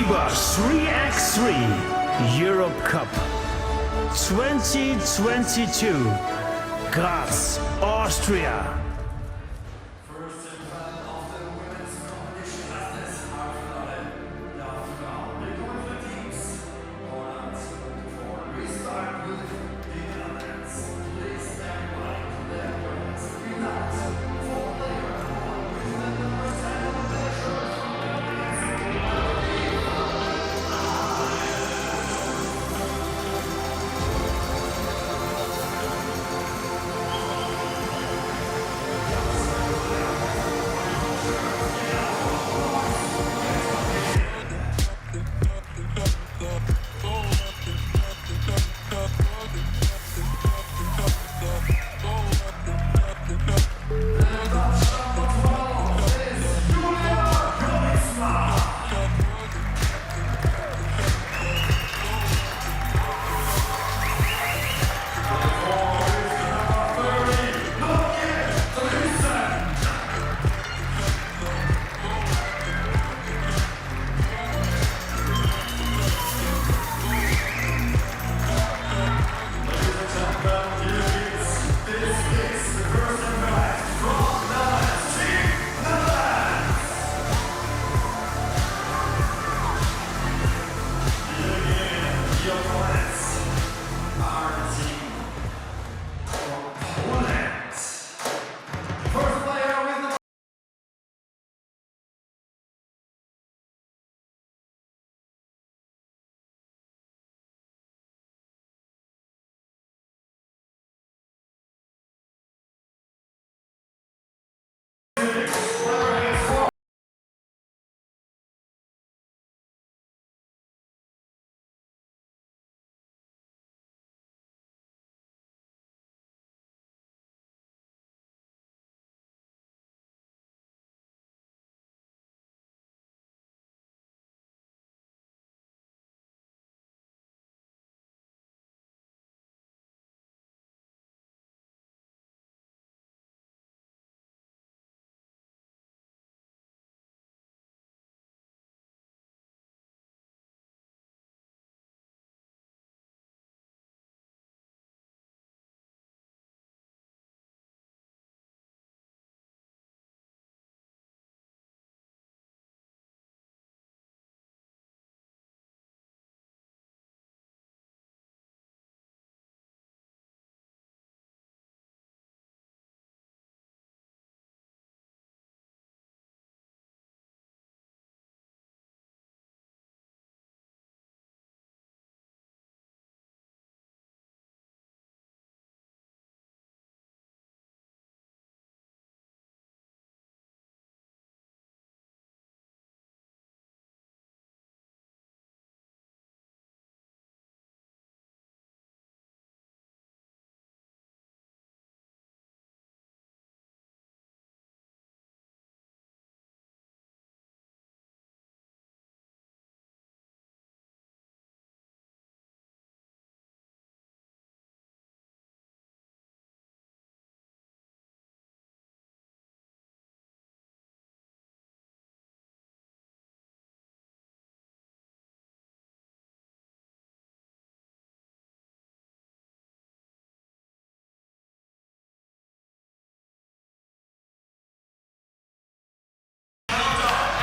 FIBA 3x3 Europe Cup 2022, Graz, Austria.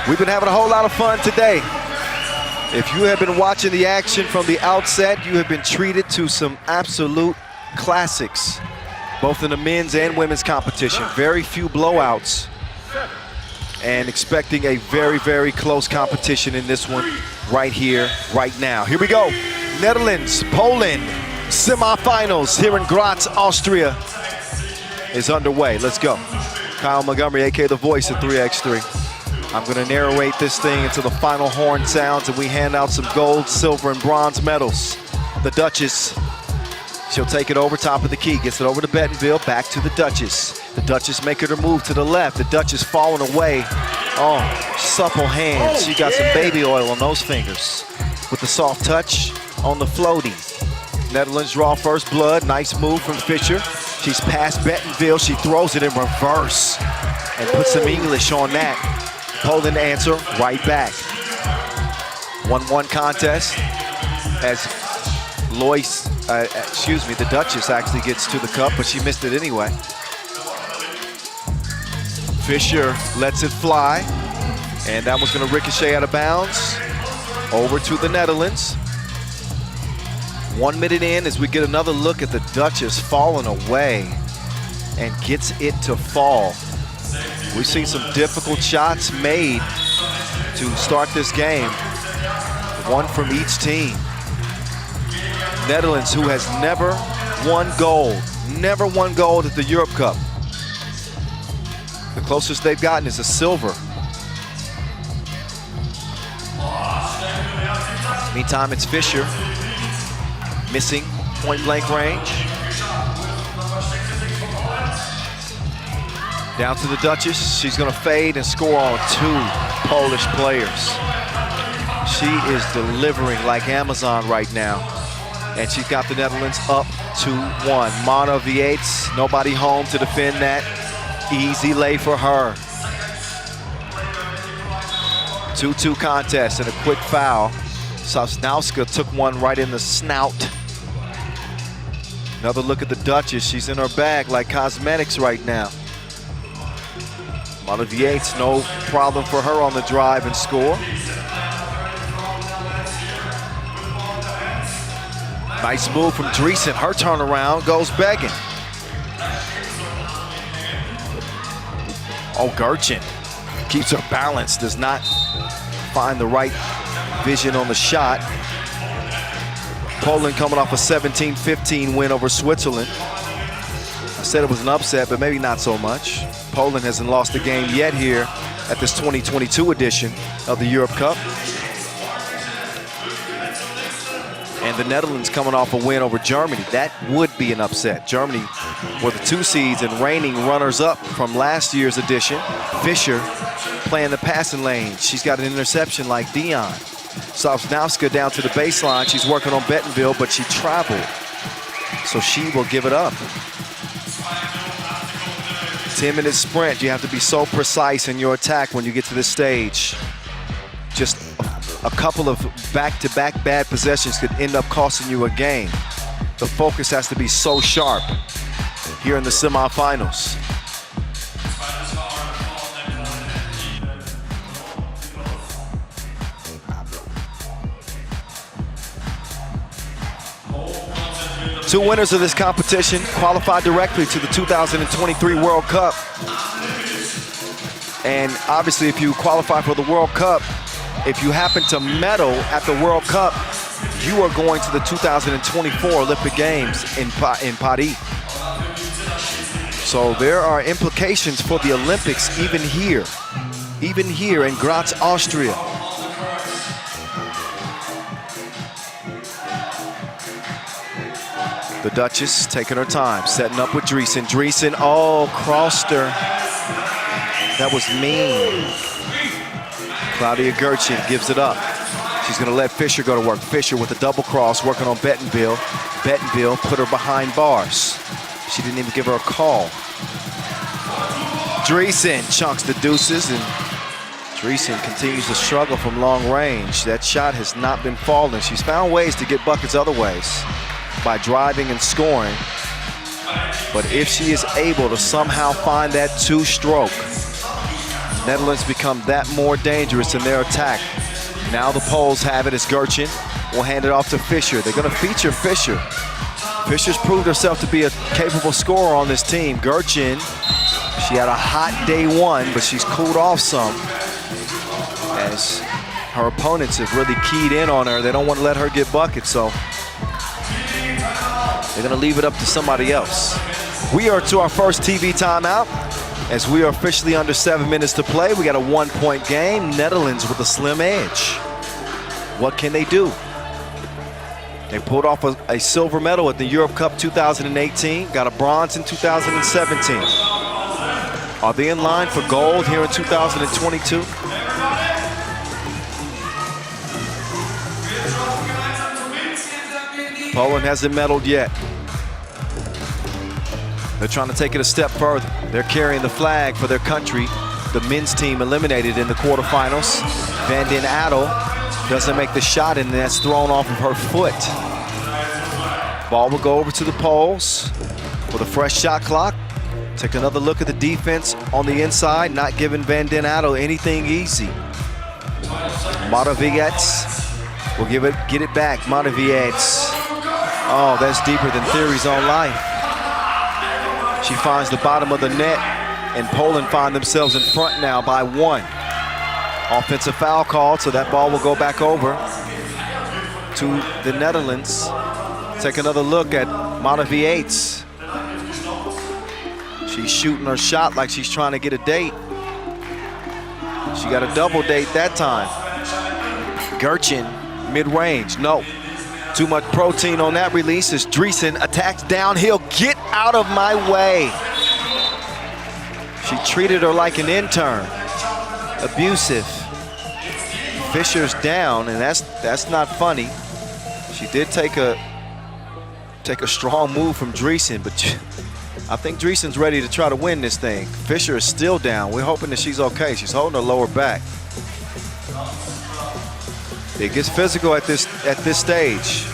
We've been having a whole lot of fun today. If you have been watching the action from the outset, you have been treated to some absolute classics, both in the men's and women's competition. Very few blowouts, and expecting a very, very close competition in this one right here, right now. Here we go. Netherlands, Poland, semifinals here in Graz, Austria is underway. Let's go. Kyle Montgomery, aka the voice of 3x3. I'm gonna narrate this thing until the final horn sounds and we hand out some gold, silver, and bronze medals. The Duchess, she'll take it over top of the key, gets it over to Bettenville, back to the Duchess. The Duchess making her move to the left. The Duchess falling away. Oh, supple hands. She got some baby oil on those fingers. With the soft touch on the floaty. Netherlands draw first blood. Nice move from Fischer. She's past Bettenville. She throws it in reverse and puts some English on that. Poland answer right back. 1-1 contest as the Duchess actually gets to the cup, but she missed it anyway. Fischer lets it fly, and that was going to ricochet out of bounds over to the Netherlands. 1 minute in as we get another look at the Duchess falling away and gets it to fall. We've seen some difficult shots made to start this game, one from each team. Netherlands, who has never won gold at the Europe Cup. The closest they've gotten is a silver. Meantime, it's Fischer, missing point-blank range. Down to the Duchess. She's going to fade and score on 2 Polish players. She is delivering like Amazon right now. And she's got the Netherlands up 2-1. Mana Viates, nobody home to defend that. Easy lay for her. 2-2 contest and a quick foul. Sosnowska took one right in the snout. Another look at the Duchess. She's in her bag like cosmetics right now. Mana Viates, no problem for her on the drive and score. Nice move from Dreesen. Her turnaround goes begging. Oh, Gerchen keeps her balance, does not find the right vision on the shot. Poland coming off a 17-15 win over Switzerland. I said it was an upset, but maybe not so much. Poland hasn't lost a game yet here at this 2022 edition of the Europe Cup. And the Netherlands coming off a win over Germany. That would be an upset. Germany were the 2 seeds and reigning runners-up from last year's edition. Fischer playing the passing lane. She's got an interception like Dion. Sosnowska down to the baseline. She's working on Bettenville, but she traveled. So she will give it up. 10-minute sprint. You have to be so precise in your attack when you get to this stage. Just a couple of back-to-back bad possessions could end up costing you a game. The focus has to be so sharp here in the semifinals. Two winners of this competition qualified directly to the 2023 World Cup. And obviously, if you qualify for the World Cup, if you happen to medal at the World Cup, you are going to the 2024 Olympic Games in Paris. So there are implications for the Olympics even here in Graz, Austria. The Duchess taking her time, setting up with Dreesen. Dreesen, oh, crossed her. That was mean. Claudia Gerchen gives it up. She's going to let Fischer go to work. Fischer with a double cross, working on Bettenville. Bettenville put her behind bars. She didn't even give her a call. Dreesen chunks the deuces, and Dreesen continues to struggle from long range. That shot has not been falling. She's found ways to get buckets other ways by driving and scoring. But if she is able to somehow find that 2-stroke, Netherlands become that more dangerous in their attack. Now the Poles have it as Gerchen will hand it off to Fischer. They're going to feature Fischer. Fischer's proved herself to be a capable scorer on this team. Gerchen, she had a hot day 1, but she's cooled off some as her opponents have really keyed in on her. They don't want to let her get buckets, so they're going to leave it up to somebody else. We are to our first TV timeout as we are officially under 7 minutes to play. We got a 1-point game. Netherlands with a slim edge. What can they do? They pulled off a silver medal at the Europe Cup 2018, got a bronze in 2017. Are they in line for gold here in 2022? Poland hasn't medaled yet. They're trying to take it a step further. They're carrying the flag for their country. The men's team eliminated in the quarterfinals. Van den Adel Doesn't make the shot, and that's thrown off of her foot. Ball will go over to the poles with a fresh shot clock. Take another look at the defense on the inside, not giving Van Den Adel anything easy. Moraviec will get it back. Moraviec. Oh, that's deeper than Theory's own life. She finds the bottom of the net, and Poland find themselves in front now by 1. Offensive foul called, so that ball will go back over to the Netherlands. Take another look at Moraviec. She's shooting her shot like she's trying to get a date. She got a double date that time. Gertchen, mid-range, no. Too much protein on that release as Dreesen attacks downhill. Get out of my way. She treated her like an intern. Abusive. Fischer's down, and that's not funny. She did take a strong move from Dreesen, but I think Dreesen's ready to try to win this thing. Fischer is still down. We're hoping that she's okay. She's holding her lower back. It gets physical at this stage.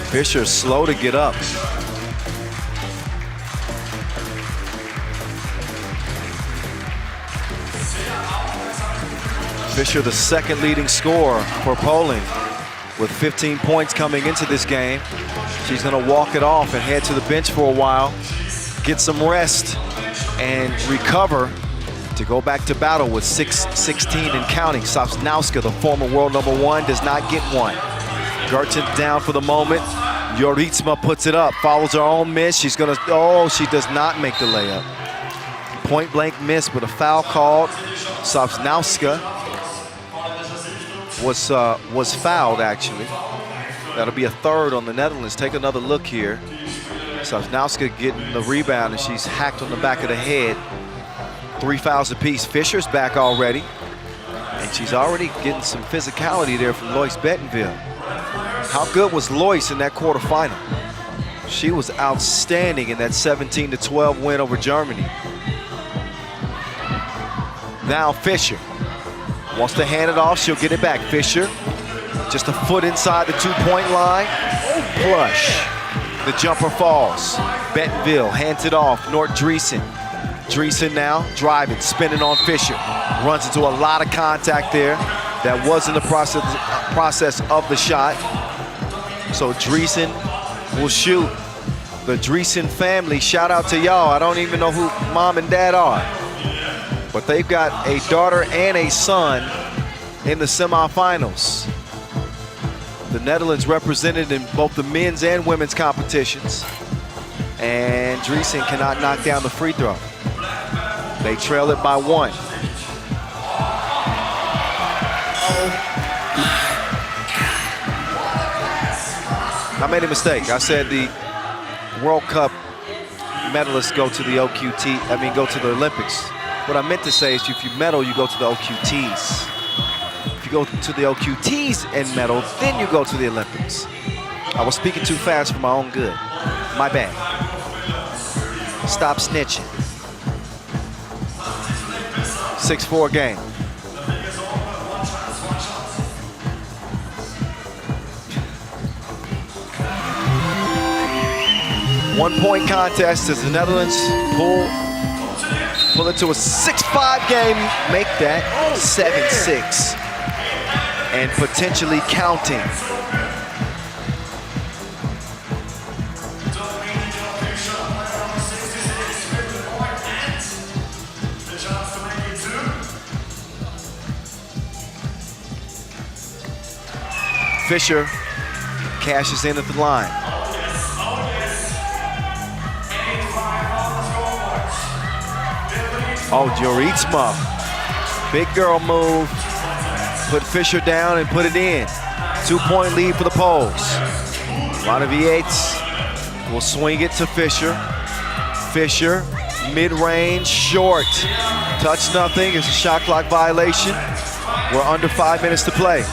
Fischer's slow to get up. Fischer, the second leading scorer for Poland, with 15 points coming into this game. She's gonna walk it off and head to the bench for a while, get some rest, and recover to go back to battle with 6-16 and counting. Sosnowska, the former world #1, does not get one. Gertchen down for the moment. Joritsma puts it up, follows her own miss. She's gonna, oh, she does not make the layup. Point blank miss with a foul called. Sosnowska was fouled, actually. That'll be a third on the Netherlands. Take another look here. Sosnowska getting the rebound, and she's hacked on the back of the head. 3 fouls apiece. Fischer's back already, and she's already getting some physicality there from Lois Bettenville. How good was Lois in that quarterfinal? She was outstanding in that 17-12 win over Germany. Now Fischer wants to hand it off. She'll get it back. Fischer, just a foot inside the 2-point line. Flush. The jumper falls. Bettenville hands it off. Nort Dreesen. Dreesen now driving, spinning on Fischer. Runs into a lot of contact there. That wasn't the process of the shot. So Dreesen will shoot. The Dreesen family, shout out to y'all. I don't even know who mom and dad are, but they've got a daughter and a son in the semifinals. The Netherlands represented in both the men's and women's competitions, and Dreesen cannot knock down the free throw. They trail it by 1. I made a mistake. I said the World Cup medalists go to the go to the Olympics. What I meant to say is if you medal, you go to the OQTs. If you go to the OQTs and medal, then you go to the Olympics. I was speaking too fast for my own good. My bad. Stop snitching. 6-4 game. One-point contest as the Netherlands pull it to a 6-5 game, make that 7-6, and potentially counting. Fischer cashes in at the line. Oh, Joritsma, big girl move. Put Fischer down and put it in. 2-point lead for the Poles. Moraviec will swing it to Fischer. Fischer, mid-range, short. Touch nothing, it's a shot clock violation. We're under 5 minutes to play.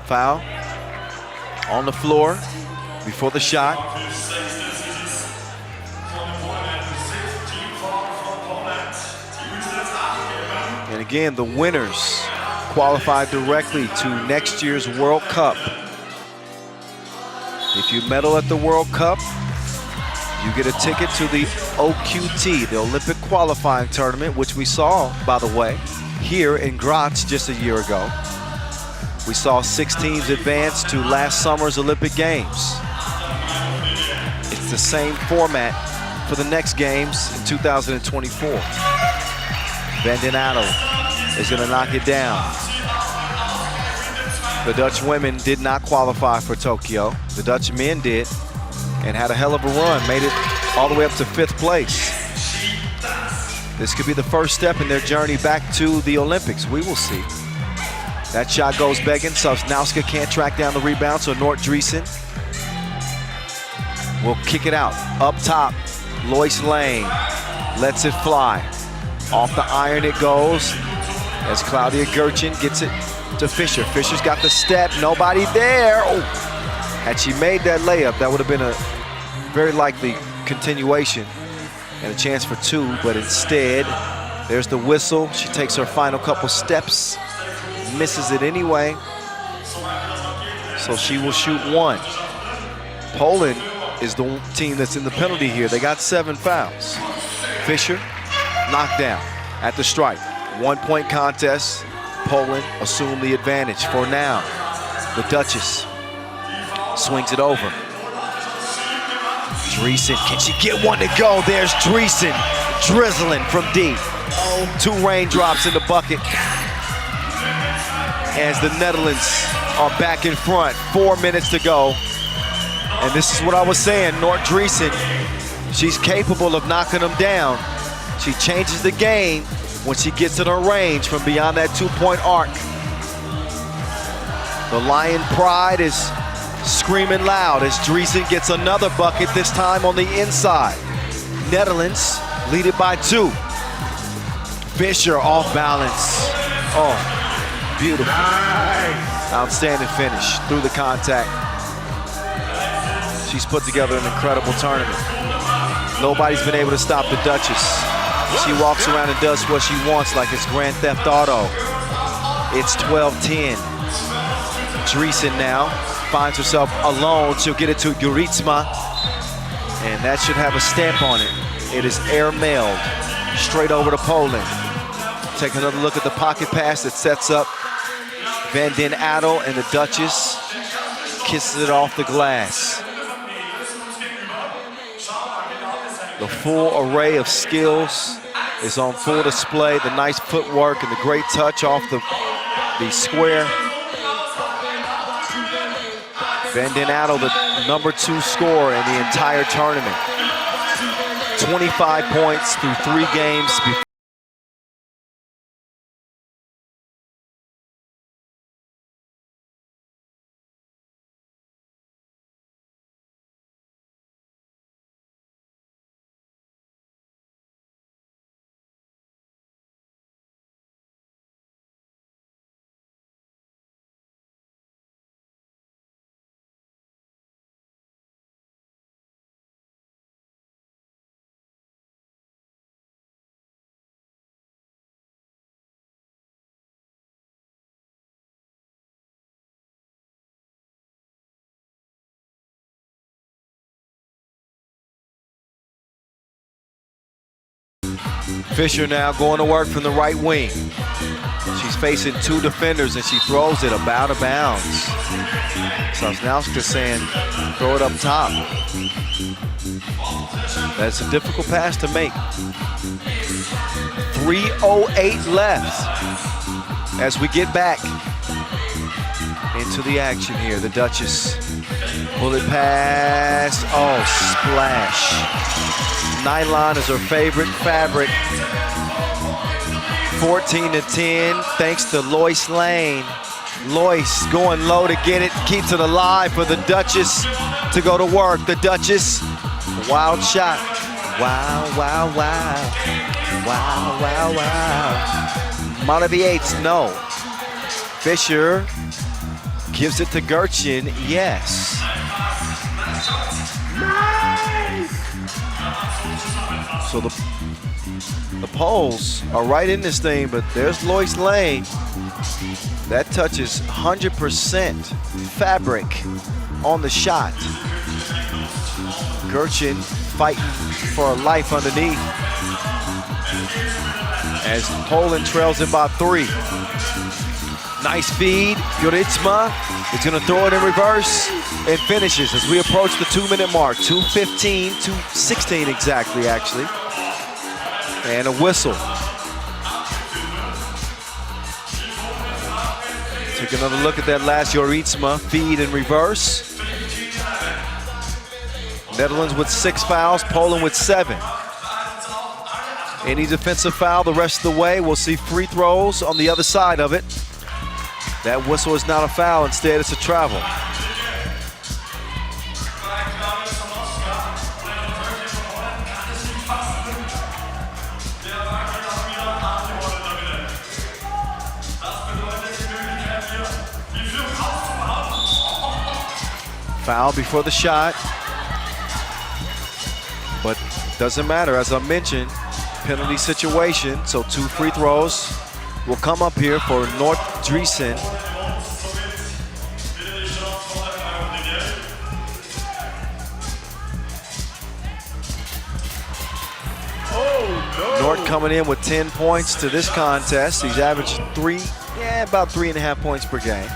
Foul on the floor before the shot. And again, the winners qualify directly to next year's World Cup. If you medal at the World Cup, you get a ticket to the OQT, the Olympic qualifying tournament, which we saw, by the way, here in Graz just a year ago. We saw 6 teams advance to last summer's Olympic Games. It's the same format for the next games in 2024. Van den Adel is going to knock it down. The Dutch women did not qualify for Tokyo. The Dutch men did, and had a hell of a run, made it all the way up to 5th place. This could be the first step in their journey back to the Olympics. We will see. That shot goes begging. Sosnowska can't track down the rebound, so Nort Driesen will kick it out. Up top, Lois Lane lets it fly. Off the iron it goes as Claudia Gertchen gets it to Fischer. Fischer's got the step, nobody there. Oh. Had she made that layup, that would have been a very likely continuation and a chance for 2, but instead, there's the whistle. She takes her final couple steps, misses it anyway, so she will shoot 1. Poland is the team that's in the penalty here. They got 7 fouls. Fischer, knocked down at the stripe. 1-point contest. Poland assumed the advantage for now. The Duchess swings it over. Driesen, can she get one to go? There's Driesen, drizzling from deep. 2 raindrops in the bucket. As the Netherlands are back in front, 4 minutes to go. And this is what I was saying, Nort Driesen, she's capable of knocking them down. She changes the game when she gets in her range from beyond that 2-point arc. The Lion pride is screaming loud as Driesen gets another bucket, this time on the inside. Netherlands lead it by 2. Fischer off balance. Oh, beautiful. Outstanding finish through the contact. She's put together an incredible tournament. Nobody's been able to stop the Duchess. She walks around and does what she wants like it's Grand Theft Auto. It's 12-10. Driesen now finds herself alone. She'll get it to Juritsma, and that should have a stamp on it. It is air-mailed straight over to Poland. Take another look at the pocket pass that sets up Van den Adel, and the Duchess kisses it off the glass. The full array of skills is on full display. The nice footwork and the great touch off the square. Van den Adel, the #2 scorer in the entire tournament. 25 points through 3 games. Fischer now going to work from the right wing. She's facing 2 defenders and she throws it about out of bounds. Sosnowska saying, throw it up top. That's a difficult pass to make. 3:08 left as we get back into the action here. The Duchess, bullet pass, oh, splash. Nylon is her favorite fabric. 14-10, thanks to Lois Lane. Lois going low to get it, keeps it alive for the Duchess to go to work. The Duchess, wild shot. Wow, wow, wow. Wow, wow, wow. Moraviates, no. Fischer Gives it to Gertchen, yes. So the Poles are right in this thing, but there's Lois Lane. That touches 100% fabric on the shot. Gertchen fighting for her life underneath as Poland trails it by 3. Nice feed. Juritsma is going to throw it in reverse and finishes as we approach the 2-minute mark. 2:15, 2:16 exactly, actually. And a whistle. Take another look at that last Juritsma feed in reverse. Netherlands with 6 fouls, Poland with 7. Any defensive foul the rest of the way, we'll see free throws on the other side of it. That whistle is not a foul, instead it's a travel. Foul before the shot. But doesn't matter, as I mentioned, penalty situation, so 2 free throws will come up here for North Driesen. Nort coming in with 10 points to this contest. He's averaged about 3.5 points per game.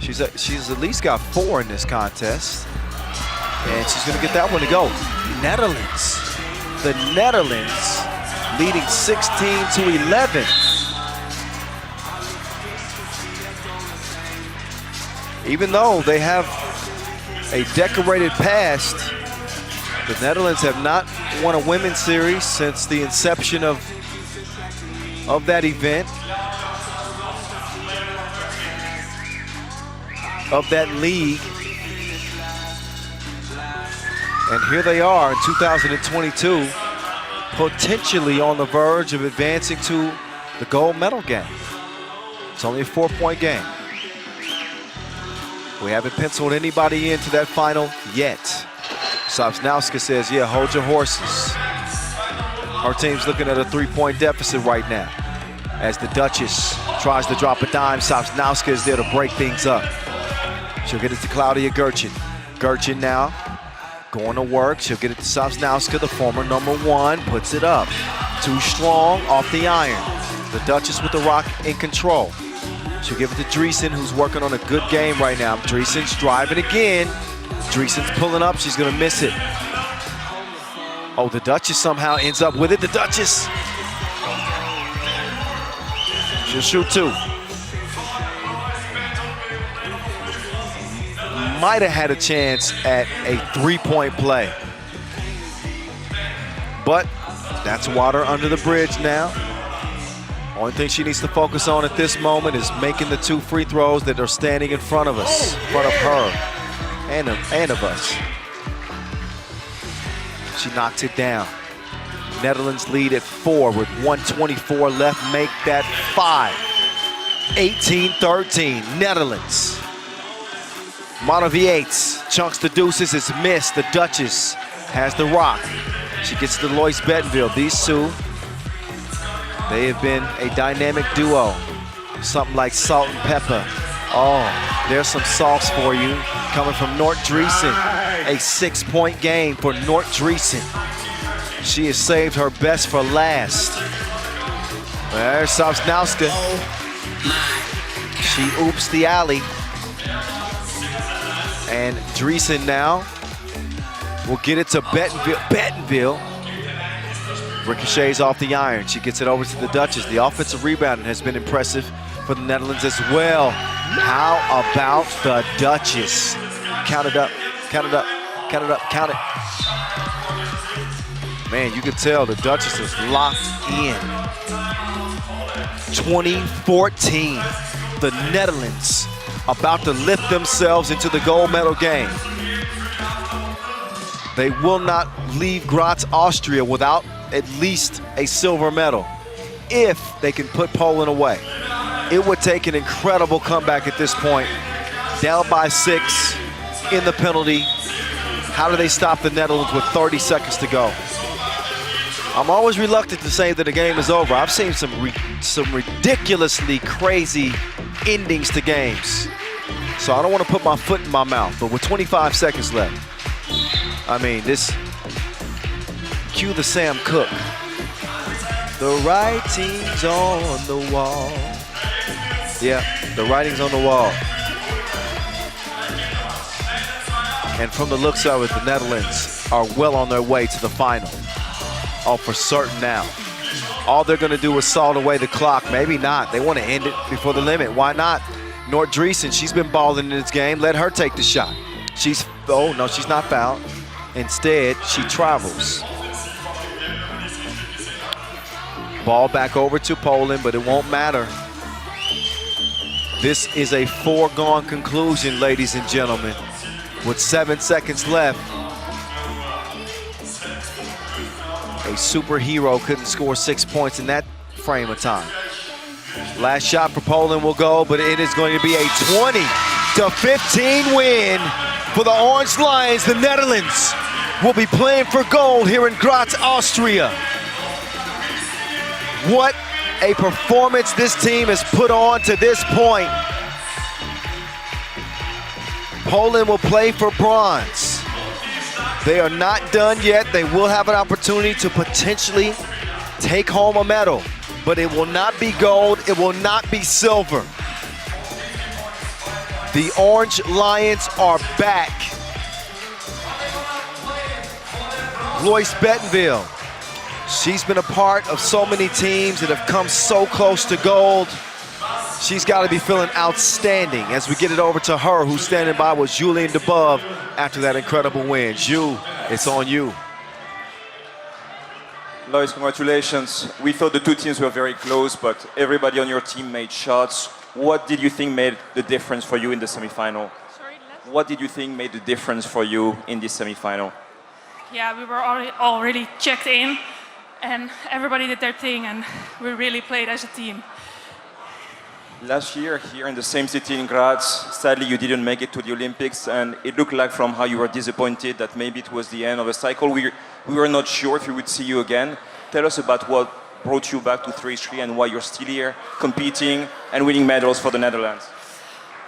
She's at least got 4 in this contest. And she's gonna get that one to go. Netherlands. The Netherlands leading 16-11. Even though they have a decorated past, the Netherlands have not won a women's series since the inception of that event, of that league. And here they are in 2022, potentially on the verge of advancing to the gold medal game. It's only a 4-point game. We haven't penciled anybody into that final yet. Sosnowska says, yeah, hold your horses. Our team's looking at a 3-point deficit right now. As the Duchess tries to drop a dime, Sosnowska is there to break things up. She'll get it to Claudia Gertchen. Gertchen now going to work. She'll get it to Sosnowska, the former #1, puts it up. Too strong, off the iron. The Duchess with the rock in control. She'll give it to Driesen, who's working on a good game right now. Driesen's driving again. Driesen's pulling up, she's gonna miss it. Oh, the Duchess somehow ends up with it. The Duchess. She'll shoot 2. Might have had a chance at a 3-point play. But that's water under the bridge now. Only thing she needs to focus on at this moment is making the 2 free throws that are standing in front of us, in front of her and of us. She knocks it down. Netherlands lead at 4 with 1:24 left, make that 5. 18-13, Netherlands. Monoviates chunks the deuces, it's missed. The Duchess has the rock. She gets to Lois Bettenville. These two, they have been a dynamic duo. Something like salt and pepper. Oh, there's some sauce for you coming from Nort Driesen. A 6-point game for Nort Driesen. She has saved her best for last. There's Sosnowska. She oops the alley. And Driesen now will get it to Bettenville. Ricochets off the iron. She gets it over to the Duchess. The offensive rebounding has been impressive for the Netherlands as well. How about the Duchess? Count it up, count it up, count it up, count it. Man, you can tell the Duchess is locked in. 2014, the Netherlands about to lift themselves into the gold medal game. They will not leave Graz, Austria without at least a silver medal if they can put Poland away. It would take an incredible comeback at this point down by 6 in the penalty. How do they stop the Netherlands with 30 seconds to go? I'm always reluctant to say that the game is over. I've seen some ridiculously crazy endings to games. So I don't want to put my foot in my mouth, but with 25 seconds left, I mean, cue the Sam Cooke. The writing's on the wall. Yeah, the writing's on the wall. And from the looks of it, the Netherlands are well on their way to the final. Oh, for certain now. All they're gonna do is salt away the clock. Maybe not. They want to end it before the limit. Why not? Nordreesen, she's been balling in this game. Let her take the shot. Oh no, she's not fouled. Instead, she travels. Ball back over to Poland, but it won't matter. This is a foregone conclusion, ladies and gentlemen. With 7 seconds left, a superhero couldn't score 6 points in that frame of time. Last shot for Poland will go, but it is going to be a 20-15 win for the Orange Lions. The Netherlands will be playing for gold here in Graz, Austria. What a performance this team has put on to this point. Poland will play for bronze. They are not done yet. They will have an opportunity to potentially take home a medal, but it will not be gold, it will not be silver. The Orange Lions are back. Lois Bettenville, she's been a part of so many teams that have come so close to gold. She's got to be feeling outstanding as we get it over to her, who's standing by with Julien Debove after that incredible win. Ju, it's on you. Lois, congratulations. We thought the two teams were very close, but everybody on your team made shots. What did you think made the difference for you in the semifinal? What did you think made the difference for you in this semifinal? Yeah, we were already checked in, and everybody did their thing, and we really played as a team. Last year, here in the same city in Graz, sadly you didn't make it to the Olympics, and it looked like from how you were disappointed that maybe it was the end of a cycle. We were not sure if we would see you again. Tell us about what brought you back to 3x3 and why you're still here, competing and winning medals for the Netherlands.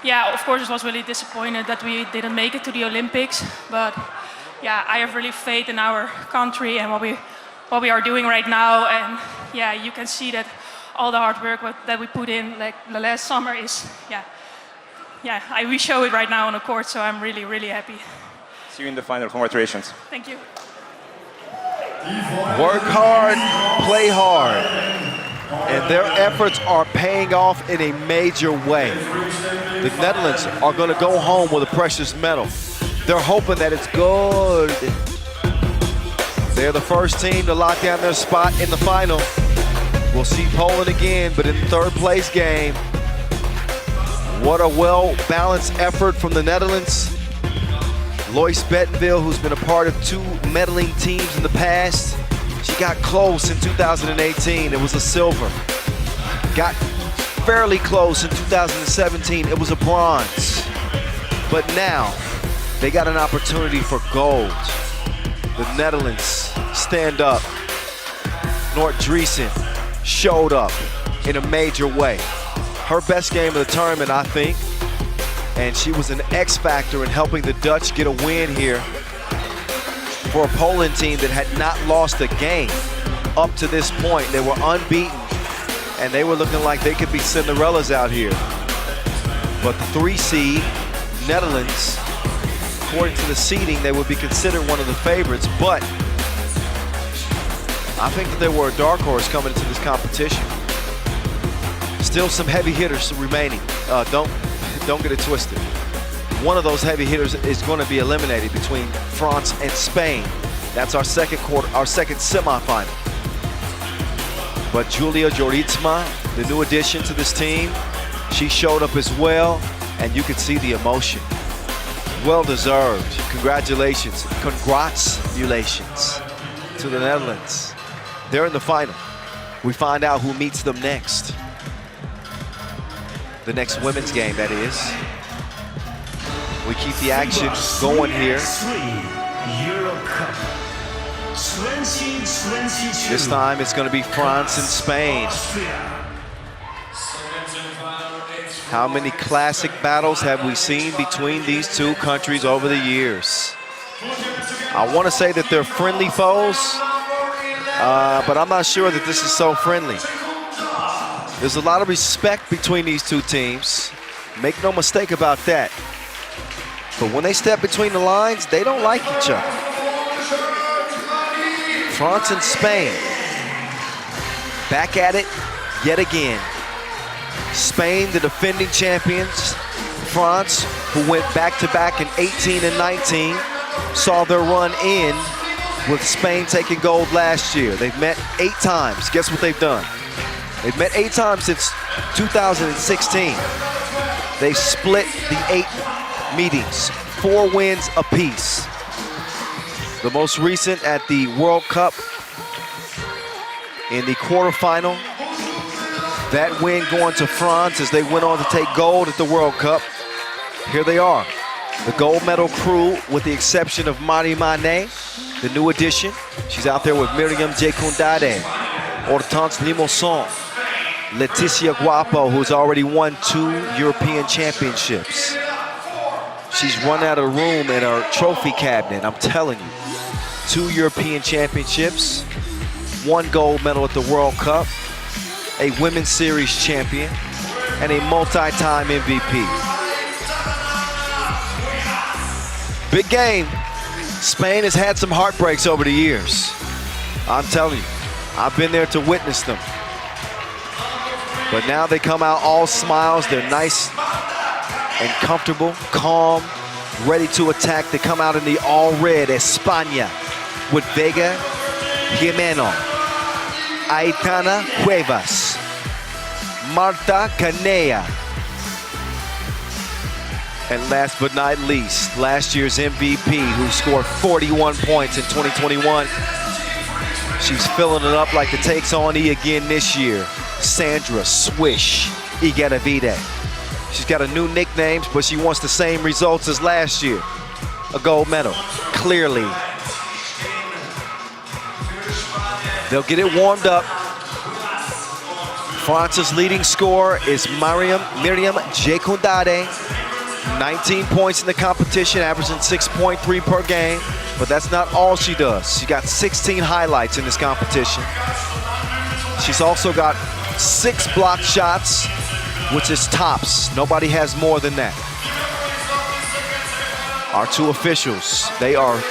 Yeah, of course I was really disappointed that we didn't make it to the Olympics, but yeah, I have really faith in our country and what we are doing right now, and yeah, you can see that all the hard work that we put in, like the last summer, is, we show it right now on the court, so I'm really, really happy. See you in the final. Congratulations. Thank you. Work hard, play hard. And their efforts are paying off in a major way. The Netherlands are going to go home with a precious medal. They're hoping that it's good. They're the first team to lock down their spot in the final. We'll see Poland again, but in the third place game. What a well-balanced effort from the Netherlands. Lois Bettenville, who's been a part of 2 medaling teams in the past. She got close in 2018, it was a silver. Got fairly close in 2017, it was a bronze. But now, they got an opportunity for gold. The Netherlands stand up. Nordreesen showed up in a major way. Her best game of the tournament, I think, and she was an X factor in helping the Dutch get a win here for a Poland team that had not lost a game up to this point. They were unbeaten, and they were looking like they could be Cinderellas out here. But the 3 seed, Netherlands, according to the seeding, they would be considered one of the favorites, but I think that they were a dark horse coming into this competition. Still some heavy hitters remaining. Don't get it twisted. One of those heavy hitters is going to be eliminated between France and Spain. That's our second semifinal. But Julia Joritsma, the new addition to this team, she showed up as well, and you could see the emotion. Well deserved. Congratulations to the Netherlands. They're in the final. We find out who meets them next. The next women's game, that is. We keep the action going here. 3x3 Europe Cup 2022. This time it's going to be France and Spain. Austria. How many classic battles have we seen between these two countries over the years? I want to say that they're friendly foes, but I'm not sure that this is so friendly. There's a lot of respect between these two teams. Make no mistake about that. But when they step between the lines, they don't like each other. France and Spain, back at it yet again. Spain, the defending champions. France, who went back-to-back in 18 and 19, saw their run end with Spain taking gold last year. They've met 8 times. Guess what they've done? They've met 8 times since 2016. They split the 8 meetings, 4 wins apiece. The most recent at the World Cup in the quarterfinal. That win going to France as they went on to take gold at the World Cup. Here they are, the gold medal crew, with the exception of Mari Mane, the new addition. She's out there with Myriam Jekundade, Hortense Limousin, Laetitia Guapo, who's already won 2 European championships. She's run out of room in her trophy cabinet, I'm telling you. 2 European championships, 1 gold medal at the World Cup, a Women's Series champion, and a multi-time MVP. Big game. Spain has had some heartbreaks over the years. I'm telling you, I've been there to witness them. But now they come out all smiles. They're nice and comfortable, calm, ready to attack. They come out in the all red España with Vega Jimeno, Aitana Cuevas, Marta Canea, and last but not least, last year's MVP, who scored 41 points in 2021. She's filling it up like the Takes On E again this year. Sandra Swish Igatavide. She's got a new nickname, but she wants the same results as last year. A gold medal, clearly. They'll get it warmed up. France's leading scorer is Myriam Jekundade. 19 points in the competition, averaging 6.3 per game. But that's not all she does. She got 16 highlights in this competition. She's also got 6 blocked shots, which is tops. Nobody has more than that. Our 2 officials, they are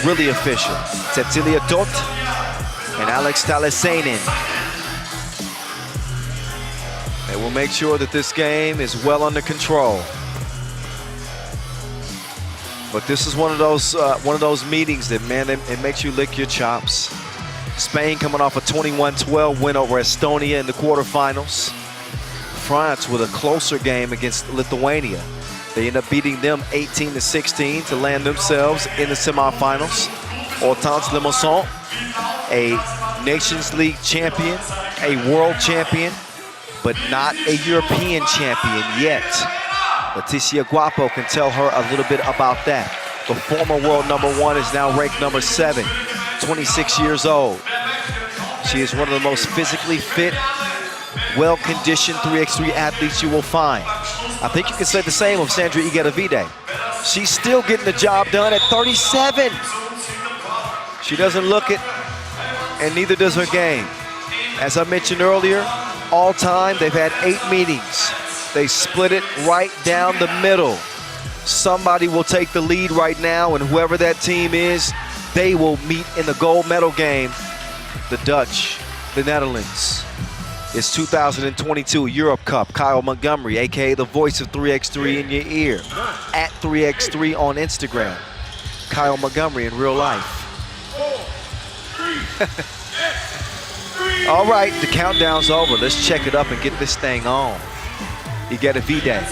really official. Cecilia Dot and Alex Talasenin. They will make sure that this game is well under control. But this is one of those meetings that, man, it makes you lick your chops. Spain coming off a 21-12 win over Estonia in the quarterfinals. France with a closer game against Lithuania. They end up beating them 18-16 to land themselves in the semifinals. Hortense Limousin, a Nations League champion, a world champion, but not a European champion yet. Laetitia Guapo can tell her a little bit about that. The former world #1 is now ranked #7, 26 years old. She is one of the most physically fit, well-conditioned 3x3 athletes you will find. I think you can say the same of Sandra Igatavide. She's still getting the job done at 37. She doesn't look it, and neither does her game. As I mentioned earlier, all time they've had 8 meetings. They split it right down the middle. Somebody will take the lead right now, and whoever that team is, they will meet in the gold medal game. The Dutch, the Netherlands. It's 2022 Europe Cup. Kyle Montgomery, aka the voice of 3x3 in your ear. At 3x3 on Instagram. Kyle Montgomery in real life. All right, the countdown's over. Let's check it up and get this thing on. Igatavide.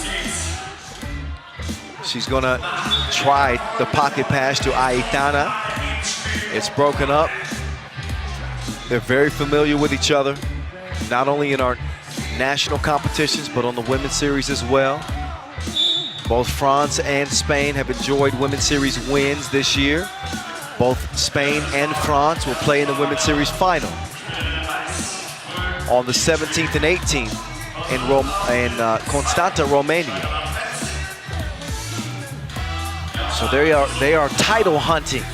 She's gonna try the pocket pass to Aitana. It's broken up. They're very familiar with each other, not only in our national competitions, but on the Women's Series as well. Both France and Spain have enjoyed Women's Series wins this year. Both Spain and France will play in the Women's Series final on the 17th and 18th in Constanta, Romania. So they are title hunting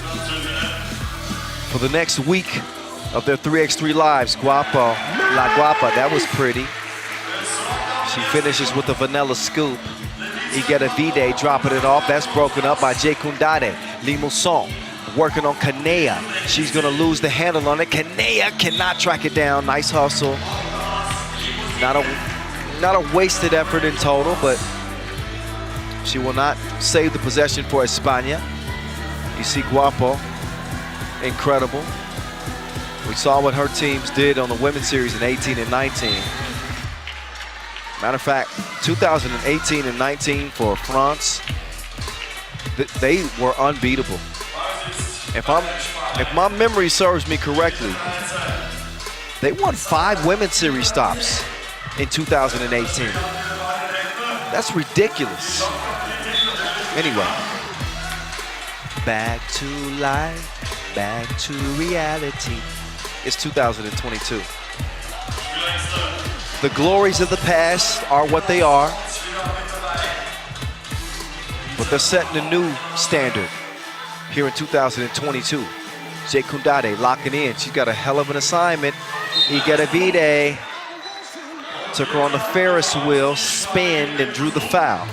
for the next week of their 3x3 lives. La Guapa, that was pretty. She finishes with a vanilla scoop. Igeta Vide dropping it off. That's broken up by Jekundade. Limusson working on Kanea. She's gonna lose the handle on it. Kanea cannot track it down. Nice hustle. Not a wasted effort in total, but she will not save the possession for España. You see Guapo, incredible. We saw what her teams did on the Women's Series in 18 and 19. Matter of fact, 2018 and 19 for France, they were unbeatable. If my memory serves me correctly, they won 5 Women's Series stops in 2018. That's ridiculous. Anyway, back to life, back to reality. It's 2022. The glories of the past are what they are, but they're setting a new standard here in 2022. Jekundade locking in. She's got a hell of an assignment. Igeta Vide took her on the Ferris wheel, spinned, and drew the foul.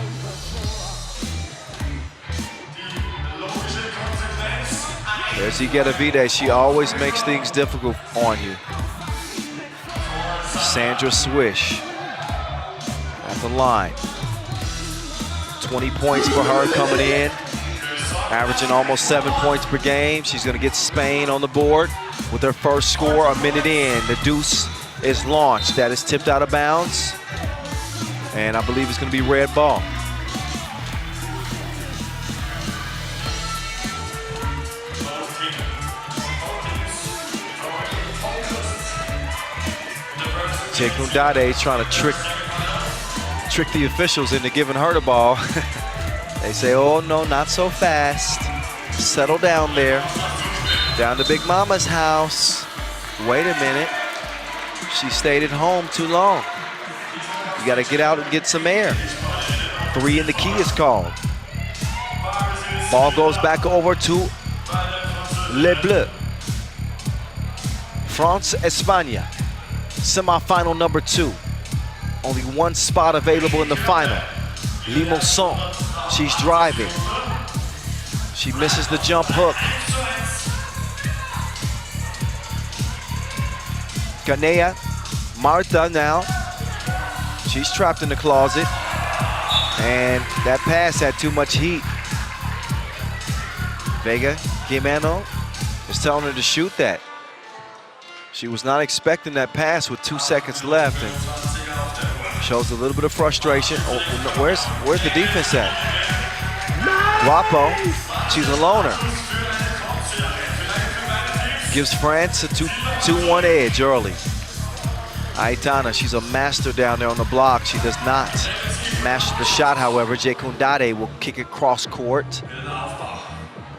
There's Igeta Vide. She always makes things difficult on you. Sandra Swish at the line. 20 points for her coming in, averaging almost 7 points per game. She's gonna get Spain on the board with her first score a minute in. The deuce is launched. That is tipped out of bounds, and I believe it's gonna be red ball. Jekundade trying to trick the officials into giving her the ball. They say, oh no, not so fast. Settle down there. Down to Big Mama's house. Wait a minute. She stayed at home too long. You gotta get out and get some air. 3 in the key is called. Ball goes back over to Les Bleus. France, España. Semi-final number 2. Only one spot available in the final. Limusson, she's driving. She misses the jump hook. Kanea, Marta now. She's trapped in the closet. And that pass had too much heat. Vega Gimeno is telling her to shoot that. She was not expecting that pass with 2 seconds left, and shows a little bit of frustration. Oh, where's the defense at? Guapo, she's a loner. Gives France a 2-1 edge early. Aitana, she's a master down there on the block. She does not master the shot, however. Jekundade will kick it cross court.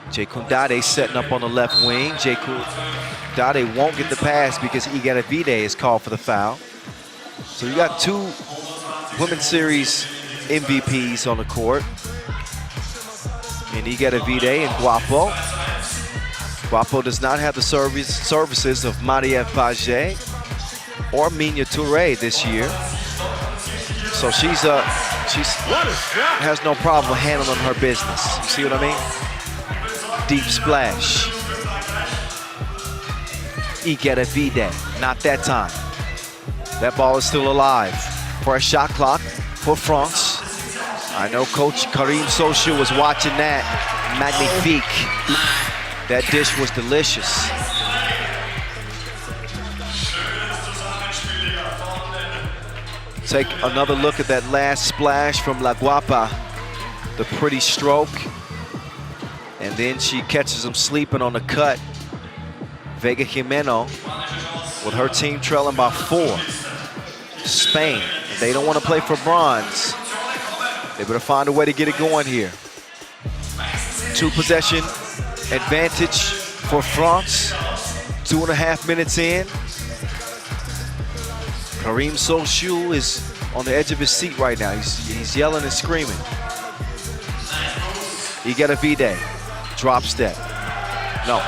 Jekundade setting up on the left wing. Jekundade won't get the pass because Igeta Vide is called for the foul. So you got 2 Women's Series MVPs on the court. And Igeta Vide and Guapo. Guapo does not have the services of Marie-Ève Paget or Minya Touré this year. So she has no problem handling her business. You see what I mean? Deep splash. Igeta Vide, not that time. That ball is still alive. For a shot clock for France. I know Coach Karim Sochou was watching that. Magnifique. That dish was delicious. Take another look at that last splash from La Guapa. The pretty stroke. And then she catches him sleeping on the cut. Vega Jimeno with her team trailing by 4. Spain, they don't want to play for bronze. They better find a way to get it going here. 2 possession advantage for France. 2.5 minutes in. Karim Solchul is on the edge of his seat right now. He's yelling and screaming. Igedavide, drop step. No.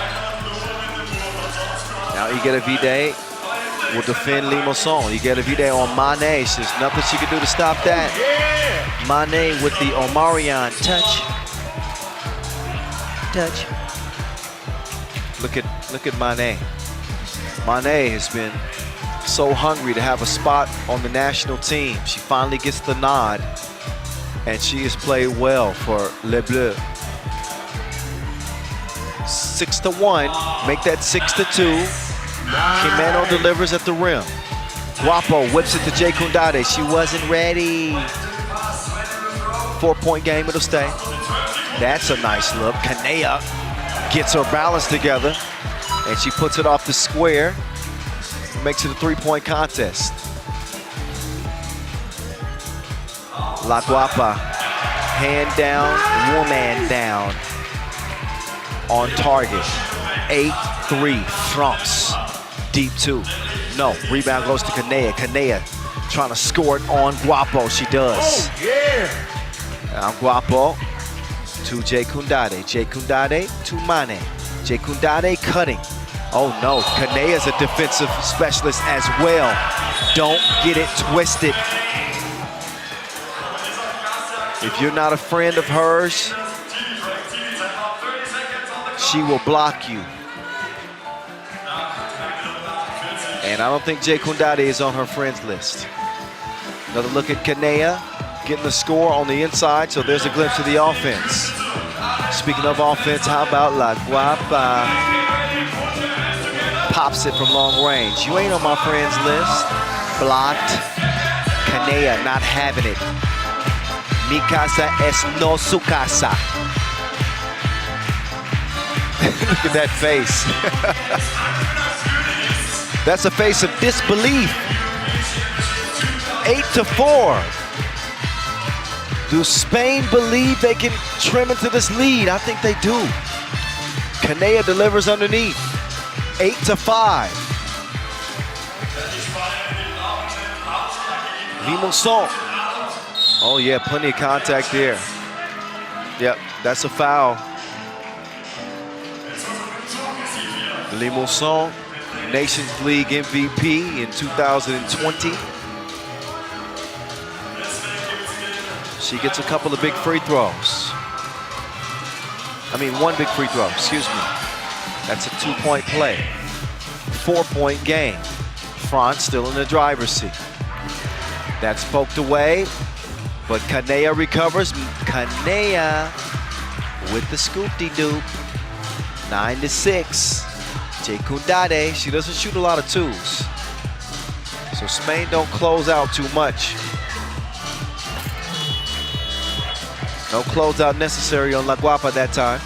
Now Igedavide will defend Limassol. Igedavide on Mane. There's nothing she can do to stop that. Mane with the Omarion touch. Touch. Look at Mane. Mane has been so hungry to have a spot on the national team. She finally gets the nod, and she has played well for Les Bleus. 6-1, make that 6-2. Jimeno delivers at the rim. Guapo whips it to Jay Kundade. She wasn't ready. 4-point game, it'll stay. That's a nice look. Kanea gets her balance together, and she puts it off the square. Makes it a 3-point contest. La Guapa, hand down, woman down. On target. 8-3, France. Deep 2. No, rebound goes to Kanea. Kanea trying to score it on Guapo. She does. Oh, yeah. Now Guapo to Jay Kundade. Jay Kundade to Mane. Jay Kundade cutting. Oh no, Kanea is a defensive specialist as well. Don't get it twisted. If you're not a friend of hers, she will block you. And I don't think Jay Kundade is on her friends list. Another look at Kanea getting the score on the inside, so there's a glimpse of the offense. Speaking of offense, how about La Guapa? Pops it from long range. You ain't on my friends list. Blocked. Kanea not having it. Mi casa es no su casa. Look at that face. That's a face of disbelief. 8-4. Do Spain believe they can trim into this lead? I think they do. Kanea delivers underneath. 8-5. Limassol. Oh yeah, plenty of contact there. Yep, that's a foul. Limassol, Nations League MVP in 2020. She gets a couple of big free throws. One big free throw, excuse me. That's a 2-point play. 4-point game. France still in the driver's seat. That's poked away, but Kanea recovers. Kanea with the scoop-de-doop. 9-6. Jay Kundade, she doesn't shoot a lot of twos. So Spain don't close out too much. No closeout necessary on La Guapa that time.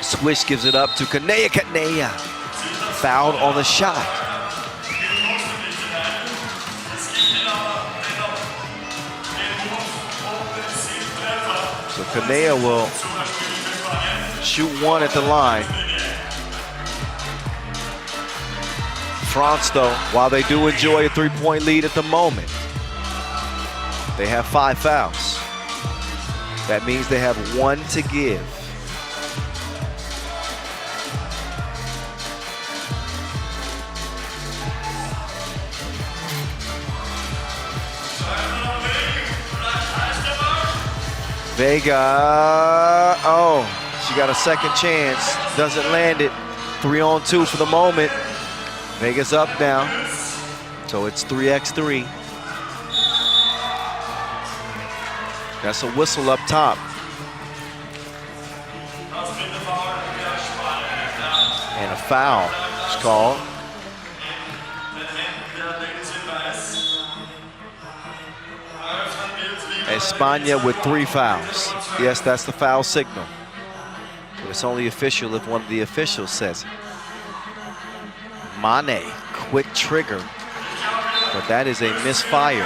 Swish gives it up to Kanea. Kanea fouled on the shot. So Kanea will shoot one at the line. France, though, while they do enjoy a 3-point lead at the moment, they have 5 fouls. That means they have 1 to give. Vega, oh, she got a second chance, doesn't land it. 3-on-2 for the moment. Vega's up now, so it's 3x3. That's a whistle up top. And a foul is called. España with 3 fouls. Yes, that's the foul signal. But it's only official if one of the officials says it. Mane, quick trigger, but that is a misfire.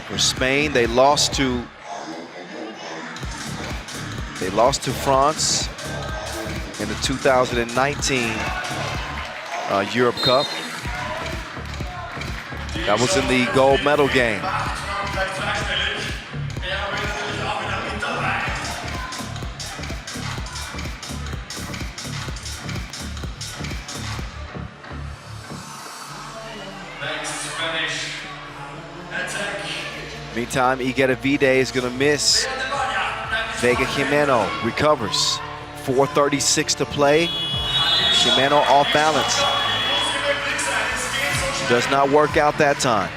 For Spain, they lost to France in the 2019 Europe Cup. That was in the gold medal game. Meantime, Vide is going to miss. Vega Jimeno recovers. 4:36 to play. Jimeno off balance. Does not work out that time.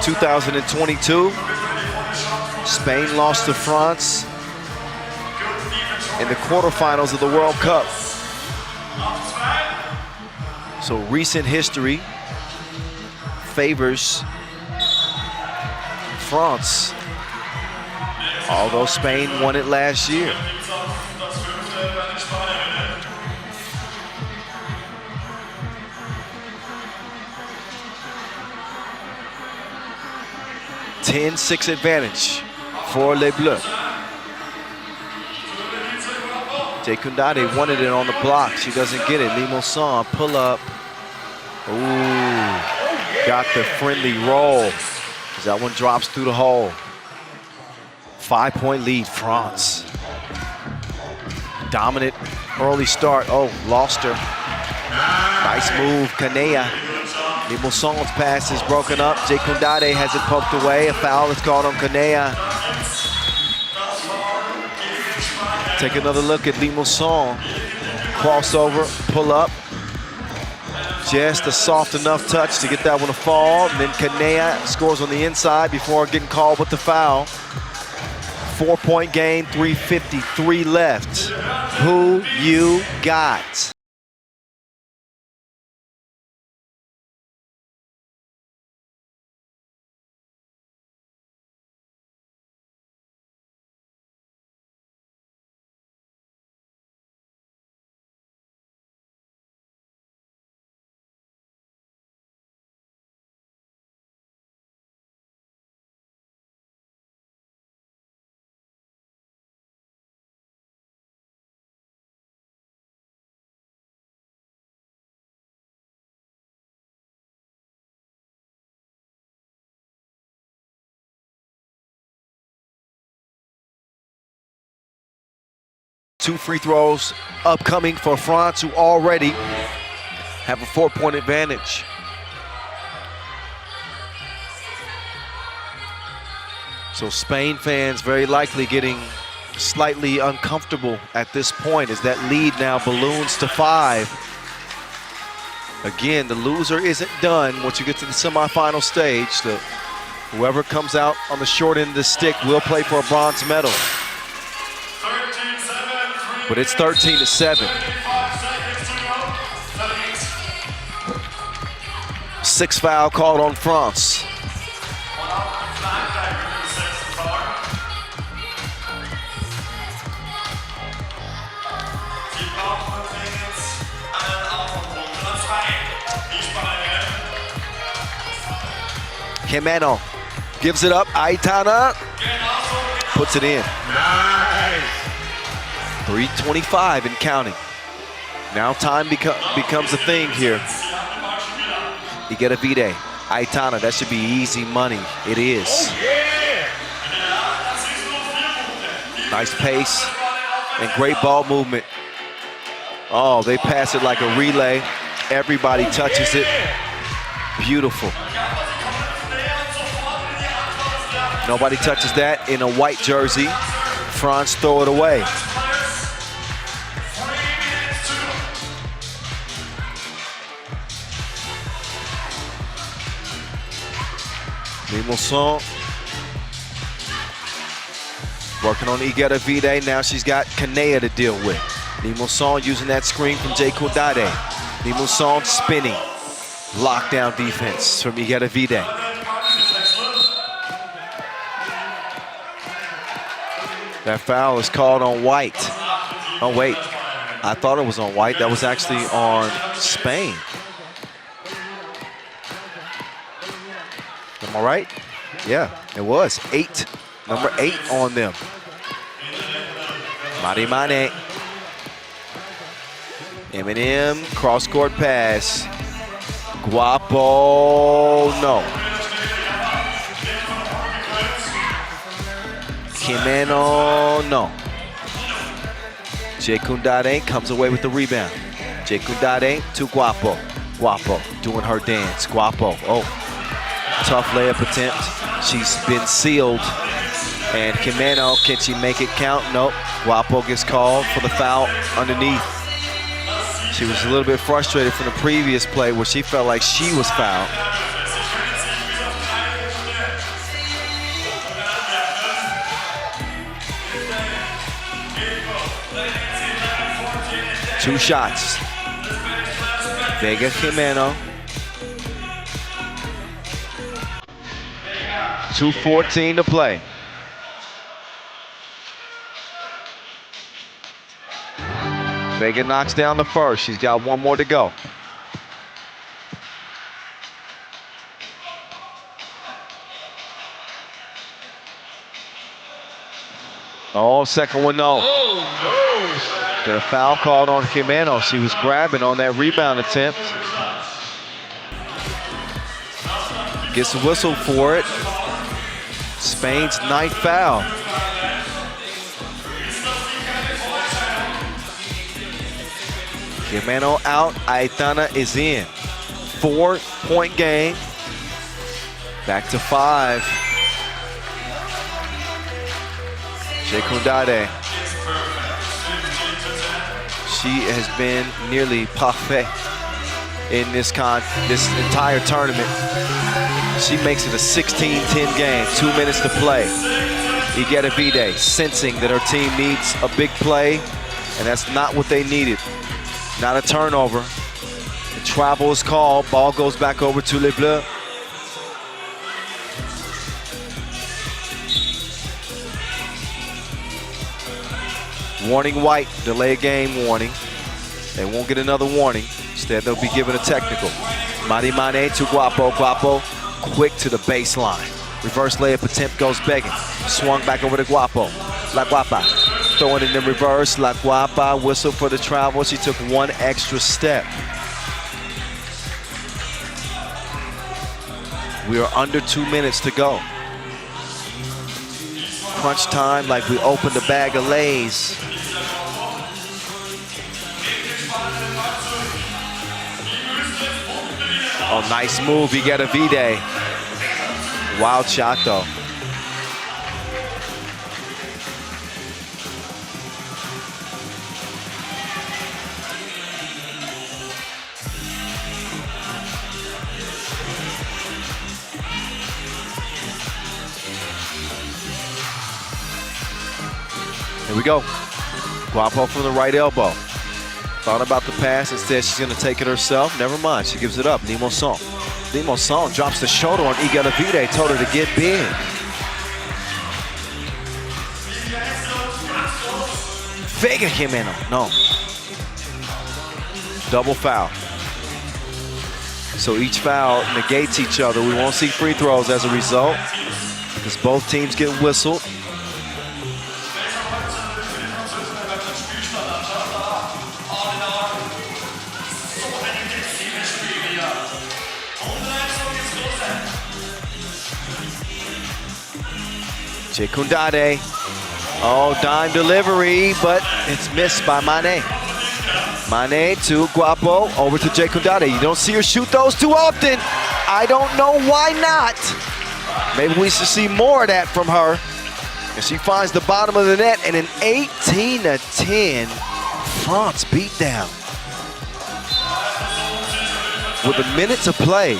2022, Spain lost to France in the quarterfinals of the World Cup. So recent history favors France, although Spain won it last year. (10-6) advantage for Les Bleus. Jekundade wanted it on the block. She doesn't get it. Limousin, pull up. Ooh, got the friendly roll. As that one drops through the hole. 5-point lead, France. Dominant early start. Oh, lost her. Nice move, Kanea. Limousin's pass is broken up. Jekundade has it poked away. A foul is called on Kanea. Take another look at Limousin. Crossover, pull up. Just a soft enough touch to get that one to fall. And then Kanea scores on the inside before getting called with the foul. 4-point game, 3:53 left. Who you got? Two free throws upcoming for France, who already have a 4-point advantage. So Spain fans very likely getting slightly uncomfortable at this point as that lead now balloons to 5. Again, the loser isn't done once you get to the semifinal stage. Whoever comes out on the short end of the stick will play for a bronze medal. But it's 13-7. 6 foul called on France. Jimeno gives it up. Aitana puts it in. Nice. 3:25 and counting. Now time becomes a thing here. Vide, Aitana, that should be easy money. It is. Oh, yeah. Nice pace and great ball movement. Oh, they pass it like a relay. Everybody touches it. Beautiful. Nobody touches that in a white jersey. France throw it away. Limousin working on Vide. Now she's got Kanea to deal with. Limousin using that screen from Jekundade. Limousin spinning. Lockdown defense from Vide. That foul is called on White. Oh, wait. I thought it was on white. That was actually on Spain. Am I right? Yeah, it was. 8. Number 8 on them. Mari Mane. Eminem, cross-court pass. Guapo, no. Jimeno, no. Jekundade comes away with the rebound. Jekundade to Guapo. Guapo doing her dance. Guapo, oh. Tough layup attempt. She's been sealed. And Jimeno, can she make it count? Nope. Guapo gets called for the foul underneath. She was a little bit frustrated from the previous play where she felt like she was fouled. Two shots. Vega Jimeno. 2:14 to play. Vega knocks down the first. She's got one more to go. Oh, second one, no. Got a foul called on Jimeno. She was grabbing on that rebound attempt. Gets a whistle for it. Spain's 9th foul. Jimeno out, Aitana is in. 4-point game. Back to 5. Jekundade. She has been nearly parfait in this entire tournament. She makes it a 16-10 game, 2 minutes to play. Igedevide sensing that her team needs a big play, and that's not what they needed. Not a turnover. The travel is called. Ball goes back over to Les Bleus. Warning white, delay game warning. They won't get another warning. Instead, they'll be given a technical. Mari Mane to Guapo. Guapo quick to the baseline. Reverse layup attempt goes begging. Swung back over to Guapo. La Guapa throwing it in reverse. La Guapa whistle for the travel. She took one extra step. We are under 2 minutes to go. Crunch time like we opened a bag of Lay's. Oh, nice move, Igedevide. Wild shot though. Here we go. Guapo from the right elbow. Thought about the pass. Instead, she's going to take it herself. Never mind. She gives it up. Limousin. Limousin drops the shoulder on Igedevide. Told her to get big. Vega Jimeno. No. Double foul. So each foul negates each other. We won't see free throws as a result because both teams get whistled. Jekundade. Oh, dime delivery, but it's missed by Mane. Mane to Guapo, over to Jekundade. You don't see her shoot those too often. I don't know why not. Maybe we should see more of that from her. And she finds the bottom of the net and an 18-10 France beat down. With a minute to play,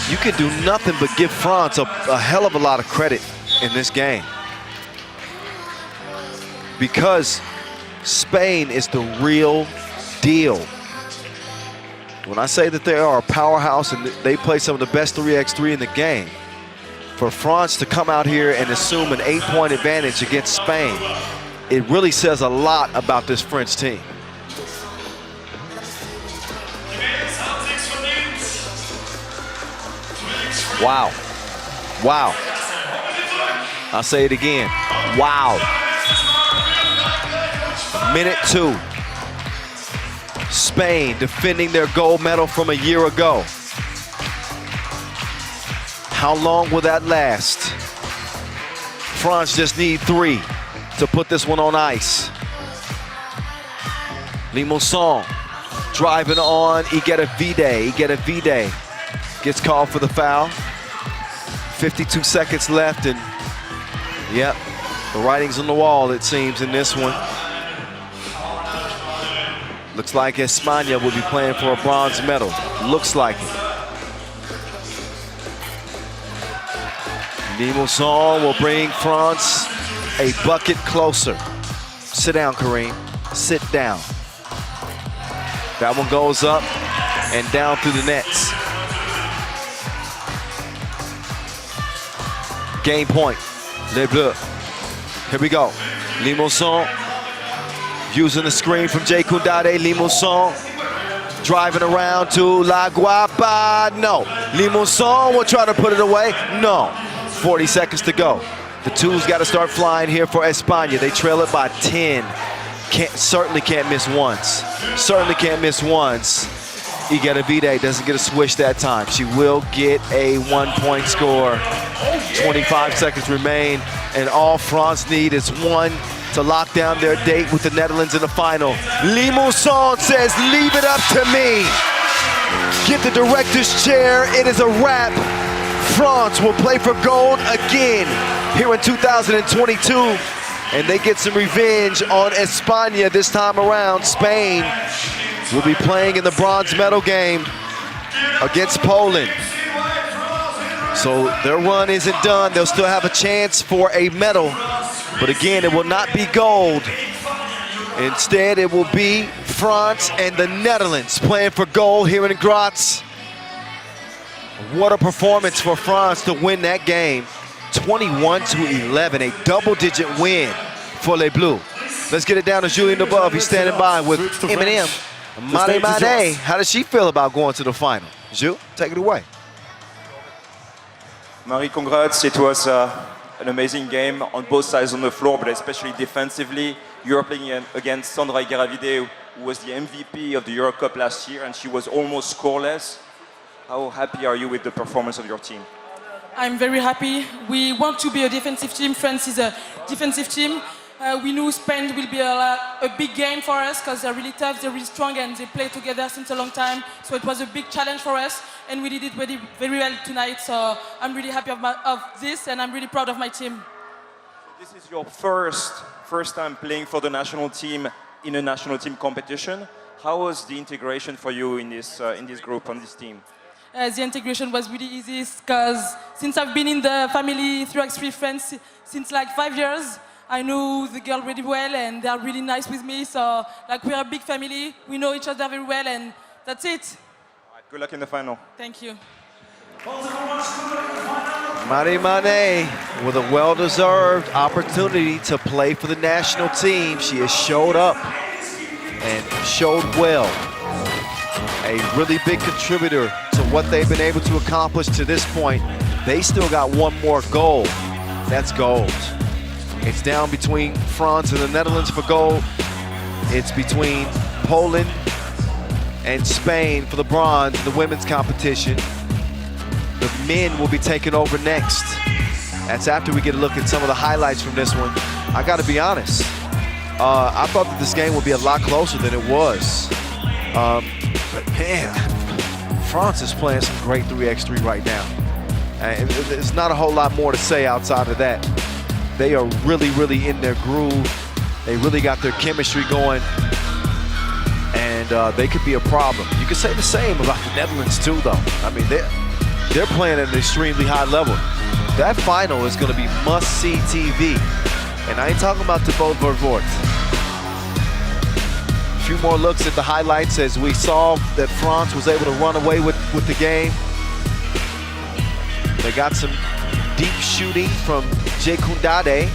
you can do nothing but give France a hell of a lot of credit in this game. Because Spain is the real deal. When I say that they are a powerhouse and they play some of the best 3x3 in the game, for France to come out here and assume an 8-point advantage against Spain, it really says a lot about this French team. Wow. Wow. I'll say it again. Wow. Minute 2. Spain defending their gold medal from a year ago. How long will that last? France just need 3 to put this one on ice. Limousin driving on Igedavide gets called for the foul. 52 seconds left, and yep, the writing's on the wall, it seems, in this one. Looks like España will be playing for a bronze medal. Looks like it. Limousin will bring France a bucket closer. Sit down, Kareem. Sit down. That one goes up and down through the nets. Game point, Les Bleus. Here we go. Limousin using the screen from Jay Koundade. Limousin driving around to La Guapa. No. Limousin will try to put it away. No. 40 seconds to go. The two's got to start flying here for España. They trail it by 10. Certainly can't miss once. Certainly can't miss once. Igedavide doesn't get a swish that time. She will get a 1-point score. 25 seconds remain, and all France need is 1 to lock down their date with the Netherlands in the final. Limousin says, leave it up to me. Get the director's chair, it is a wrap. France will play for gold again here in 2022, and they get some revenge on España this time around. Spain will be playing in the bronze medal game against Poland. So their run isn't done. They'll still have a chance for a medal, but again, it will not be gold. Instead, it will be France and the Netherlands playing for gold here in Graz. What a performance for France to win that game. 21-11, a double-digit win for Les Bleus. Let's get it down to Julien Debove. He's standing by with Eminem. Mane, how does she feel about going to the final? Jules, take it away. Marie, congrats. It was an amazing game on both sides on the floor, but especially defensively. You were playing against Sandra Igedavide, who was the MVP of the Euro Cup last year, and she was almost scoreless. How happy are you with the performance of your team? I'm very happy. We want to be a defensive team. France is a defensive team. We knew Spain will be a big game for us because they're really tough, they're really strong, and they play together since a long time. So it was a big challenge for us, and we did it very, very well tonight. So I'm really happy of this, and I'm really proud of my team. So this is your first time playing for the national team in a national team competition. How was the integration for you in this group, on this team? The integration was really easy because since I've been in the family 3x3 France since like 5 years, I know the girl really well and they are really nice with me. So like we're a big family, we know each other very well, and that's it. All right, good luck in the final. Thank you. Mane with a well-deserved opportunity to play for the national team. She has showed up and showed well. A really big contributor to what they've been able to accomplish to this point. They still got one more goal. That's gold. It's down between France and the Netherlands for gold. It's between Poland and Spain for the bronze in the women's competition. The men will be taking over next. That's after we get a look at some of the highlights from this one. I gotta be honest, I thought that this game would be a lot closer than it was. But man, France is playing some great 3x3 right now. And there's not a whole lot more to say outside of that. They are really, really in their groove. They really got their chemistry going. And they could be a problem. You could say the same about the Netherlands too, though. I mean, they're playing at an extremely high level. That final is going to be must-see TV. And I ain't talking about the Thibaut Vervoort. A few more looks at the highlights as we saw that France was able to run away with the game. They got some deep shooting from Jay Koundade,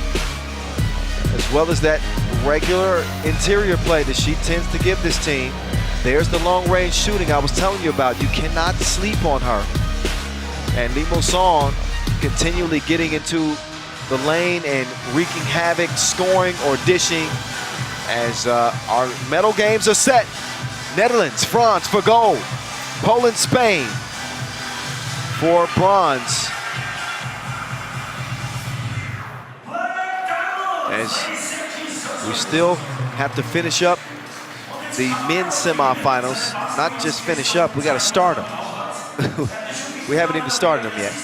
as well as that regular interior play that she tends to give this team. There's the long-range shooting I was telling you about. You cannot sleep on her. And Limo Song continually getting into the lane and wreaking havoc, scoring or dishing as our medal games are set. Netherlands, France for gold. Poland, Spain for bronze. As we still have to finish up the men's semifinals. Not just finish up, we got to start them. We haven't even started them yet.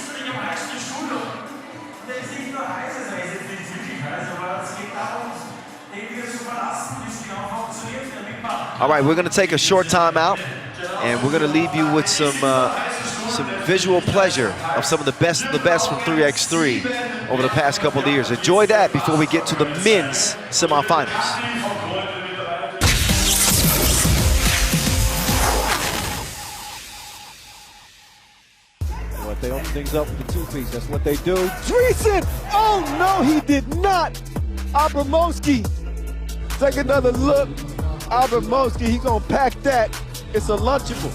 All right, we're going to take a short time out, and we're going to leave you with some visual pleasure of some of the best from 3x3 over the past couple of years. Enjoy that before we get to the men's semifinals. They open things up with the two-piece. That's what they do. Dreesen! Oh, no, he did not. Abramowski. Take another look. Abramowski, he's going to pack that. It's a Lunchable.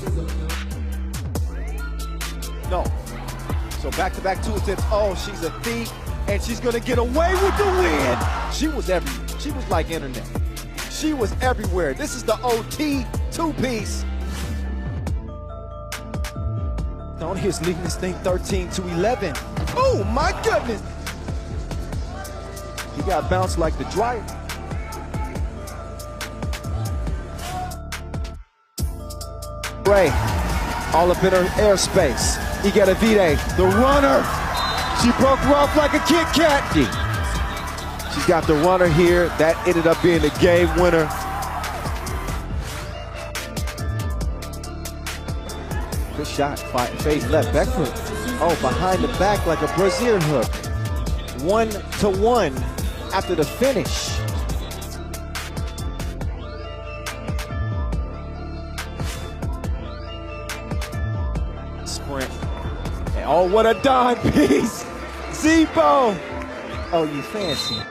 No. So back-to-back two attempts. Oh, she's a thief, and she's going to get away with the win. She was like internet. She was everywhere. This is the OT two-piece. He's leading this thing 13-11. Oh my goodness! He got bounced like the dryer. Ray, all up in her airspace. Igedavide, the runner. She broke her off like a Kit Kat. She's got the runner here. That ended up being the game winner. Good shot, face left, back foot. Oh, behind the back like a brazier hook. 1-1 after the finish. Sprint. And oh, what a dime piece. Zebo. Oh, you fancy.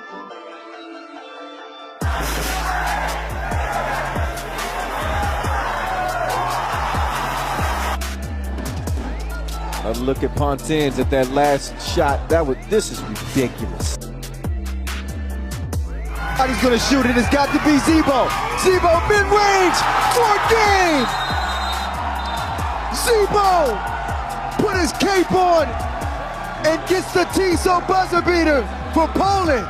A look at Pontins at that last shot. This is ridiculous. He's gonna shoot it. It's got to be Zebo. Zebo mid-range for game. Zebo put his cape on and gets the Tissot buzzer beater for Poland.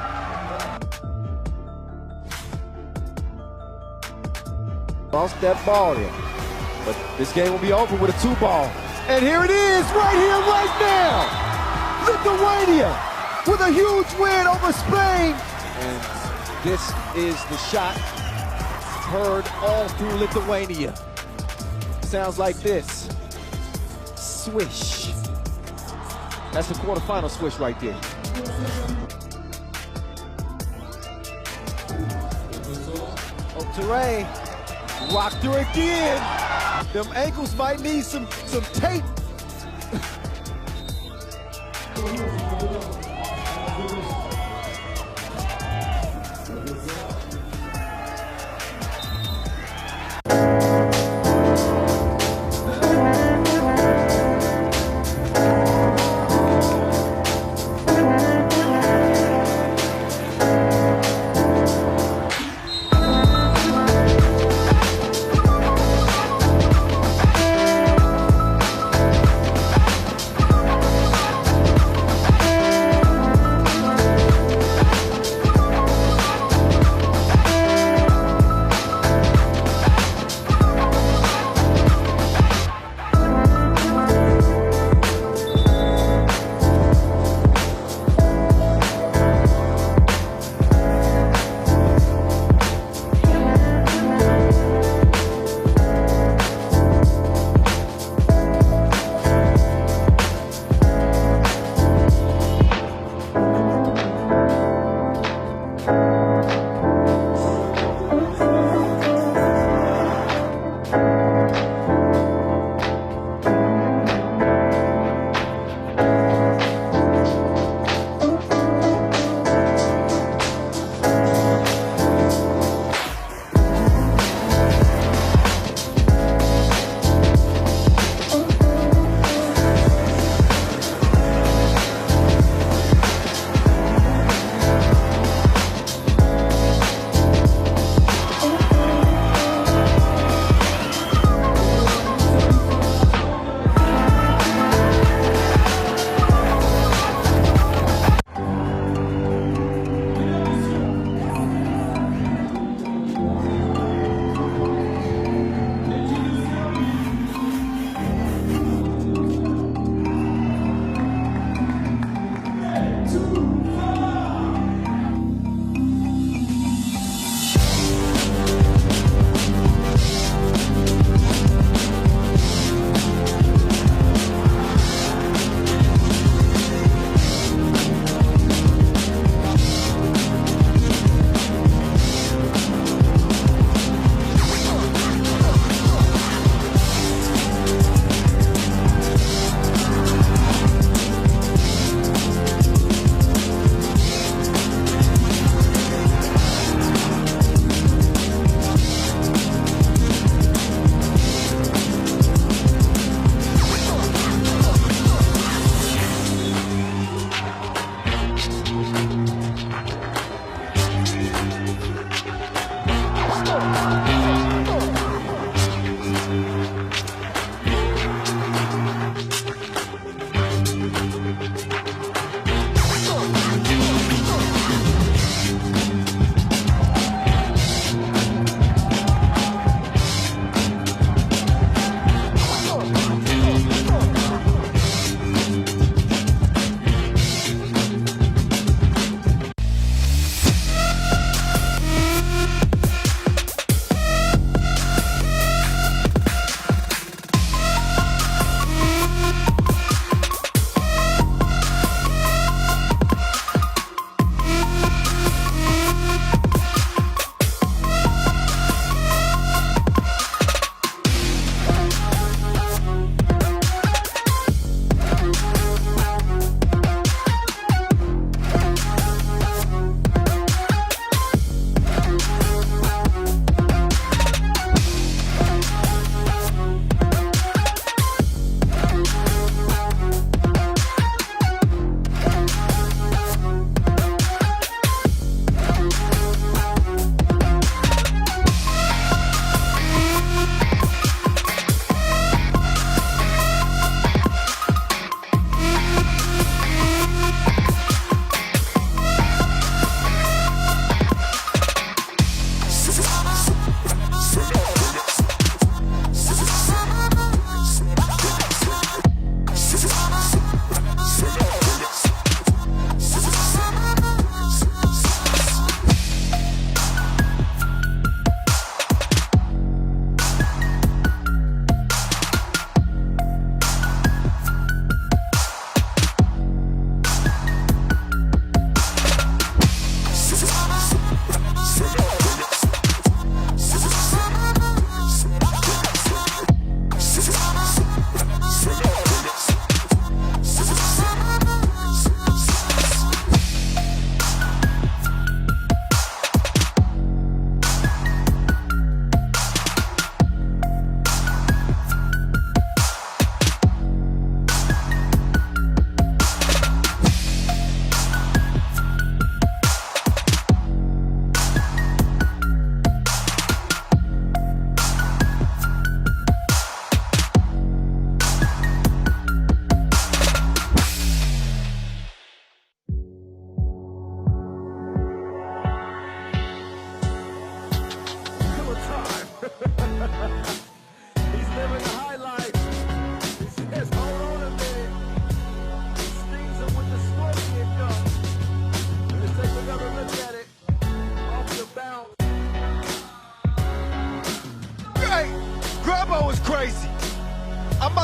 Lost that ball there, but this game will be over with a 2-ball. And here it is, right here, right now. Lithuania with a huge win over Spain. And this is the shot heard all through Lithuania. Sounds like this. Swish. That's the quarterfinal swish right there. Oh, Teray rocked her again. Them ankles might need some tape.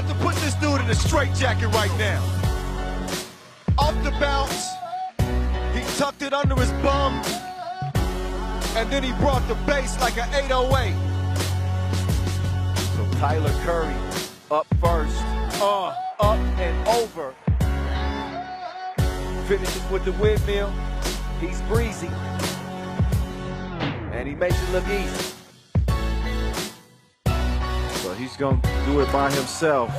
to put this dude in a straitjacket right now. Off the bounce, he tucked it under his bum, and then he brought the bass like an 808. So Tyler Curry up first, up and over. Finishes with the windmill. He's breezy, and he makes it look easy. So he's gonna do it by himself.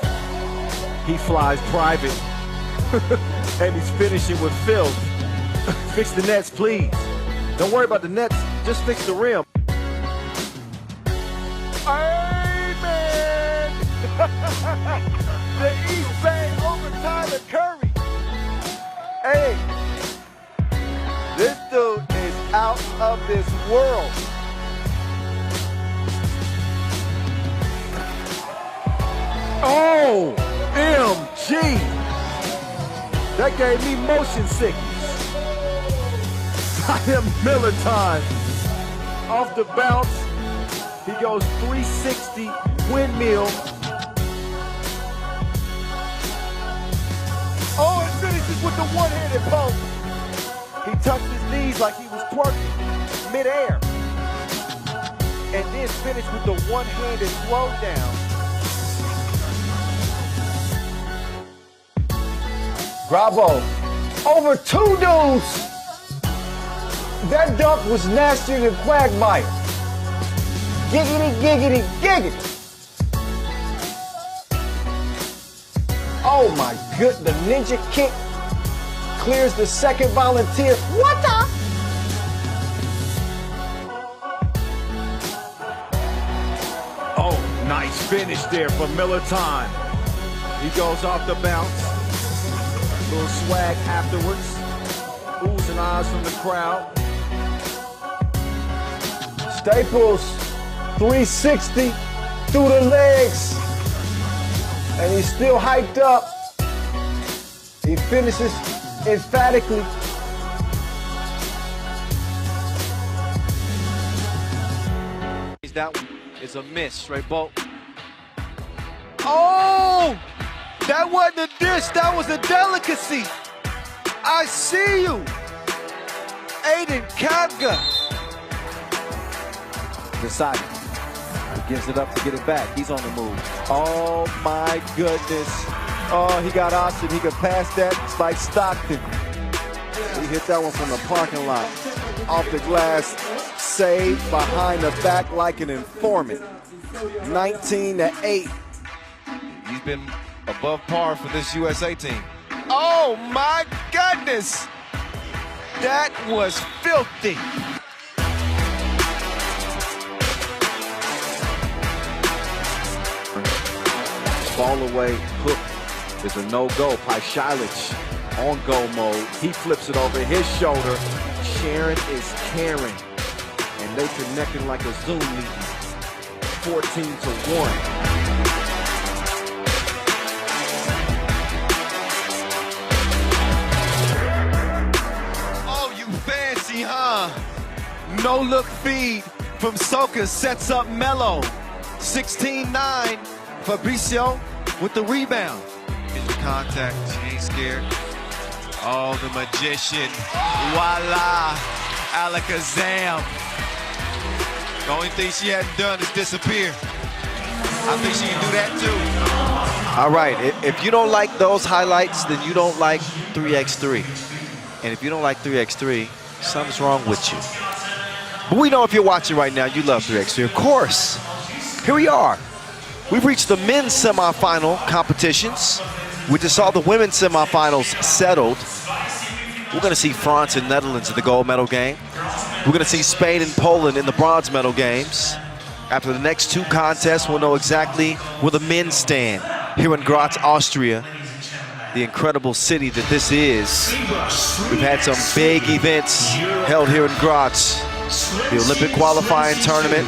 He flies private, and he's finishing with filth. Fix the nets, please. Don't worry about the nets, just fix the rim. Amen! The East Bay over Tyler Curry. Hey, this dude is out of this world. Oh, MG. That gave me motion sickness. Miller time. Off the bounce, he goes 360 windmill. Oh, and finishes with the one-handed poke. He tucks his knees like he was twerking midair. And then finished with the one-handed throw down. Bravo. Over 2 dudes. That dunk was nastier than Quagmire. Giggity, giggity, giggity. Oh my good, the ninja kick clears the second volunteer. What the? Oh, nice finish there for Miller time. He goes off the bounce. Little swag afterwards. Oohs and ahs from the crowd. Staples, 360 through the legs. And he's still hyped up. He finishes emphatically. That one is a miss, straight bolt. Oh! That wasn't a dish, that was a delicacy. I see you. Aiden Kavga. Decided. He gives it up to get it back. He's on the move. Oh my goodness. Oh, he got option. He could pass that like Stockton. He hit that one from the parking lot. Off the glass, saved behind the back like an informant. 19-8. He's been above par for this USA team. Oh my goodness! That was filthy. Ball away, hook is a no-go. Paishalic on go mode. He flips it over his shoulder. Sharon is caring. And they connecting like a Zoom meeting. 14-1. Huh? No look feed from Soka sets up Melo. 16-9. Fabricio with the rebound. Get the contact. She ain't scared. Oh, the magician. Voila. Alakazam. The only thing she hadn't done is disappear. I think she can do that too. All right. If you don't like those highlights, then you don't like 3x3. And if you don't like 3x3, something's wrong with you. But we know if you're watching right now, you love 3x3. Of course. Here we are. We've reached the men's semifinal competitions. We just saw the women's semifinals settled. We're going to see France and Netherlands in the gold medal game. We're going to see Spain and Poland in the bronze medal games. After the next 2 contests, we'll know exactly where the men stand here in Graz, Austria. The incredible city that this is. We've had some big events held here in Graz. The Olympic qualifying tournament,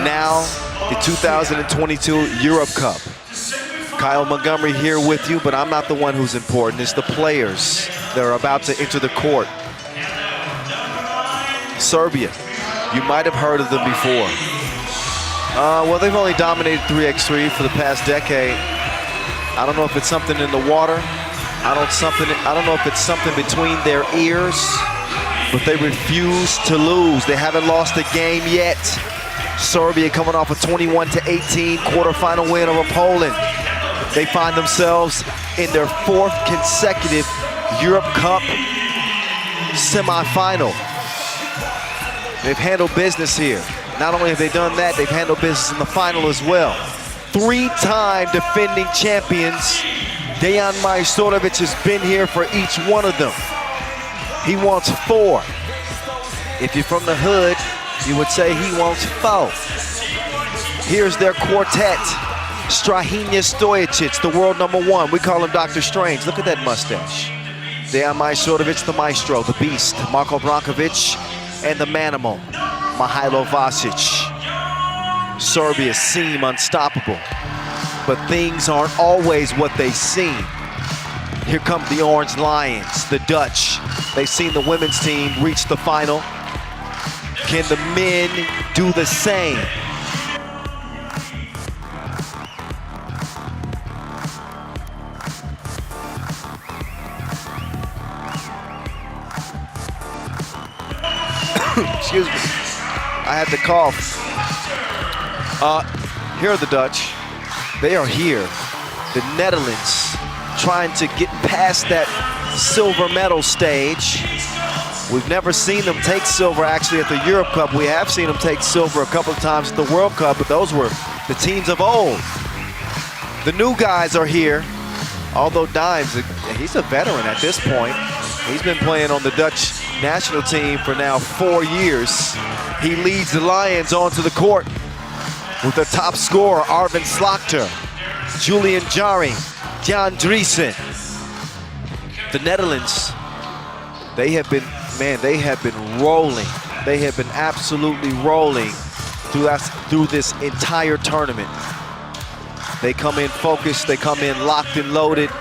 now the 2022 Europe Cup. Kyle Montgomery here with you, but I'm not the one who's important. It's the players that are about to enter the court. Serbia, you might have heard of them before. Well, they've only dominated 3x3 for the past decade. I don't know if it's something in the water. I don't know if it's something between their ears, but they refuse to lose. They haven't lost a game yet. Serbia coming off a 21-18 quarterfinal win over Poland. They find themselves in their 4th consecutive Europe Cup semifinal. They've handled business here. Not only have they done that, they've handled business in the final as well. 3-time defending champions. Dejan Majstorovic has been here for each one of them. He wants 4. If you're from the hood, you would say he wants 4. Here's their quartet. Strahinja Stojicic, the world #1. We call him Dr. Strange. Look at that mustache. Dejan Majstorovic, the maestro, the beast. Marko Brankovic, and the manimal, Mihailo Vasic. Serbia seem unstoppable, but things aren't always what they seem. Here come the Orange Lions, the Dutch. They've seen the women's team reach the final. Can the men do the same? Excuse me, I had the cough. Here are the Dutch. They are here. The Netherlands trying to get past that silver medal stage. We've never seen them take silver actually at the Europe Cup. We have seen them take silver a couple of times at the World Cup, but those were the teams of old. The new guys are here, although Dimes, he's a veteran at this point. He's been playing on the Dutch national team for now 4 years. He leads the Lions onto the court with their top scorer, Arvin Slagter, Julian Jaring, Jan Driesen. The Netherlands, they have been rolling. They have been absolutely rolling through this entire tournament. They come in focused, they come in locked and loaded,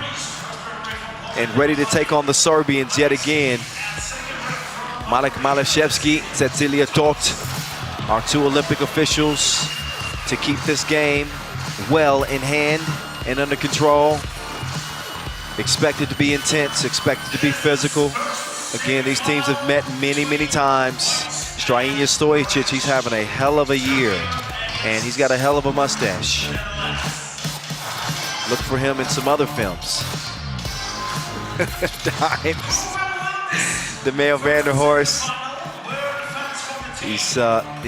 and ready to take on the Serbians yet again. Marek Malashevski, Cecilia Todt, our 2 Olympic officials to keep this game well in hand and under control. Expected to be intense, expected to be physical. Again, these teams have met many, many times. Strahinja Stojicic, he's having a hell of a year, and he's got a hell of a mustache. Look for him in some other films. Dimes, the male Vanderhorst. He's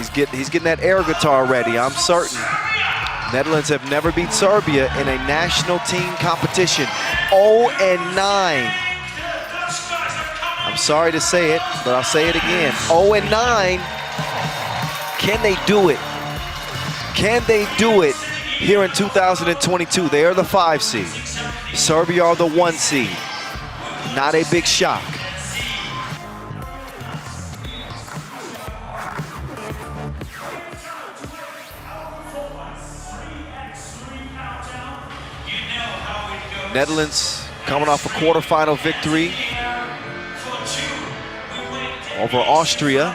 getting that air guitar ready, I'm certain. Netherlands have never beat Serbia in a national team competition. 0-9. I'm sorry to say it, but I'll say it again. 0-9. Can they do it? Can they do it here in 2022? They are the 5 seed. Serbia are the 1 seed. Not a big shock. Netherlands coming off a quarterfinal victory over Austria.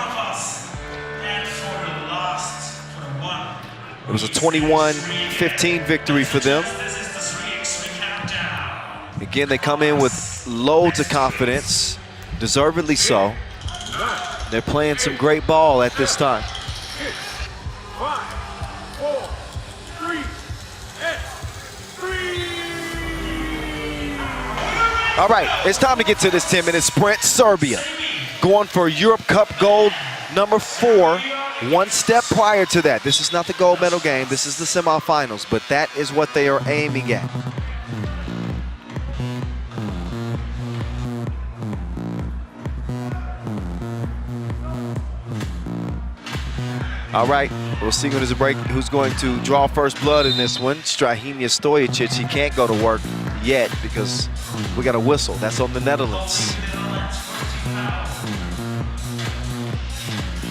It was a 21-15 victory for them. Again, they come in with loads of confidence, deservedly so. They're playing some great ball at this time. 5, 4, 3, 3. All right, it's time to get to this 10-minute sprint. Serbia going for Europe Cup gold number 4. 1 step prior to that. This is not the gold medal game. This is the semifinals, but that is what they are aiming at. All right, we'll see who's going to draw first blood in this one. Strahinja Stojicic, he can't go to work yet because we got a whistle. That's on the Netherlands.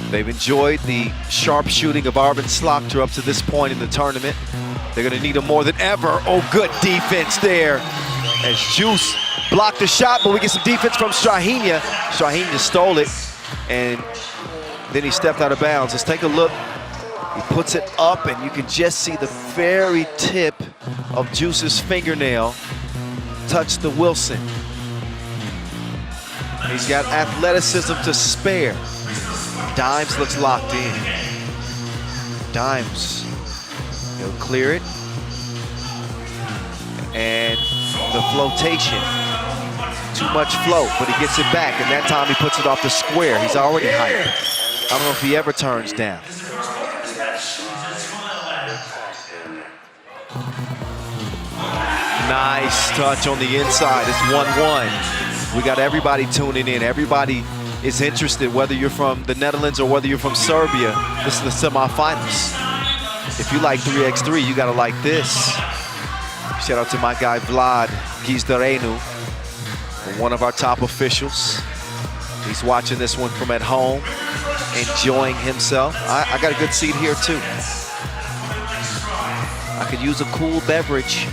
They've enjoyed the sharp shooting of Arvin Slagter up to this point in the tournament. They're gonna need him more than ever. Oh, good defense there. As Juice blocked the shot, but we get some defense from Strahinja. Strahinja stole it, and then he stepped out of bounds. Let's take a look He puts it up, and you can just see the very tip of Juice's fingernail touch the Wilson. He's got athleticism to spare. Dimes looks locked in. Dimes, he'll clear it. And the flotation. Too much float, but he gets it back, and that time he puts it off the square. He's already hyped. I don't know if he ever turns down. Nice touch on the inside. It's 1-1. We got everybody tuning in. Everybody is interested, whether you're from the Netherlands or whether you're from Serbia. This is the semifinals. If you like 3x3, you gotta like this. Shout out to my guy Vlad Gizdarenu, one of our top officials. He's watching this one from at home, enjoying himself. I got a good seat here too. I could use a cool beverage.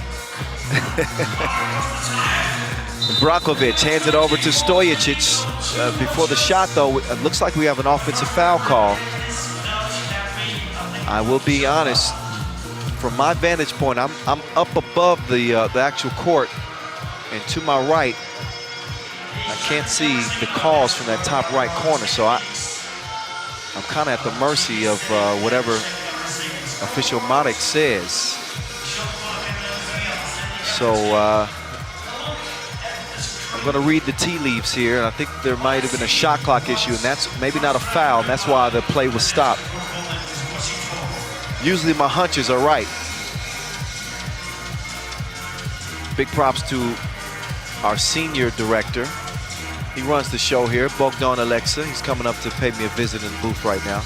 Brankovic hands it over to Stojicic. Before the shot, though, it looks like we have an offensive foul call. I will be honest, from my vantage point, I'm up above the actual court, and to my right, I can't see the calls from that top right corner, so I'm kind of at the mercy of whatever official Marek says. So I'm going to read the tea leaves here, and I think there might have been a shot clock issue, and that's maybe not a foul, and that's why the play was stopped. Usually my hunches are right. Big props to our senior director. He runs the show here, Bogdan Alexa. He's coming up to pay me a visit in the booth right now.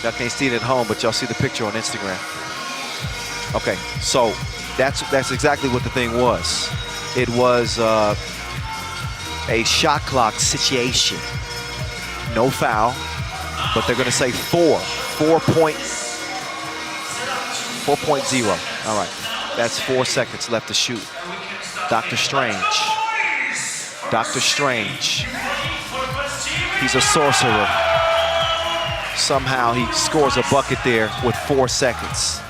Y'all can't see it at home, but y'all see the picture on Instagram. Okay, so that's exactly what the thing was. It was a shot clock situation. No foul, but they're gonna say 4.0. All right, that's 4 seconds left to shoot. Dr. Strange. Dr. Strange. He's a sorcerer. Somehow he scores a bucket there with 4 seconds.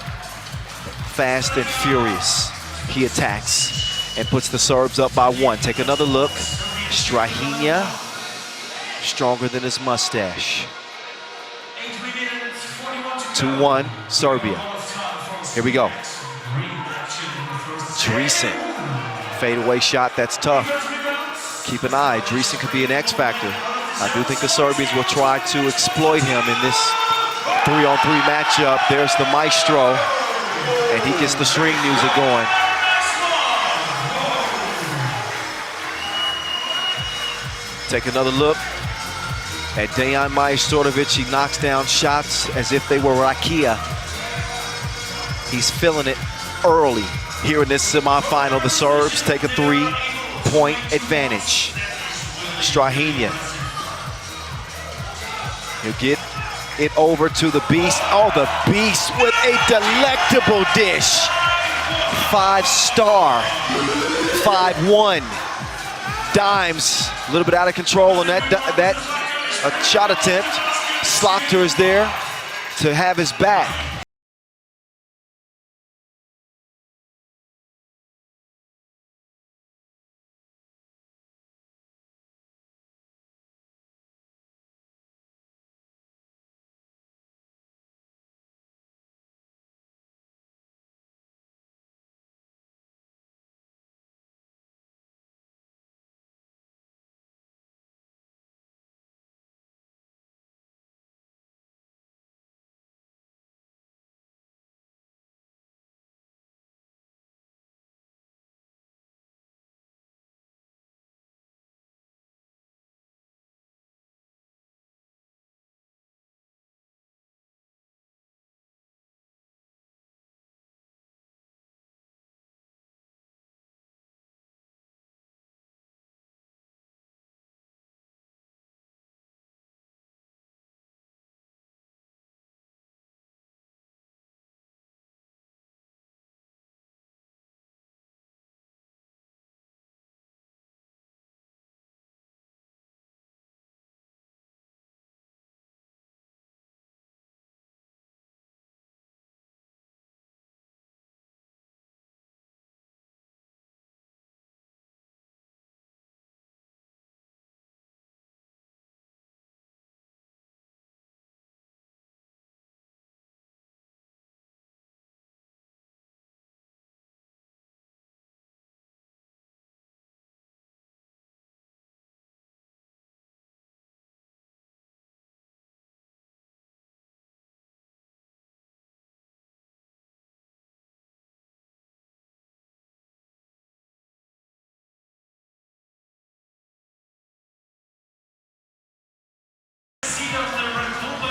Fast and furious, he attacks and puts the Serbs up by 1. Take another look. Strahinja, stronger than his mustache. 2-1, Serbia. Here we go. Dreesen, fadeaway shot, that's tough. Keep an eye, Dreesen could be an X factor. I do think the Serbians will try to exploit him in this 3-on-3 matchup. There's the maestro, and he gets the string music going. Take another look at Dejan Majstorovic. He knocks down shots as if they were rakia. He's feeling it early here in this semifinal. The Serbs take a 3-point advantage. Strahinja. He'll get it over to the Beast. Oh, the Beast with a delectable dish. 5-star, 5-1. Dimes, a little bit out of control on that shot attempt. Slaughter is there to have his back.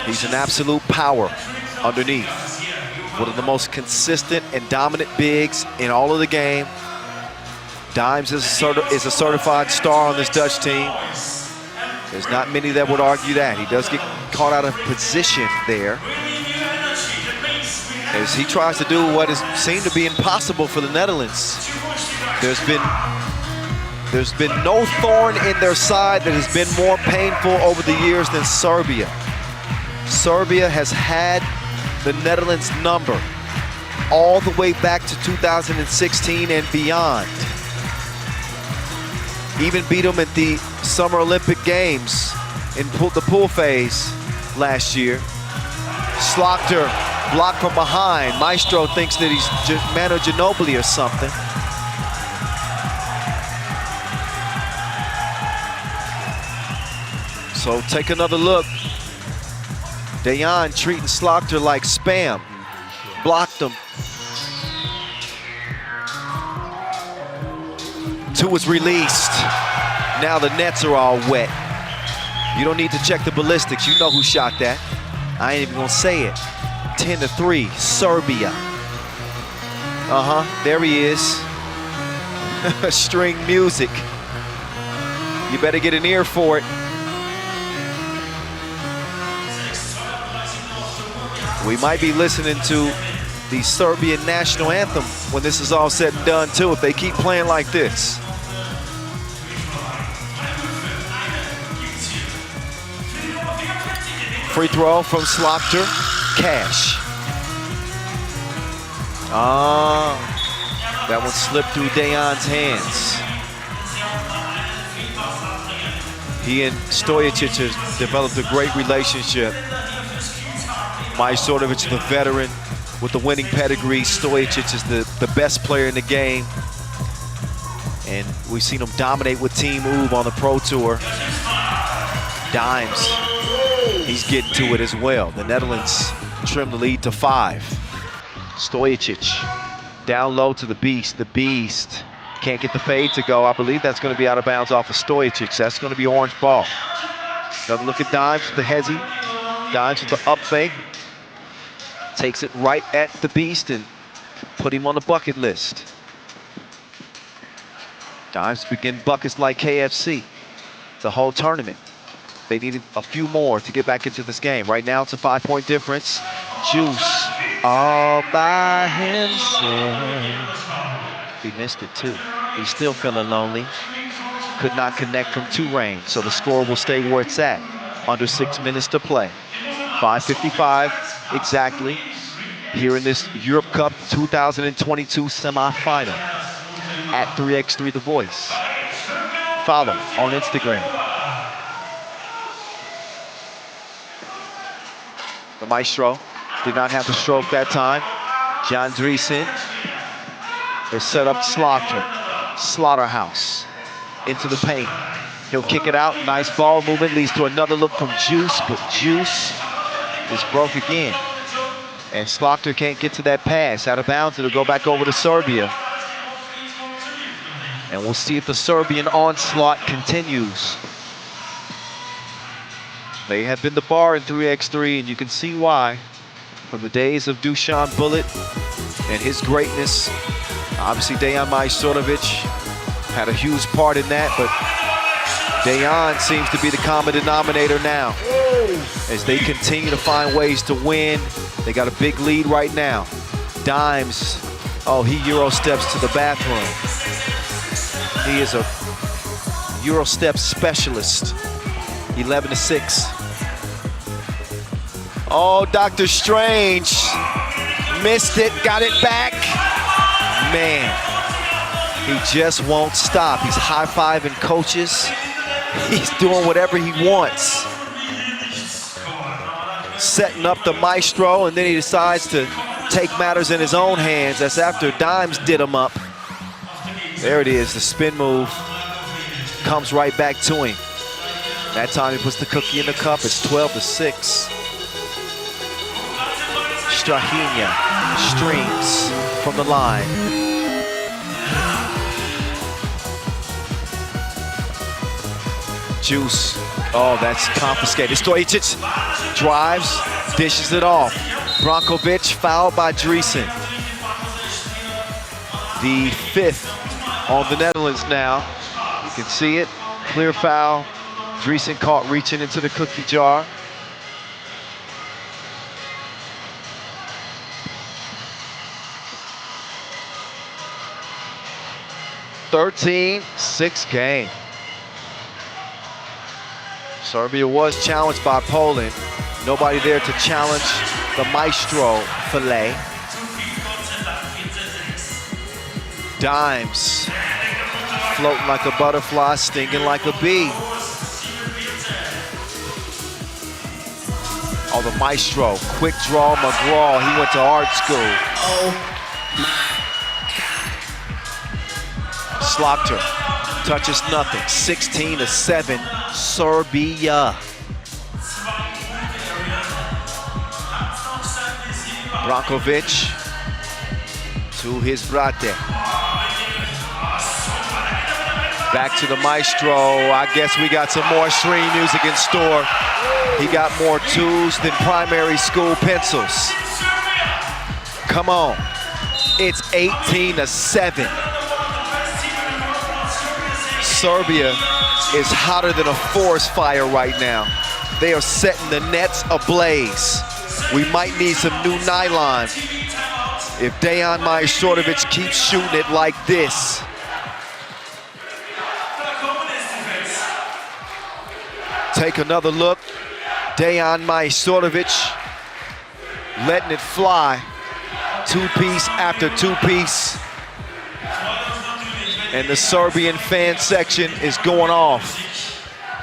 He's an absolute power underneath. One of the most consistent and dominant bigs in all of the game. Dimes is a certified star on this Dutch team. There's not many that would argue that. He does get caught out of position there as he tries to do what is seemed to be impossible for the Netherlands. There's been no thorn in their side that has been more painful over the years than Serbia. Serbia has had the Netherlands number all the way back to 2016 and beyond. Even beat them at the Summer Olympic Games in the pool phase last year. Slaughter blocked from behind. Maestro thinks that he's Manu Ginobili or something. So take another look. Dejan treating Slaughter like spam. Blocked him. Two was released. Now the nets are all wet. You don't need to check the ballistics. You know who shot that. I ain't even gonna say it. 10-3, Serbia. There he is. String music. You better get an ear for it. We might be listening to the Serbian national anthem when this is all said and done too, if they keep playing like this. Free throw from Slaughter, cash. That one slipped through Dejan's hands. He and Stojacic have developed a great relationship. Majstorovic, the veteran with the winning pedigree. Stojacic is the best player in the game. And we've seen him dominate with Team Oob on the Pro Tour. Dimes, he's getting to it as well. The Netherlands trim the lead to 5. Stojacic down low to the Beast. The Beast can't get the fade to go. I believe that's going to be out of bounds off of Stojacic. That's going to be orange ball. Another look at Dimes with the hezzy. Dimes with the up fake. Takes it right at the Beast and put him on the bucket list. Dimes begin buckets like KFC the whole tournament. They needed a few more to get back into this game. Right now it's a 5-point difference. Juice all by himself. He missed it too. He's still feeling lonely. Could not connect from 2 range, so the score will stay where it's at. Under 6 minutes to play. 5:55 exactly here in this Europe Cup 2022 semifinal at 3x3 The Voice. Follow on Instagram. The Maestro did not have the stroke that time. John Driesen has set up Slaughter. Slaughterhouse into the paint. He'll kick it out. Nice ball movement leads to another look from Juice, but Juice is broke again. And Slaughter can't get to that pass. Out of bounds, it'll go back over to Serbia. And we'll see if the Serbian onslaught continues. They have been the bar in 3x3, and you can see why. From the days of Dusan Bullet and his greatness, obviously Dejan Majstorovic had a huge part in that, but Dejan seems to be the common denominator now as they continue to find ways to win. They got a big lead right now. Dimes, oh, he Euro steps to the bathroom. He is a Euro step specialist. 11-6. Oh, Dr. Strange missed it, got it back. Man, he just won't stop. He's high-fiving coaches. He's doing whatever he wants. Setting up the Maestro, and then he decides to take matters in his own hands. That's after Dimes did him up. There it is, the spin move comes right back to him. That time he puts the cookie in the cup. It's 12-6. Strahinja streams from the line. Juice. Oh, that's confiscated. Stojic drives, dishes it off. Brankovic fouled by Driesen. The 5th on the Netherlands now. You can see it. Clear foul. Driesen caught reaching into the cookie jar. (13-6) game. Serbia was challenged by Poland. Nobody there to challenge the maestro, Filet. Dimes, floating like a butterfly, stinging like a bee. Oh, the maestro, quick draw McGraw. He went to art school. Oh my God. Slaughter touches nothing. 16-7, Serbia. Brankovic to his brate. Back to the maestro. I guess we got some more string music in store. He got more tools than primary school pencils. Come on. It's 18-7. Serbia is hotter than a forest fire right now. They are setting the nets ablaze. We might need some new nylon if Dejan Majstorovic keeps shooting it like this. Take another look. Dejan Majstorovic letting it fly. Two-piece after two-piece. And the Serbian fan section is going off.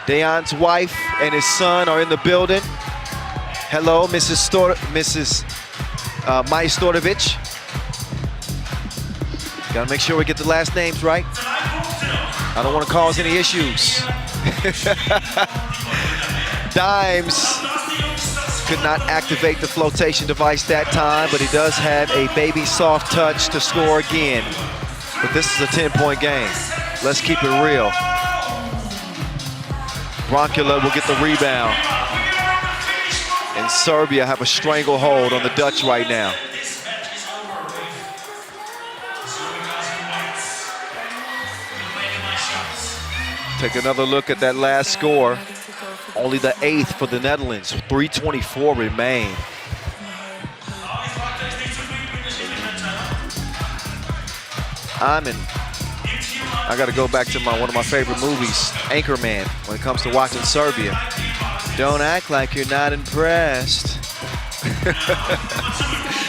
Dejan's wife and his son are in the building. Hello, Mrs. Majstorovic. Gotta make sure we get the last names right. I don't want to cause any issues. Dimes could not activate the flotation device that time, but he does have a baby soft touch to score again. But this is a 10-point game. Let's keep it real. Bronkula will get the rebound. And Serbia have a stranglehold on the Dutch right now. Take another look at that last score. Only the 8th for the Netherlands. 3:24 remain. I got to go back to one of my favorite movies, Anchorman, when it comes to watching Serbia. Don't act like you're not impressed.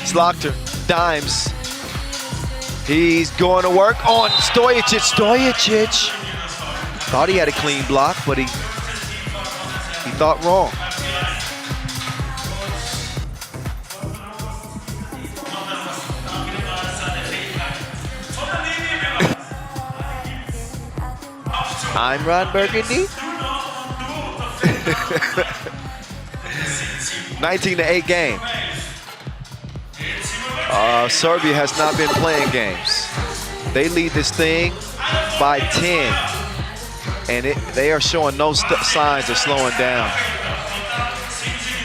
Slaughter, Dimes. He's going to work on Stojic. Stojic thought he had a clean block, but he thought wrong. I'm Ron Burgundy. 19-8 game. Serbia has not been playing games. They lead this thing by 10. And they are showing no signs of slowing down.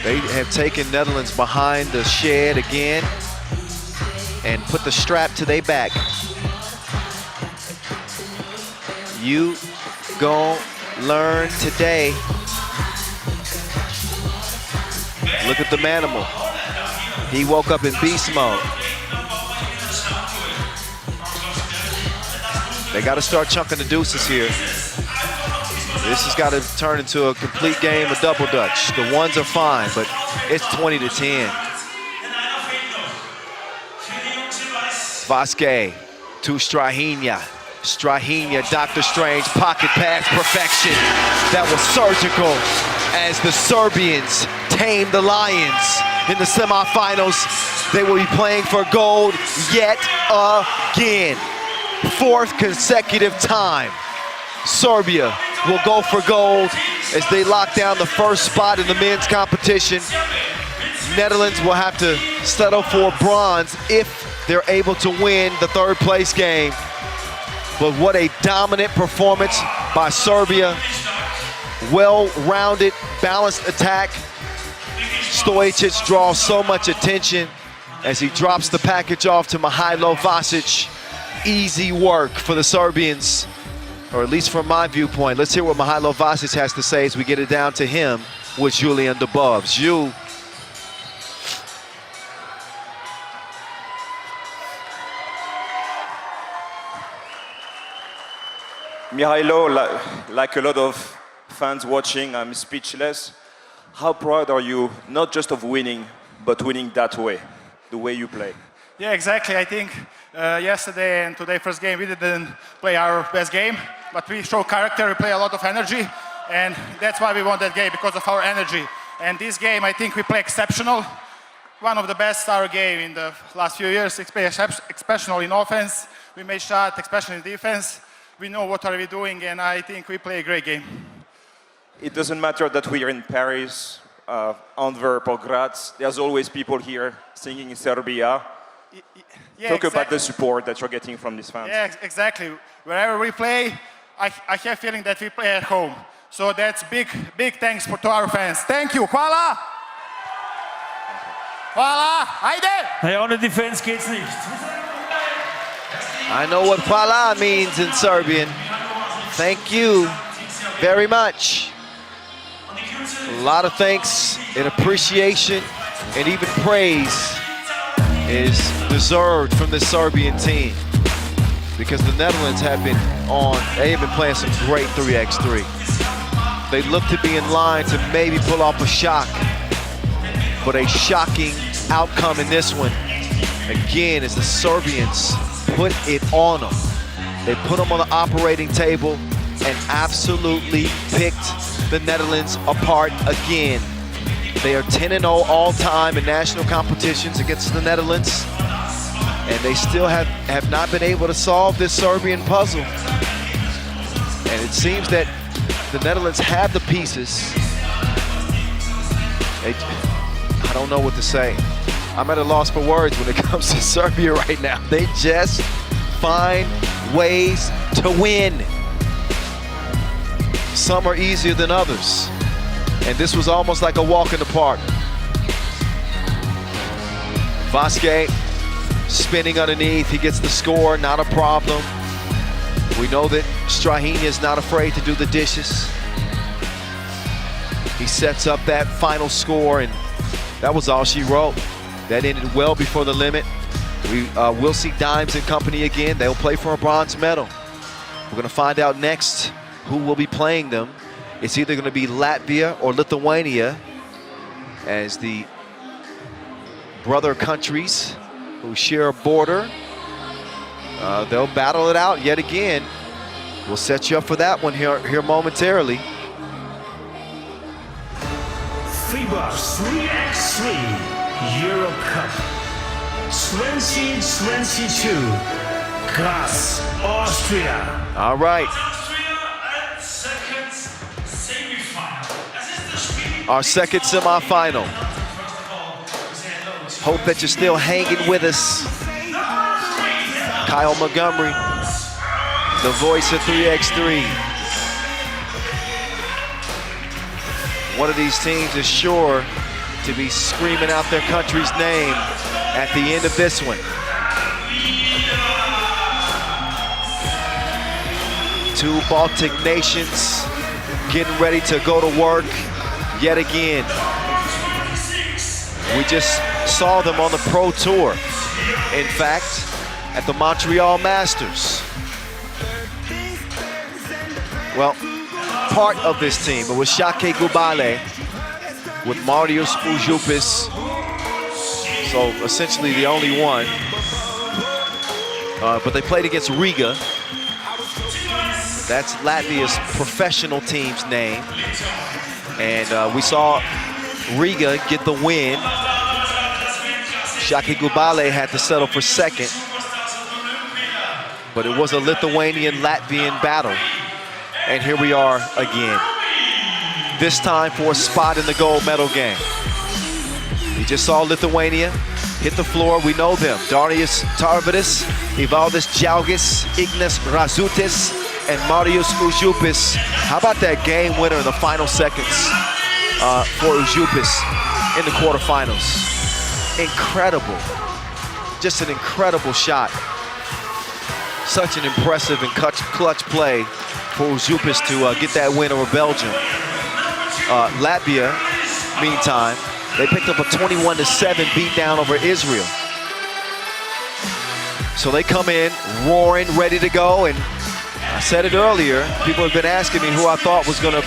They have taken Netherlands behind the shed again and put the strap to their back. You gon' learn today. Look at the manimal. He woke up in beast mode. They got to start chunking the deuces here. This has got to turn into a complete game of double dutch. The ones are fine, but it's 20-10. Vasquez to Strahinja. Strahinja, Dr. Strange, pocket pass perfection. That was surgical as the Serbians tame the Lions in the semifinals. They will be playing for gold yet again. 4th consecutive time. Serbia will go for gold as they lock down the first spot in the men's competition. Netherlands will have to settle for bronze if they're able to win the 3rd place game. But what a dominant performance by Serbia. well-rounded, balanced attack. Stojic draws so much attention as he drops the package off to Mihailo Vasic. Easy work for the Serbians, or at least from my viewpoint. Let's hear what Mihailo Vasic has to say as we get it down to him with Julian Dubov. Ju. Mihailo, like a lot of fans watching, I'm speechless. How proud are you, not just of winning, but winning that way, the way you play? Yeah, exactly. I think yesterday and today first game we didn't play our best game, but we show character, we play a lot of energy, and that's why we won that game, because of our energy. And this game, I think we play exceptional. One of the best our game in the last few years, especially in offense. We made shots, especially in defense. We know what are we doing, and I think we play a great game. It doesn't matter that we are in Paris, Antwerp or Graz. There's always people here singing in Serbia. Yeah, Talk about the support that you're getting from these fans. Yeah, exactly. Wherever we play, I have a feeling that we play at home. So that's big thanks to our fans. Thank you. Hvala! Hvala! Ajde! Ja, ohne Defense geht's nicht. I know what hvala means in Serbian. Thank you very much. A lot of thanks and appreciation and even praise is deserved from this Serbian team, because the Netherlands have been playing some great 3x3. They look to be in line to maybe pull off a shock, but a shocking outcome in this one, again, is the Serbians put it on them. They put them on the operating table and absolutely picked the Netherlands apart again. They are 10-0 all-time in national competitions against the Netherlands, and they still have not been able to solve this Serbian puzzle. And it seems that the Netherlands have the pieces. I don't know what to say. I'm at a loss for words when it comes to Serbia right now. They just find ways to win. Some are easier than others, and this was almost like a walk in the park. Vasquez spinning underneath, he gets the score, not a problem. We know that Strahinja is not afraid to do the dishes. He sets up that final score, and that was all she wrote. That ended well before the limit. We will see Dimes and company again. They'll play for a bronze medal. We're gonna find out next who will be playing them. It's either gonna be Latvia or Lithuania, as the brother countries who share a border. They'll battle it out yet again. We'll set you up for that one here momentarily. FIBA 3x3 Europe Cup 2022, Graz, Austria. All right. Our second semifinal. Hope that you're still hanging with us. Kyle Montgomery, the voice of 3x3. One of these teams is sure to be screaming out their country's name at the end of this one. Two Baltic nations getting ready to go to work yet again. We just saw them on the Pro Tour. In fact, at the Montreal Masters. Well, part of this team, it was Shake Gubale with Marius Ujupis, so essentially the only one. But they played against Riga. That's Latvia's professional team's name. And we saw Riga get the win. Shake Gubale had to settle for second. But it was a Lithuanian-Latvian battle. And here we are again. This time for a spot in the gold medal game. You just saw Lithuania hit the floor. We know them. Darius Tarvidis, Ivaldis Džiaugis, Ignas Razutis, and Marius Užupis. How about that game winner in the final seconds for Užupis in the quarterfinals? Incredible. Just an incredible shot. Such an impressive and clutch play for Užupis to get that win over Belgium. Latvia, meantime, they picked up a 21-7 beatdown over Israel. So they come in roaring, ready to go, and I said it earlier, people have been asking me who I thought was going to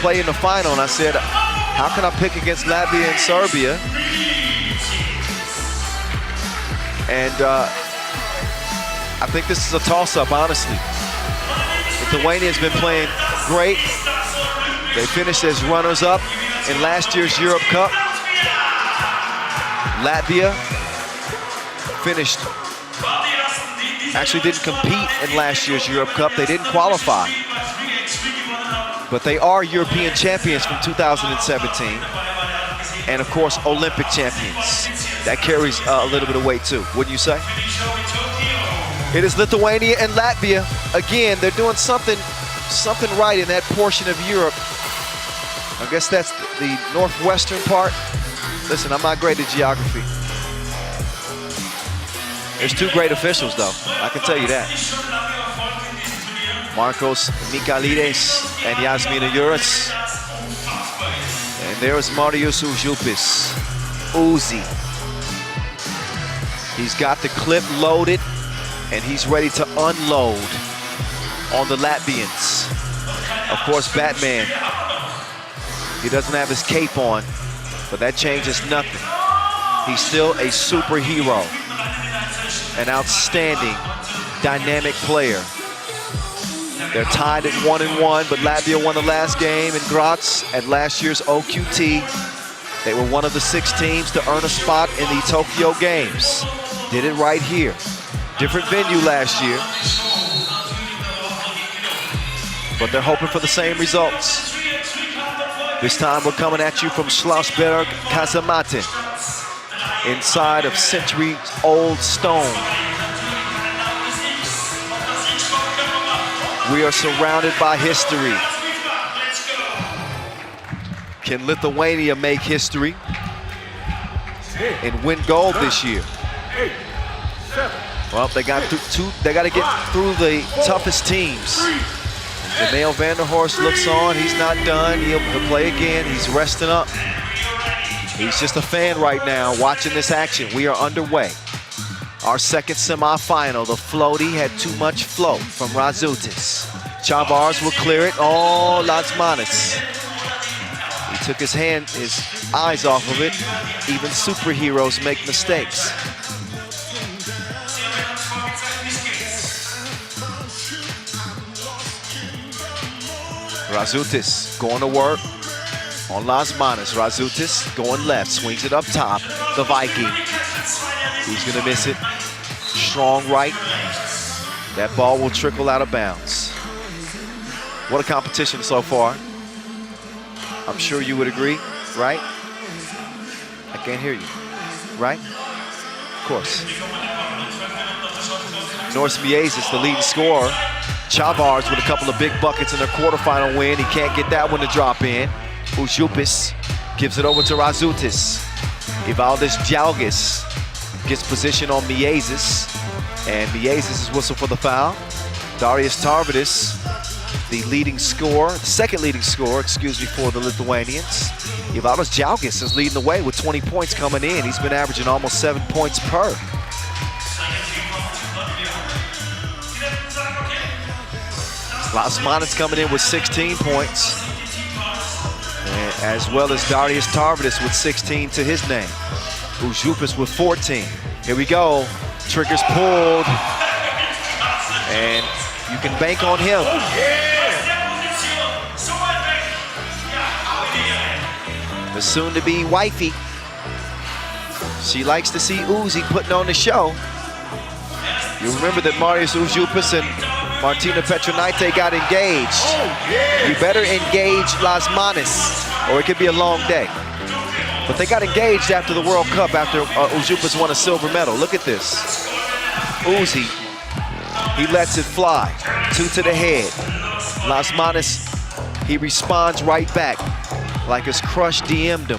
play in the final, and I said, how can I pick against Latvia and Serbia? And I think this is a toss-up, honestly. Lithuania's been playing great. They finished as runners-up in last year's Europe Cup. Latvia finished, actually didn't compete in last year's Europe Cup. They didn't qualify. But they are European champions from 2017. And of course, Olympic champions. That carries a little bit of weight too, wouldn't you say? It is Lithuania and Latvia. Again, they're doing something right in that portion of Europe. I guess that's the northwestern part. Listen, I'm not great at geography. There's two great officials, though. I can tell you that. Marcos Michaelides and Yasmina Juras. And there's Marius Užupis. Uzi. He's got the clip loaded, and he's ready to unload on the Latvians. Of course, Batman. He doesn't have his cape on, but that changes nothing. He's still a superhero, an outstanding, dynamic player. They're tied at 1-1, but Latvia won the last game in Graz at last year's OQT. They were one of the 6 teams to earn a spot in the Tokyo Games. Did it right here. Different venue last year, but they're hoping for the same results. This time we're coming at you from Schlossberg Kazamate, inside of centuries-old stone. We are surrounded by history. Can Lithuania make history and win gold this year? Well, they got to get through the toughest teams. Emil van der Horst looks on. He's not done. He'll play again. He's resting up. He's just a fan right now watching this action. We are underway. Our second semifinal. The floaty had too much flow from Razutis. Chavars will clear it. Oh, Las Manos. He took his eyes off of it. Even superheroes make mistakes. Razutis going to work on Las Manos. Razutis going left, swings it up top. The Viking. He's going to miss it. Strong right. That ball will trickle out of bounds. What a competition so far. I'm sure you would agree, right? I can't hear you. Right? Of course. Norris Miezis, the leading scorer. Chavars with a couple of big buckets in their quarterfinal win. He can't get that one to drop in. Užupis gives it over to Razutis. Ivaldas Jalgis gets position on Miezis. And Miezis is whistled for the foul. Darius Tarvidis, the leading scorer, the second leading scorer, excuse me, for the Lithuanians. Ivaldas Jalgis is leading the way with 20 points coming in. He's been averaging almost 7 points per. Las Manos coming in with 16 points, and as well as Darius Tarvidis with 16 to his name. Užupis with 14. Here we go. Triggers pulled, and you can bank on him. The soon-to-be wifey. She likes to see Uzi putting on the show. You remember that Marius Užupis and Martina Petronaite got engaged. You better engage Las Manos, or it could be a long day. But they got engaged after the World Cup, after Užupis won a silver medal. Look at this. Uzi He lets it fly. 2 to the head. Lasmanis, he responds right back like his crush DM'd him.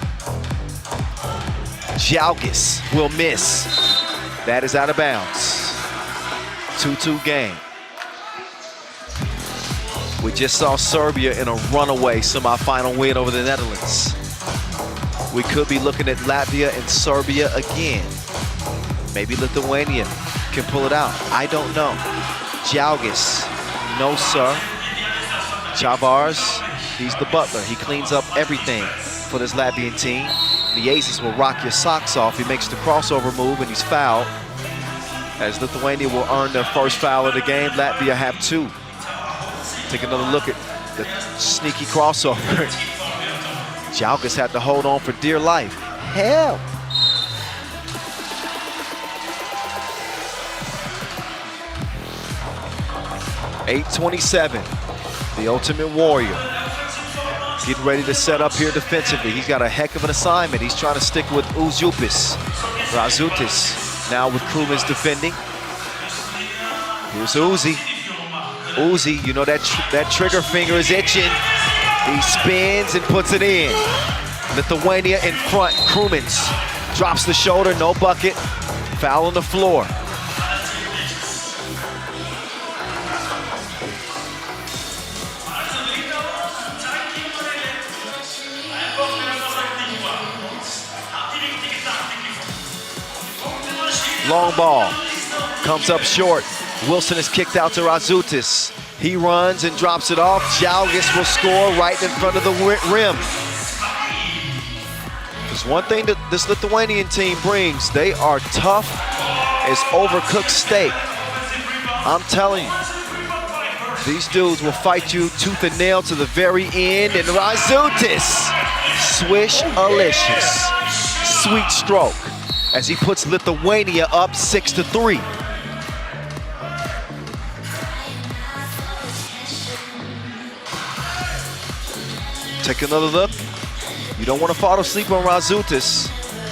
Jalgis will miss. That is out of bounds. 2-2 game. We just saw Serbia in a runaway semifinal win over the Netherlands. We could be looking at Latvia and Serbia again. Maybe Lithuania can pull it out. I don't know. Jalgis, no sir. Chavars, he's the butler. He cleans up everything for this Latvian team. Miezis will rock your socks off. He makes the crossover move and he's fouled. As Lithuania will earn their first foul of the game, Latvia have 2. Take another look at the sneaky crossover. Jalgis had to hold on for dear life. Hell. .827, the Ultimate Warrior. Getting ready to set up here defensively. He's got a heck of an assignment. He's trying to stick with Uzupis. Razutis now with Krumins defending. Here's Uzi. Uzi, you know that trigger finger is itching. He spins and puts it in. Lithuania in front. Krumins drops the shoulder, no bucket. Foul on the floor. Long ball, comes up short. Wilson is kicked out to Razutis. He runs and drops it off. Jalgis will score right in front of the rim. There's one thing that this Lithuanian team brings. They are tough as overcooked steak. I'm telling you, these dudes will fight you tooth and nail to the very end. And Razutis, swish-alicious, sweet stroke, as he puts Lithuania up 6-3. Take another look. You don't want to fall asleep on Razutis.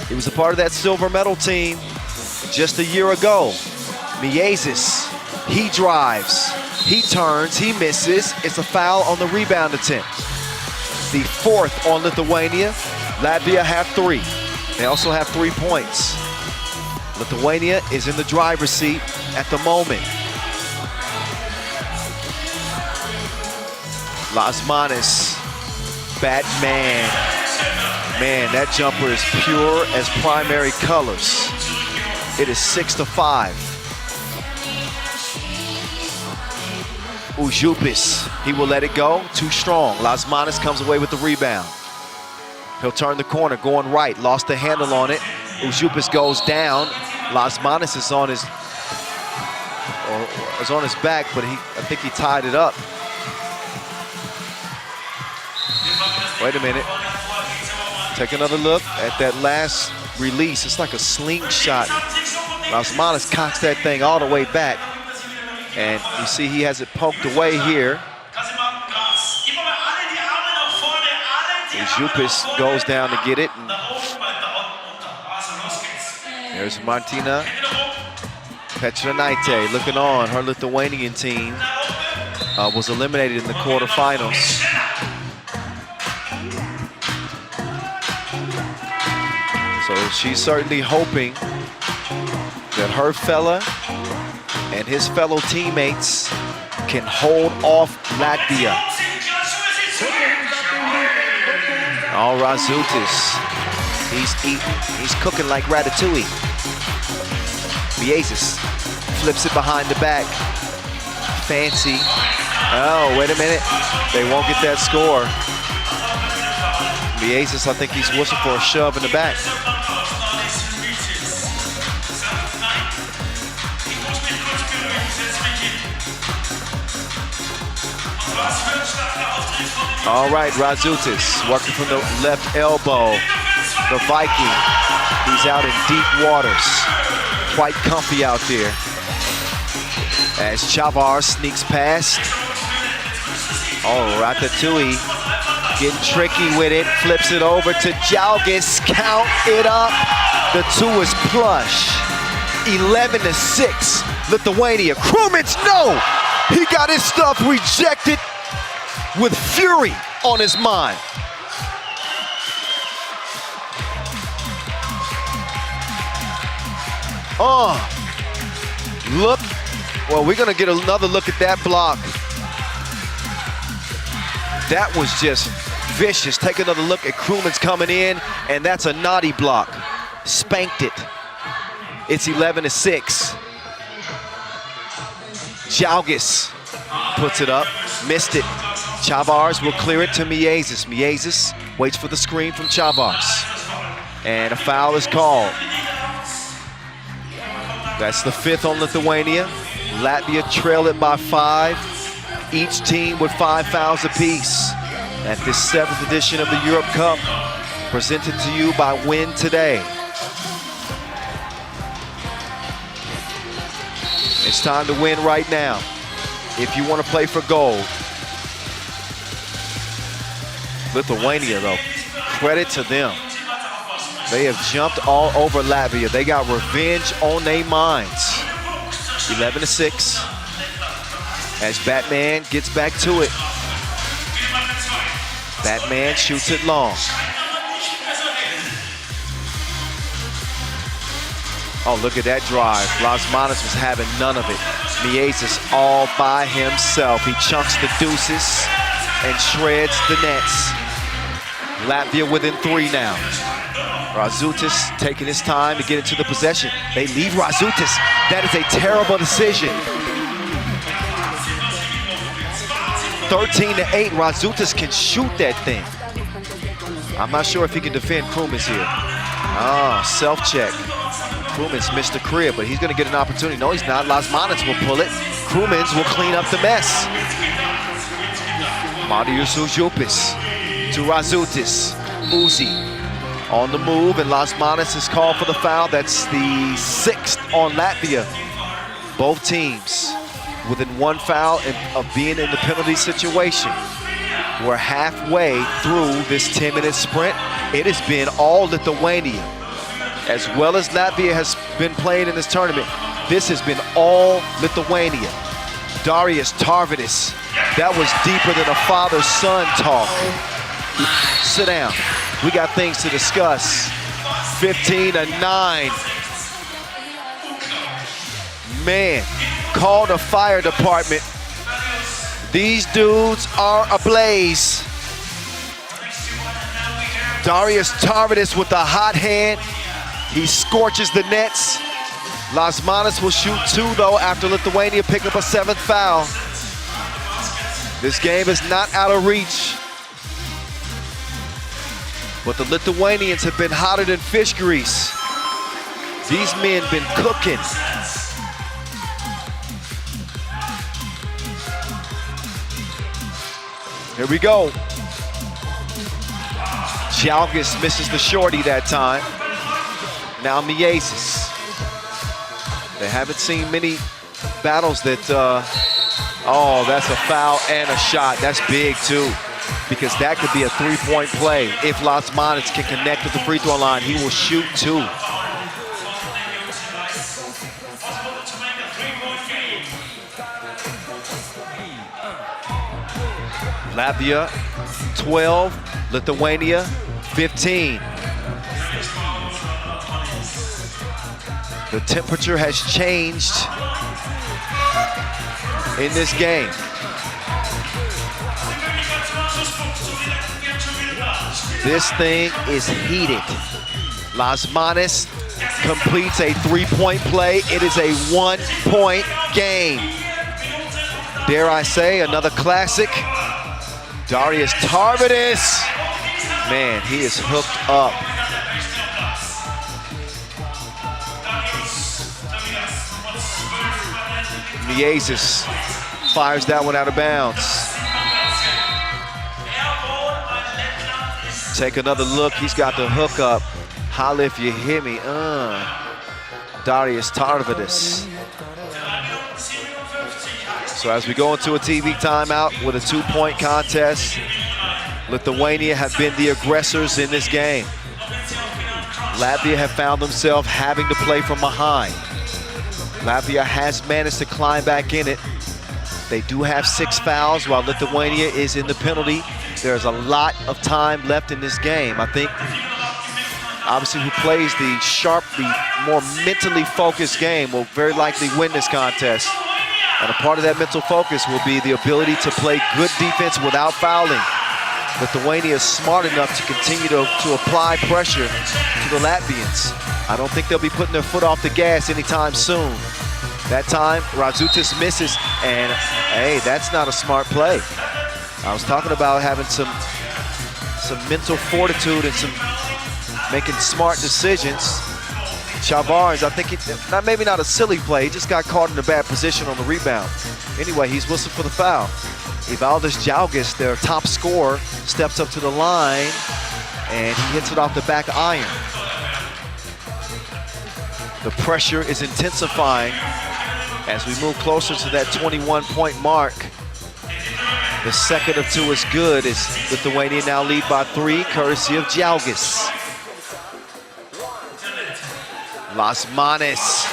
He was a part of that silver medal team just a year ago. Miezis, he drives, he turns, he misses. It's a foul on the rebound attempt. The 4th on Lithuania. Latvia have 3. They also have 3 points. Lithuania is in the driver's seat at the moment. Lasmanis, Batman. Man, that jumper is pure as primary colors. It is 6-5. Uzupis, he will let it go, too strong. Lasmanis comes away with the rebound. He'll turn the corner, going right, lost the handle on it. Uzupis goes down. Lasmanis is on his back, but I think he tied it up. Wait a minute. Take another look at that last release. It's like a slingshot. Lasmanis cocks that thing all the way back. And you see he has it poked away here. Uzupis goes down to get it. And there's Martina Petranaite looking on. Her Lithuanian team was eliminated in the quarterfinals. So she's certainly hoping that her fella and his fellow teammates can hold off Latvia. Oh, Razutis, he's eating, he's cooking like ratatouille. Miezis flips it behind the back. Fancy. Oh, wait a minute. They won't get that score. Miezis, I think he's whistling for a shove in the back. All right, Razutis working from the left elbow. The Viking, he's out in deep waters. Quite comfy out there. As Chavar sneaks past. Oh, Ratatouille getting tricky with it. Flips it over to Jalgis. Count it up. The 2 is plush. 11-6, Lithuania. Krumins, no! He got his stuff rejected with fury on his mind. Look. Well, we're gonna get another look at that block. That was just vicious. Take another look at Krumins coming in, and that's a naughty block. Spanked it. It's 11-6. Jalgis puts it up, missed it. Chavars will clear it to Miezis. Miezis waits for the screen from Chavars. And a foul is called. That's the 5th on Lithuania. Latvia trail it by 5. Each team with 5 fouls apiece at this 7th edition of the Europe Cup, presented to you by Win Today. It's time to win right now if you want to play for gold. Lithuania, though, credit to them. They have jumped all over Latvia. They got revenge on their minds. 11-6 as Batman gets back to it. Batman shoots it long. Oh, look at that drive. Lasmanis was having none of it. Miezis all by himself. He chunks the deuces and shreds the nets. Latvia within 3 now. Razutis taking his time to get into the possession. They leave Razutis. That is a terrible decision. 13-8, Razutis can shoot that thing. I'm not sure if he can defend Krumins here. Self-check. Krumins missed the crib, but he's gonna get an opportunity. No, he's not. Lasmanis will pull it. Krumins will clean up the mess. Marius Ujupis to Razutis. Uzi on the move, and Lasmanis is called for the foul. That's the 6th on Latvia. Both teams within 1 foul of being in the penalty situation. We're halfway through this 10-minute sprint. It has been all Lithuania. As well as Latvia has been playing in this tournament, this has been all Lithuania. Darius Tarvidis, that was deeper than a father-son talk. Sit down. We got things to discuss. 15-9. Man, call the fire department. These dudes are ablaze. Darius Tarvidis with a hot hand. He scorches the nets. Lasmanis will shoot 2 though after Lithuania pick up a 7th foul. This game is not out of reach. But the Lithuanians have been hotter than fish grease. These men been cooking. Here we go. Jalgis misses the shorty that time. Now Miezis. They haven't seen many battles that, oh, that's a foul and a shot. That's big too, because that could be a 3-point play. If Lasmanis can connect with the free throw line, he will shoot 2. Latvia 12, Lithuania 15. The temperature has changed in this game. This thing is heated. Lasmanis completes a 3-point play. It is a 1-point game. Dare I say, another classic. Darius Tarvidis. Man, he is hooked up. Miezis fires that one out of bounds. Take another look. He's got the hook up. Holla if you hear me. Darius Tarvidis. So as we go into a TV timeout with a 2-point contest, Lithuania have been the aggressors in this game. Latvia have found themselves having to play from behind. Latvia has managed to climb back in it. They do have 6 fouls while Lithuania is in the penalty. There's a lot of time left in this game. I think, obviously, who plays the sharply, more mentally focused game will very likely win this contest. And a part of that mental focus will be the ability to play good defense without fouling. Lithuania is smart enough to continue to apply pressure to the Latvians. I don't think they'll be putting their foot off the gas anytime soon. That time, Razutis misses, and hey, that's not a smart play. I was talking about having some mental fortitude and making smart decisions. Chavars, I think, maybe not a silly play, he just got caught in a bad position on the rebound. Anyway, he's whistled for the foul. Evaldas Jalgis, their top scorer, steps up to the line, and he hits it off the back iron. The pressure is intensifying as we move closer to that 21-point mark. The second of 2 is good as Lithuania now lead by 3, courtesy of Jalgis. Las Manes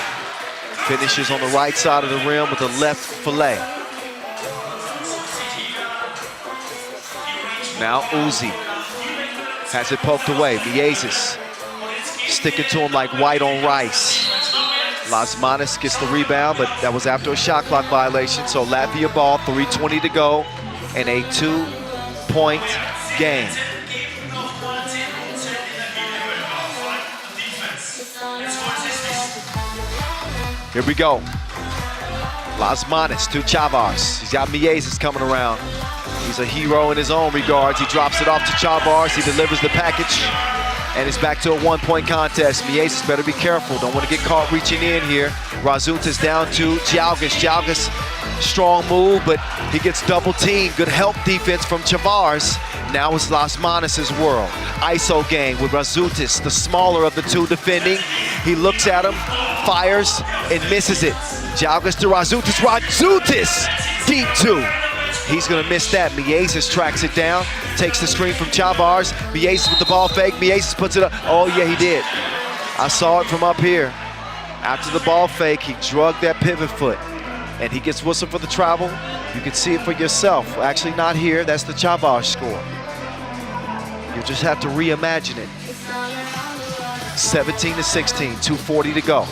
finishes on the right side of the rim with a left fillet. Now Uzi has it poked away. Miezis sticking to him like white on rice. Las Manes gets the rebound, but that was after a shot clock violation. So Latvia ball, 3:20 to go, and a 2-point game. Here we go. Las Manes to Chavars. He's got Miezis coming around. He's a hero in his own regards. He drops it off to Chavars. He delivers the package. And it's back to a 1-point contest. Miezis better be careful. Don't want to get caught reaching in here. Razutis down to Jalgis. Jalgis, strong move, but he gets double teamed. Good help defense from Chavars. Now it's Las Manes' world. ISO game with Razutis, the smaller of the 2 defending. He looks at him, fires, and misses it. Jalgis to Razutis. Razutis, deep 2. He's gonna miss that. Miezis tracks it down, takes the screen from Chavars. Miezis with the ball fake. Miezis puts it up. Oh yeah, he did. I saw it from up here. After the ball fake, he drugged that pivot foot, and he gets whistled for the travel. You can see it for yourself. Actually, not here. That's the Chavars score. You just have to reimagine it. 17-16, 2:40 to go.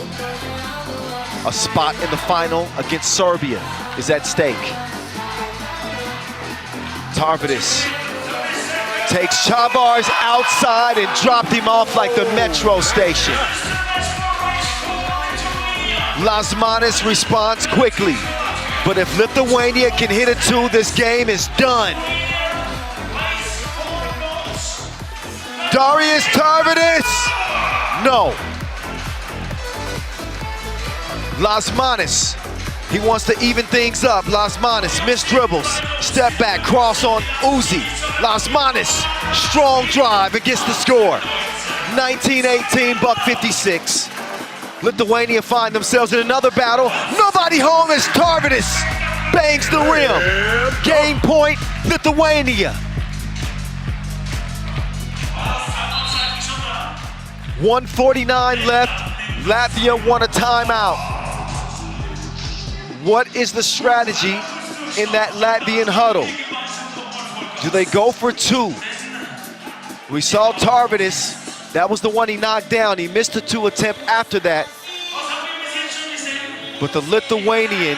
A spot in the final against Serbia is at stake. Tarvidis takes Chavars outside and dropped him off like the metro station. Las Manes responds quickly, but if Lithuania can hit a 2, this game is done. Darius Tarvidis, no. Las Manes, he wants to even things up. Las Manes, missed dribbles, step back, cross on Uzi. Las Manes, strong drive and gets the score. 19-18, buck 56. Lithuania find themselves in another battle. Nobody home as Tarvidis bangs the rim. Game point, Lithuania. 1:49 left. Latvia won a timeout. What is the strategy in that Latvian huddle? Do they go for 2? We saw Tarvidis. That was the one he knocked down. He missed the 2 attempt after that. But the Lithuanian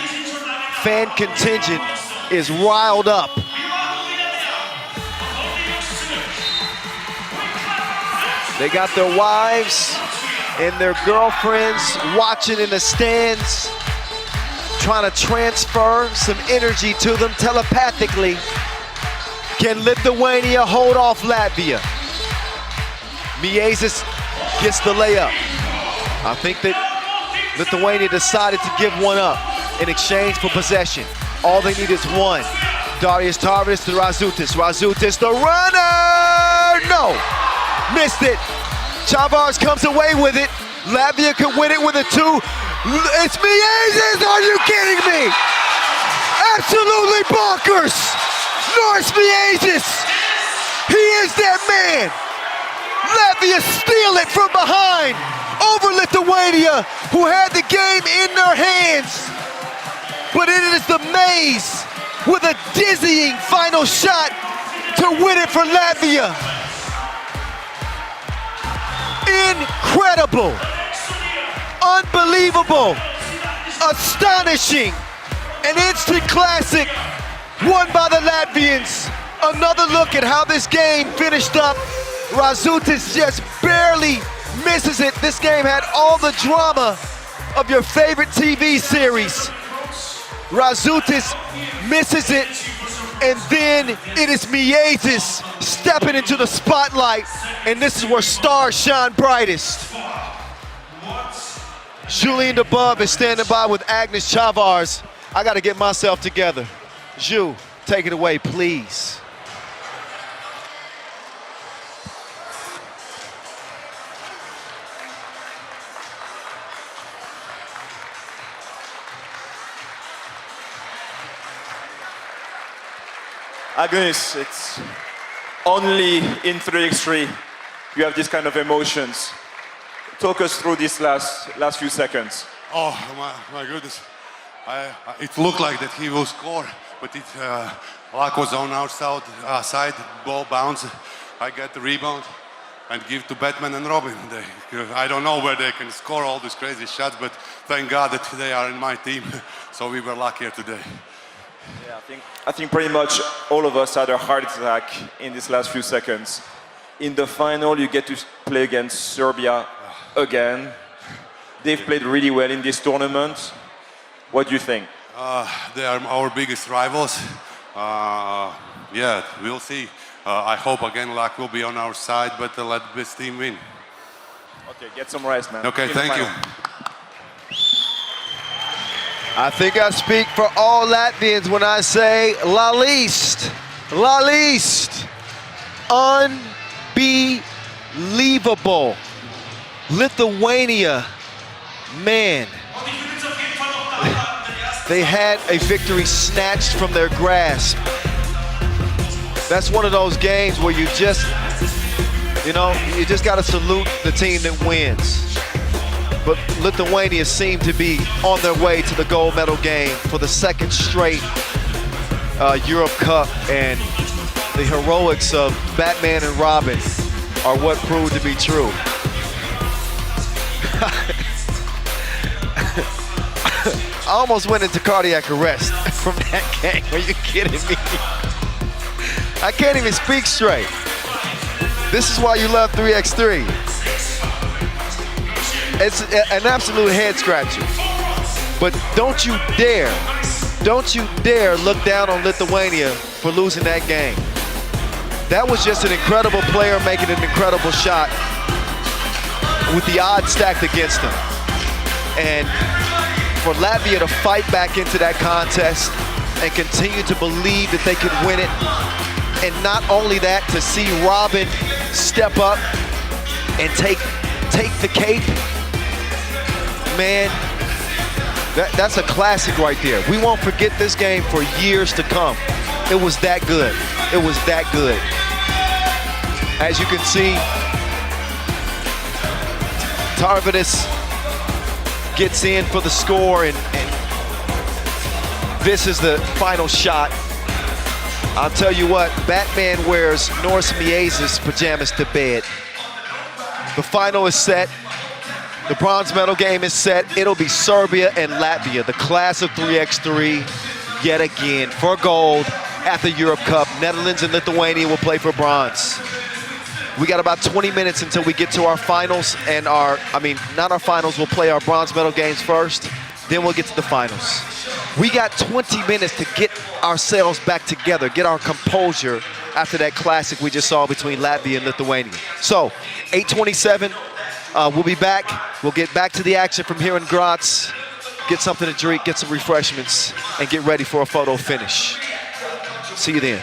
fan contingent is riled up. They got their wives and their girlfriends watching in the stands, trying to transfer some energy to them telepathically. Can Lithuania hold off Latvia? Miezis gets the layup. I think that Lithuania decided to give one up in exchange for possession. All they need is 1. Darius Tarvidis to Razutis. Razutis, the runner! No! Missed it. Chavars comes away with it. Latvia could win it with a 2. It's Miezis! Are you kidding me? Absolutely bonkers! Norris Miezis! He is that man! Latvia Latvia steal it from behind over Lithuania, who had the game in their hands. But it is the Maze with a dizzying final shot to win it for Latvia. Incredible, unbelievable, astonishing, an instant classic won by the Latvians. Another look at how this game finished up. Razutis just barely misses it. This game had all the drama of your favorite TV series. Razutis misses it, and then it is Miezis stepping into the spotlight, and this is where stars shine brightest. Julien DeBub is standing by with Agnes Chavars. I gotta get myself together. Ju, take it away, please. Agnes, it's only in 3x3 you have this kind of emotions. Talk us through these last few seconds. Oh my goodness! It looked like that he will score, but luck was on our side. Ball bounce. I get the rebound and give to Batman and Robin. I don't know where they can score all these crazy shots, but thank God that they are in my team. So we were luckier today. Yeah, I think pretty much all of us had a heart attack in these last few seconds. In the final, you get to play against Serbia again. They've played really well in this tournament. What do you think? They are our biggest rivals. Yeah, we'll see. I hope again luck will be on our side, but let this team win. Okay, get some rest, man. Okay, thank you. I think I speak for all Latvians when I say La Liste. La Liste. Unbelievable. Lithuania, man. They had a victory snatched from their grasp. That's one of those games where you just got to salute the team that wins. But Lithuania seemed to be on their way to the gold medal game for the second straight Europe Cup, and the heroics of Batman and Robin are what proved to be true. I almost went into cardiac arrest from that game. Are you kidding me? I can't even speak straight. This is why you love 3x3. It's an absolute head scratcher. But don't you dare look down on Lithuania for losing that game. That was just an incredible player making an incredible shot with the odds stacked against them. And for Latvia to fight back into that contest and continue to believe that they could win it, and not only that, to see Robin step up and take the cape, man, that's a classic right there. We won't forget this game for years to come. It was that good. It was that good. As you can see, Tarvidis gets in for the score, and this is the final shot. I'll tell you what, Batman wears Norse Miezis pajamas to bed. The final is set. The bronze medal game is set. It'll be Serbia and Latvia, the class of 3x3, yet again for gold at the Europe Cup. Netherlands and Lithuania will play for bronze. We got about 20 minutes until we get to our finals, and not our finals, we'll play our bronze medal games first, then we'll get to the finals. We got 20 minutes to get ourselves back together, get our composure after that classic we just saw between Latvia and Lithuania. So, 8:27, we'll be back. We'll get back to the action from here in Graz, get something to drink, get some refreshments, and get ready for a photo finish. See you then.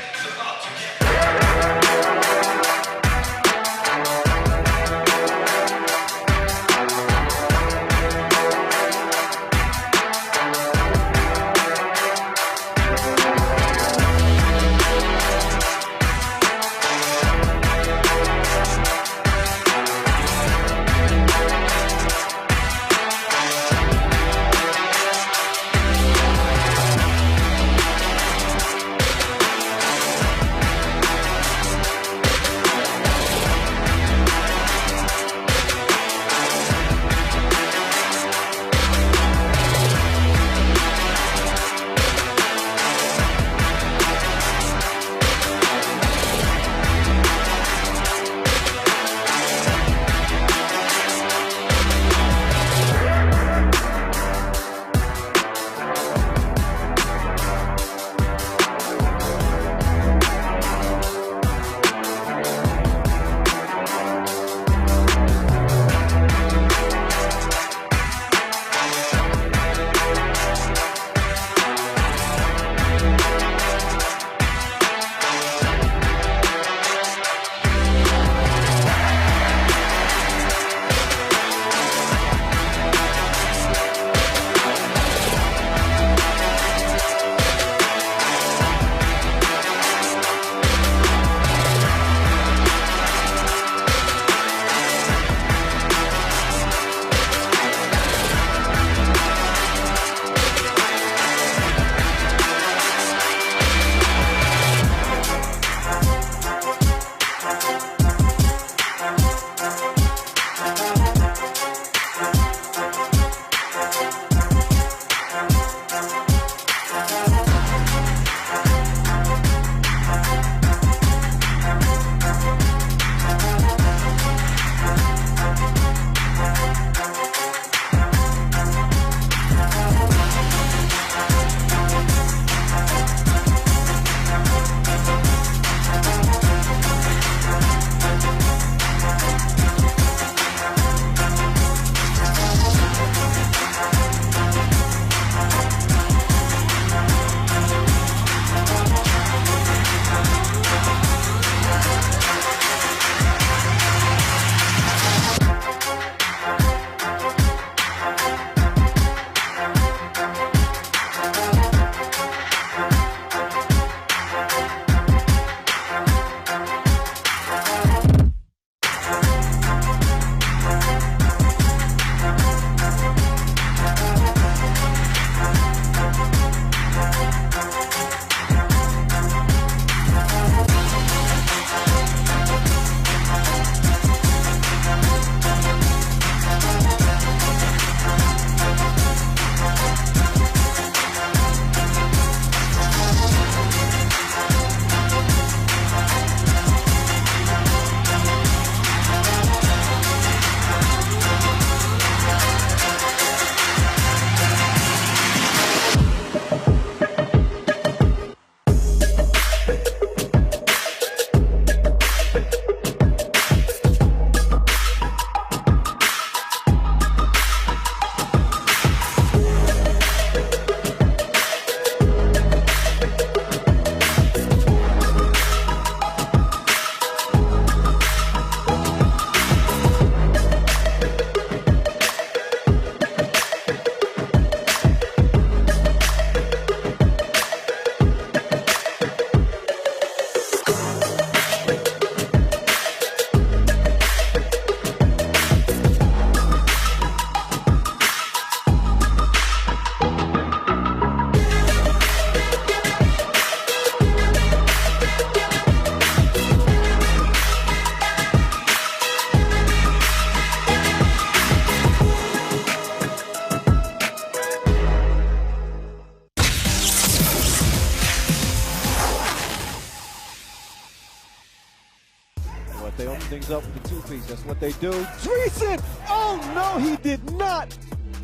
comes up with the two-piece. That's what they do. Dreesen! Oh, no, he did not.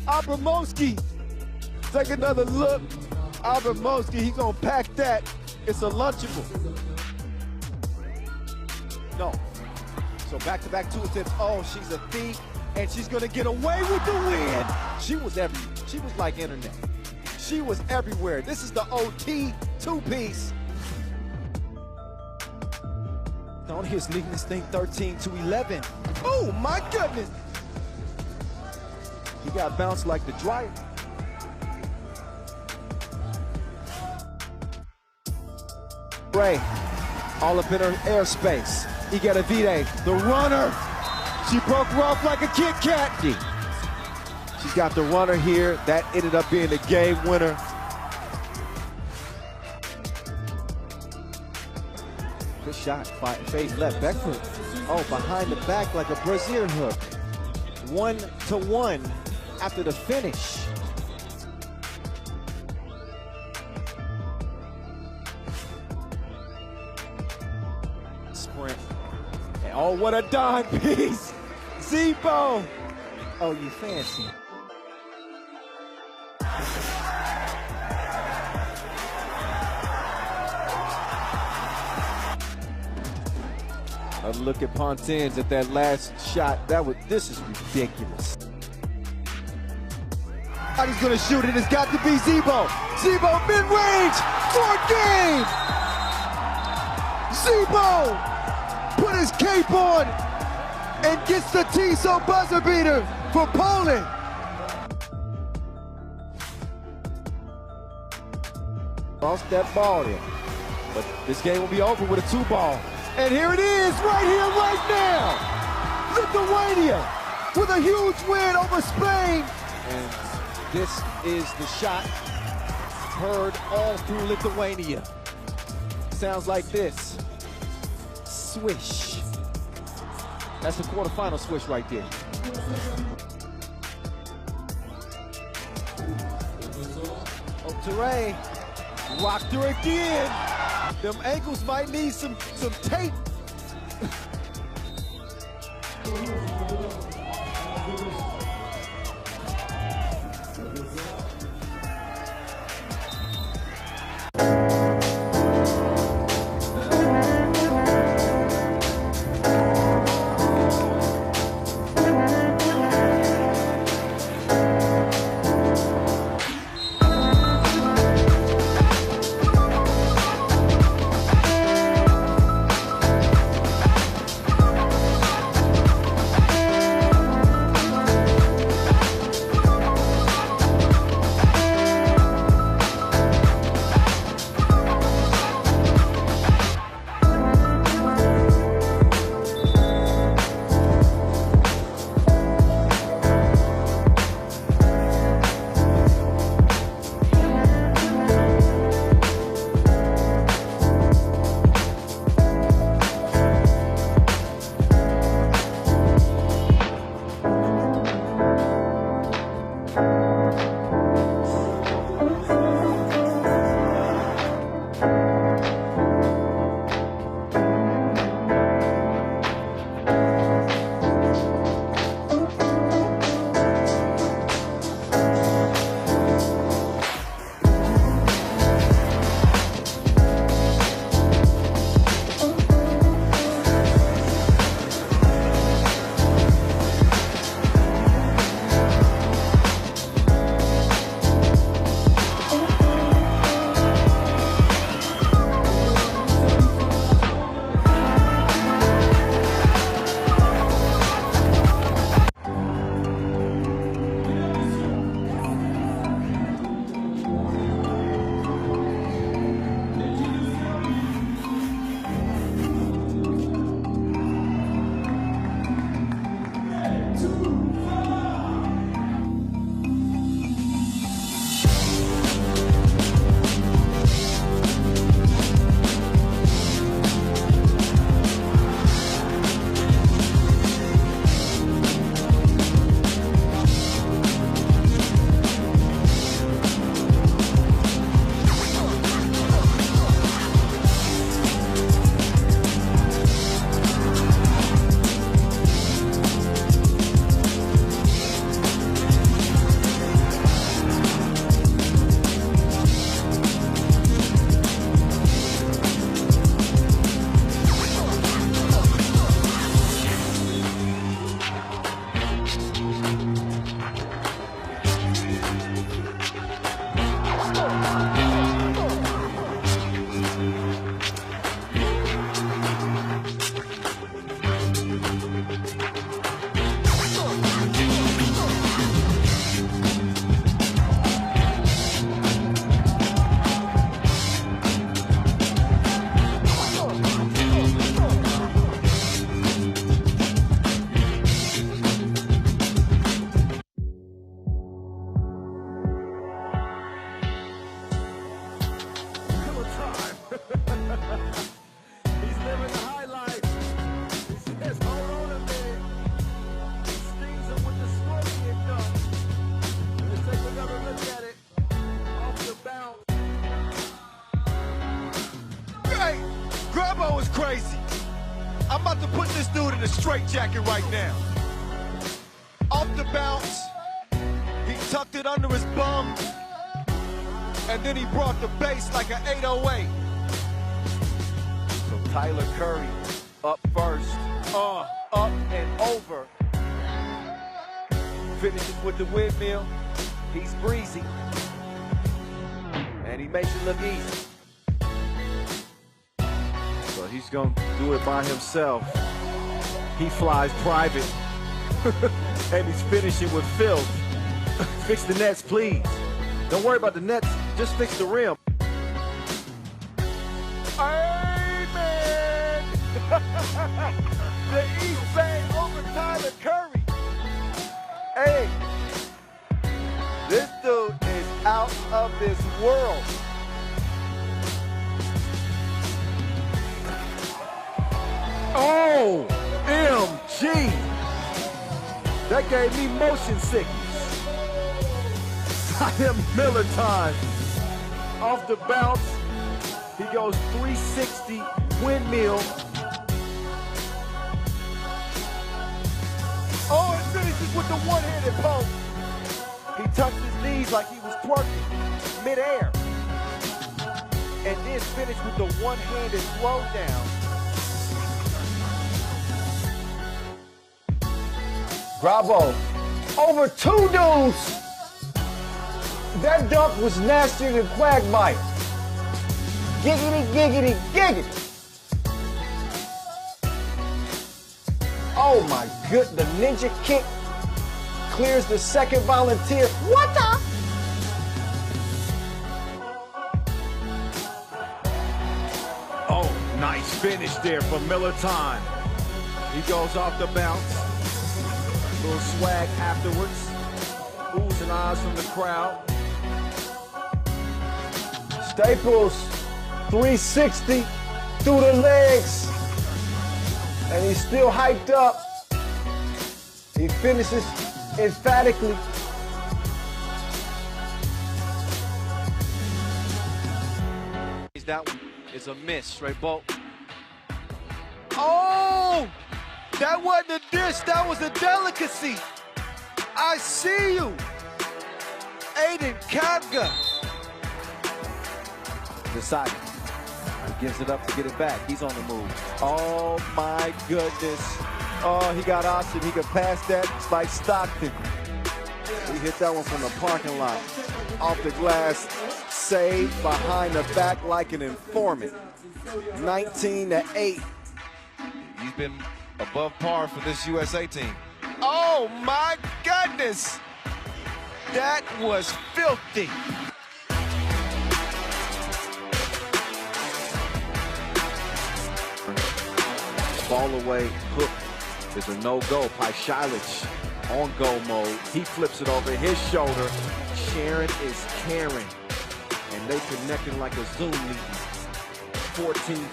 Abramowski, take another look. Abramowski, he's going to pack that. It's a Lunchable. No. So back-to-back two attempts. Oh, she's a thief, and she's going to get away with the win. She was like internet. She was everywhere. This is the OT two-piece. Tony is leading this thing 13-11. Oh, my goodness. He got bounced like the dryer. Ray, all up in her airspace. Igedavide, the runner. She broke her off like a Kit Kat. She's got the runner here. That ended up being the game winner. Good shot, fade left, back foot. Oh, behind the back like a Brazilian hook. 1-1 after the finish. Sprint. And oh, what a dime piece. Zebo. Oh, you fancy. A look at Pontins at that last shot. This is ridiculous. He's gonna shoot it. It's got to be Zebo. Zebo mid-range for game. Zebo put his cape on and gets the TSO buzzer beater for Poland. Lost that ball there, but this game will be over with a 2-ball. And here it is, right here, right now. Lithuania with a huge win over Spain. And this is the shot heard all through Lithuania. Sounds like this. Swish. That's the quarterfinal swish right there. Oh, Teray rocked her again. Them ankles might need some tape. about to put this dude in a straitjacket right now. Off the bounce, he tucked it under his bum, and then he brought the bass like an 808. So Tyler Curry up first, up and over. Finishes with the windmill. He's breezy, and he makes it look easy. So he's gonna do it by himself. He flies private, and he's finishing with filth. Fix the nets, please. Don't worry about the nets, just fix the rim. Amen! The East Bay over Tyler Curry. Hey, this dude is out of this world. Oh, MG. That gave me motion sickness. Zion Miller time. Off the bounce, he goes 360 windmill. Oh, and finishes with the one-handed poke. He tucked his knees like he was twerking midair. And then finished with the one-handed throwdown. Bravo. Over 2 dudes. That dunk was nastier than Quagmire. Giggity, giggity, giggity. Oh my good, the ninja kick clears the second volunteer. What the? Oh, nice finish there for Miller time. He goes off the bounce. Little swag afterwards. Oohs and ahs from the crowd. Staples, 360 through the legs. And he's still hyped up. He finishes emphatically. That one is a miss, straight bolt. Oh! That wasn't a dish, that was a delicacy. I see you. Aiden Kapka. Decided. He gives it up to get it back. He's on the move. Oh my goodness. Oh, he got Austin. He could pass that like Stockton. He hit that one from the parking lot. Off the glass. Saved behind the back like an informant. 19-8. He's been above par for this USA team. Oh my goodness. That was filthy. Ball away, hook is a no-go. Pajcic on go mode. He flips it over his shoulder. Sharon is caring. And they connecting like a Zoom meeting. 14-1.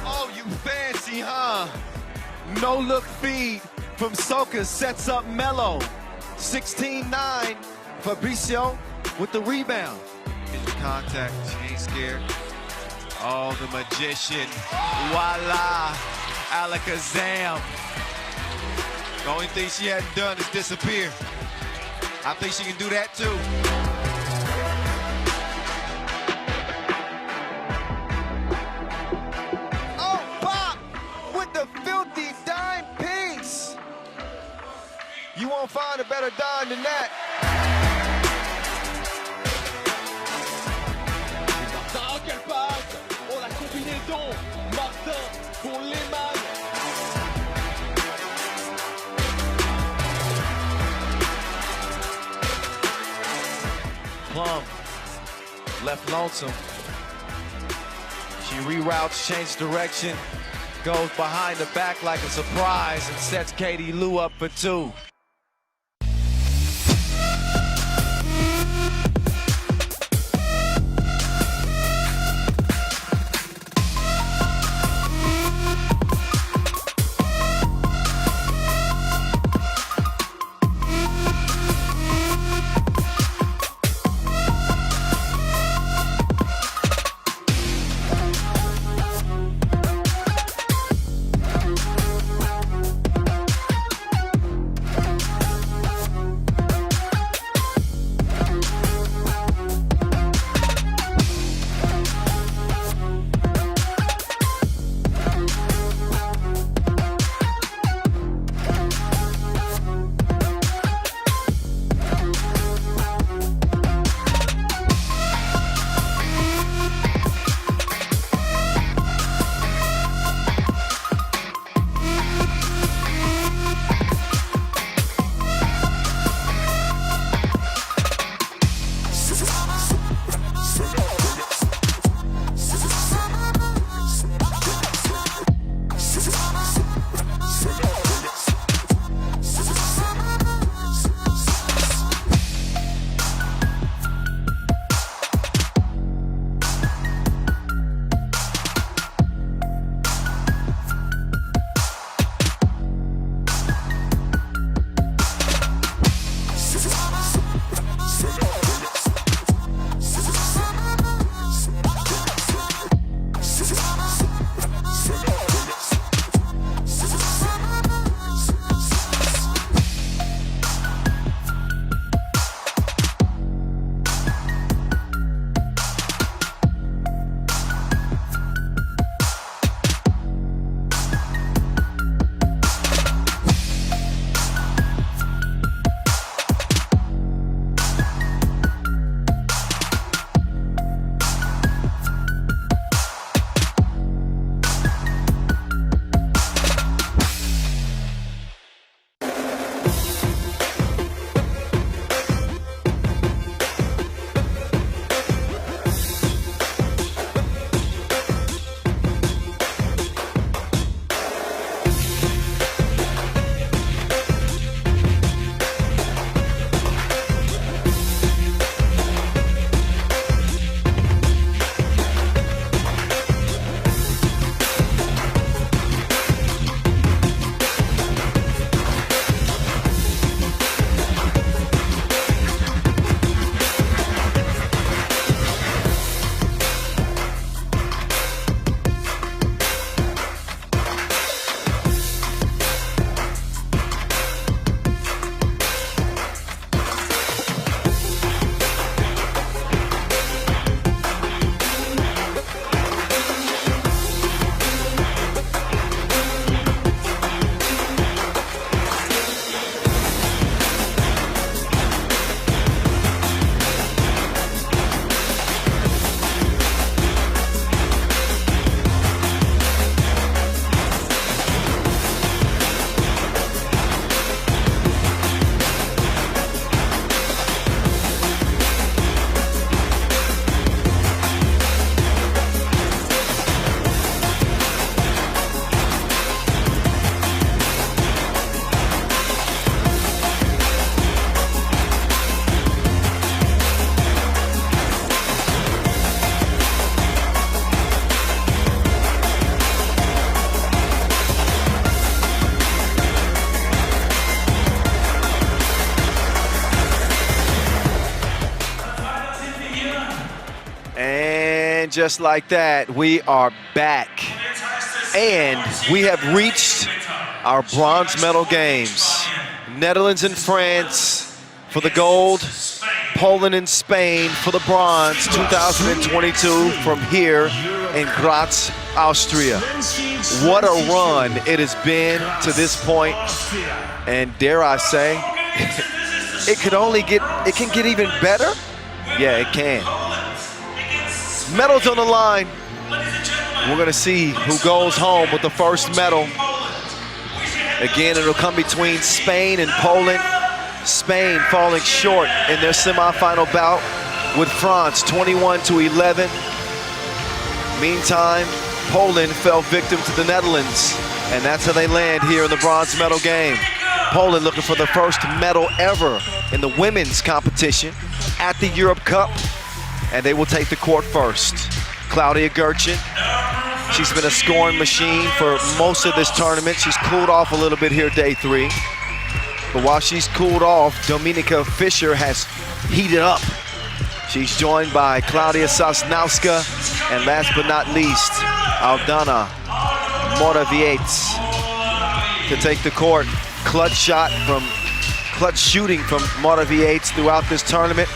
Oh, you fancy, huh? No-look feed from Soka sets up Melo. 16-9. Fabricio with the rebound. Get your contact, she ain't scared. Oh, the magician. Voila. Alakazam. The only thing she hadn't done is disappear. I think she can do that too. Oh, Pop with the filthy dime piece. You won't find a better dime than that. Quelle passe! Oh, la combinaison! Martin pour Lehmann! Plum left lonesome. She reroutes, changes direction, goes behind the back like a surprise and sets Katie Lou up for 2. And just like that, we are back. And we have reached our bronze medal games. Netherlands and France for the gold, Poland and Spain for the bronze, 2022 from here in Graz, Austria. What a run it has been to this point, and dare I say, it can get even better? Yeah, it can. Medals on the line. We're gonna see who goes home with the first medal. Again, it'll come between Spain and Poland. Spain falling short in their semifinal bout with France, 21-11. Meantime, Poland fell victim to the Netherlands, and that's how they land here in the bronze medal game. Poland looking for the first medal ever in the women's competition at the Europe Cup, and they will take the court first. Claudia Gertchen, she's been a scoring machine for most of this tournament. She's cooled off a little bit here day 3. But while she's cooled off, Dominika Fischer has heated up. She's joined by Klaudia Sosnowska, and last but not least, Aldana Morawiecz to take the court. Clutch shooting from Morawiecz throughout this tournament.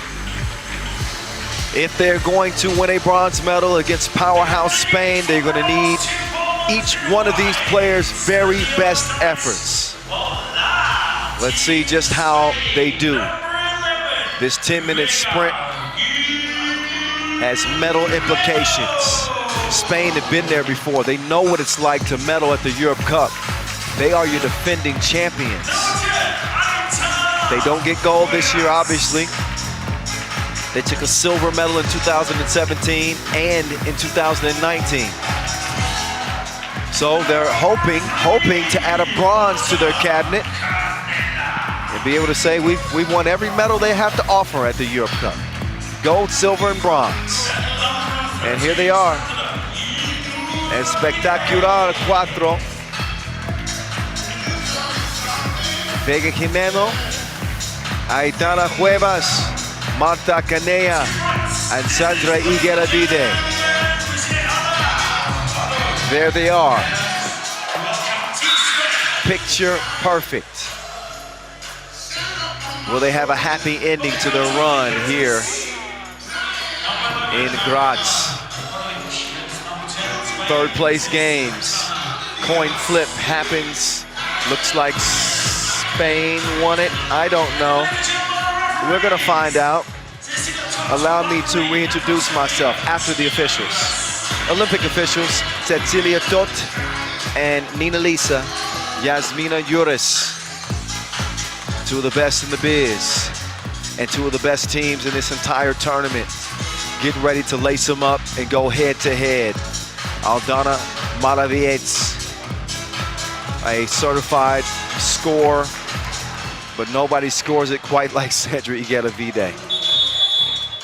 If they're going to win a bronze medal against powerhouse Spain, they're going to need each one of these players' very best efforts. Let's see just how they do. This 10-minute sprint has medal implications. Spain have been there before. They know what it's like to medal at the Europe Cup. They are your defending champions. They don't get gold this year, obviously. They took a silver medal in 2017 and in 2019. So they're hoping to add a bronze to their cabinet and be able to say we've won every medal they have to offer at the Europe Cup. Gold, silver, and bronze. And here they are. Espectacular cuatro. Vega Jimeno, Aitana Cuevas, Marta Canea, and Sandra Higuera-Vide. There they are. Picture perfect. Will they have a happy ending to their run here in Graz? Third place games. Coin flip happens. Looks like Spain won it. I don't know. We're gonna find out. Allow me to reintroduce myself after the officials. Olympic officials, Cecilia Tot and Nina Lisa, Yasmina Juris. Two of the best in the biz and two of the best teams in this entire tournament. Get ready to lace them up and go head to head. Aldana Morawiecz, a certified scorer, but nobody scores it quite like Sandra Higuera-Vide.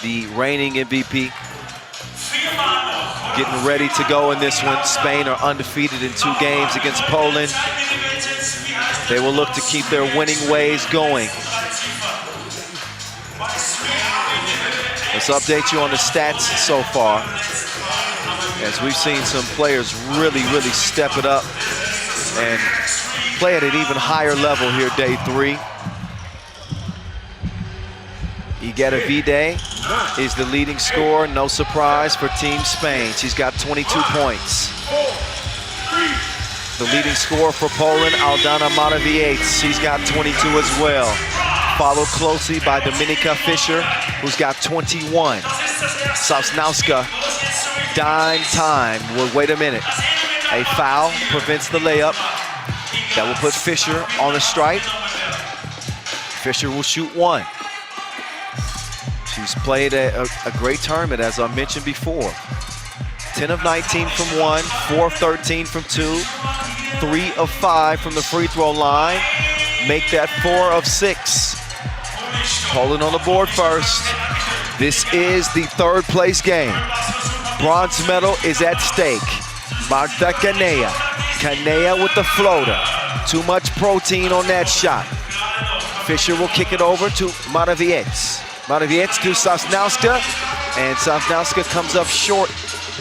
The reigning MVP, getting ready to go in this one. Spain are undefeated in 2 games against Poland. They will look to keep their winning ways going. Let's update you on the stats so far, as we've seen some players really step it up and play at an even higher level here day 3. Higuera-Vide is the leading scorer, no surprise for Team Spain. She's got 22 points. The leading scorer for Poland, Aldana Morawiecz, she's got 22 as well. Followed closely by Dominika Fischer, who's got 21. Sosnowska, dime time. Well, wait a minute. A foul prevents the layup. That will put Fischer on the strike. Fischer will shoot 1. She's played a great tournament, as I mentioned before. 10 of 19 from 1, 4 of 13 from 2, 3 of 5 from the free throw line. Make that 4 of 6. Poland on the board first. This is the 3rd place game. Bronze medal is at stake. Marta Canea. Canea with the floater. Too much protein on that shot. Fischer will kick it over to Morawiecz. Morawiecz to Sosnowska. And Sosnowska comes up short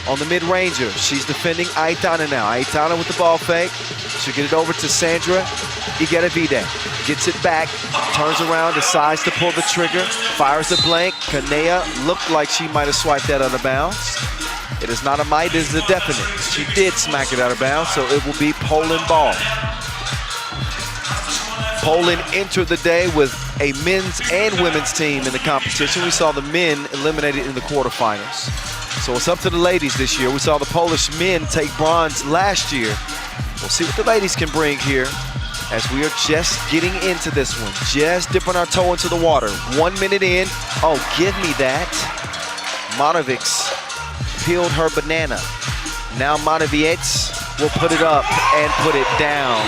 on the mid-ranger. She's defending Aitana now. Aitana with the ball fake. She'll get it over to Sandra Igeravide. Gets it back, turns around, decides to pull the trigger, fires the blank. Kanea looked like she might have swiped that out of bounds. It is not a might, it is a definite. She did smack it out of bounds, so it will be Poland ball. Poland entered the day with a men's and women's team in the competition. We saw the men eliminated in the quarterfinals. So it's up to the ladies this year. We saw the Polish men take bronze last year. We'll see what the ladies can bring here as we are just getting into this one. Just dipping our toe into the water. 1 minute in. Oh, give me that. Monovics peeled her banana. Now Monoviets will put it up and put it down.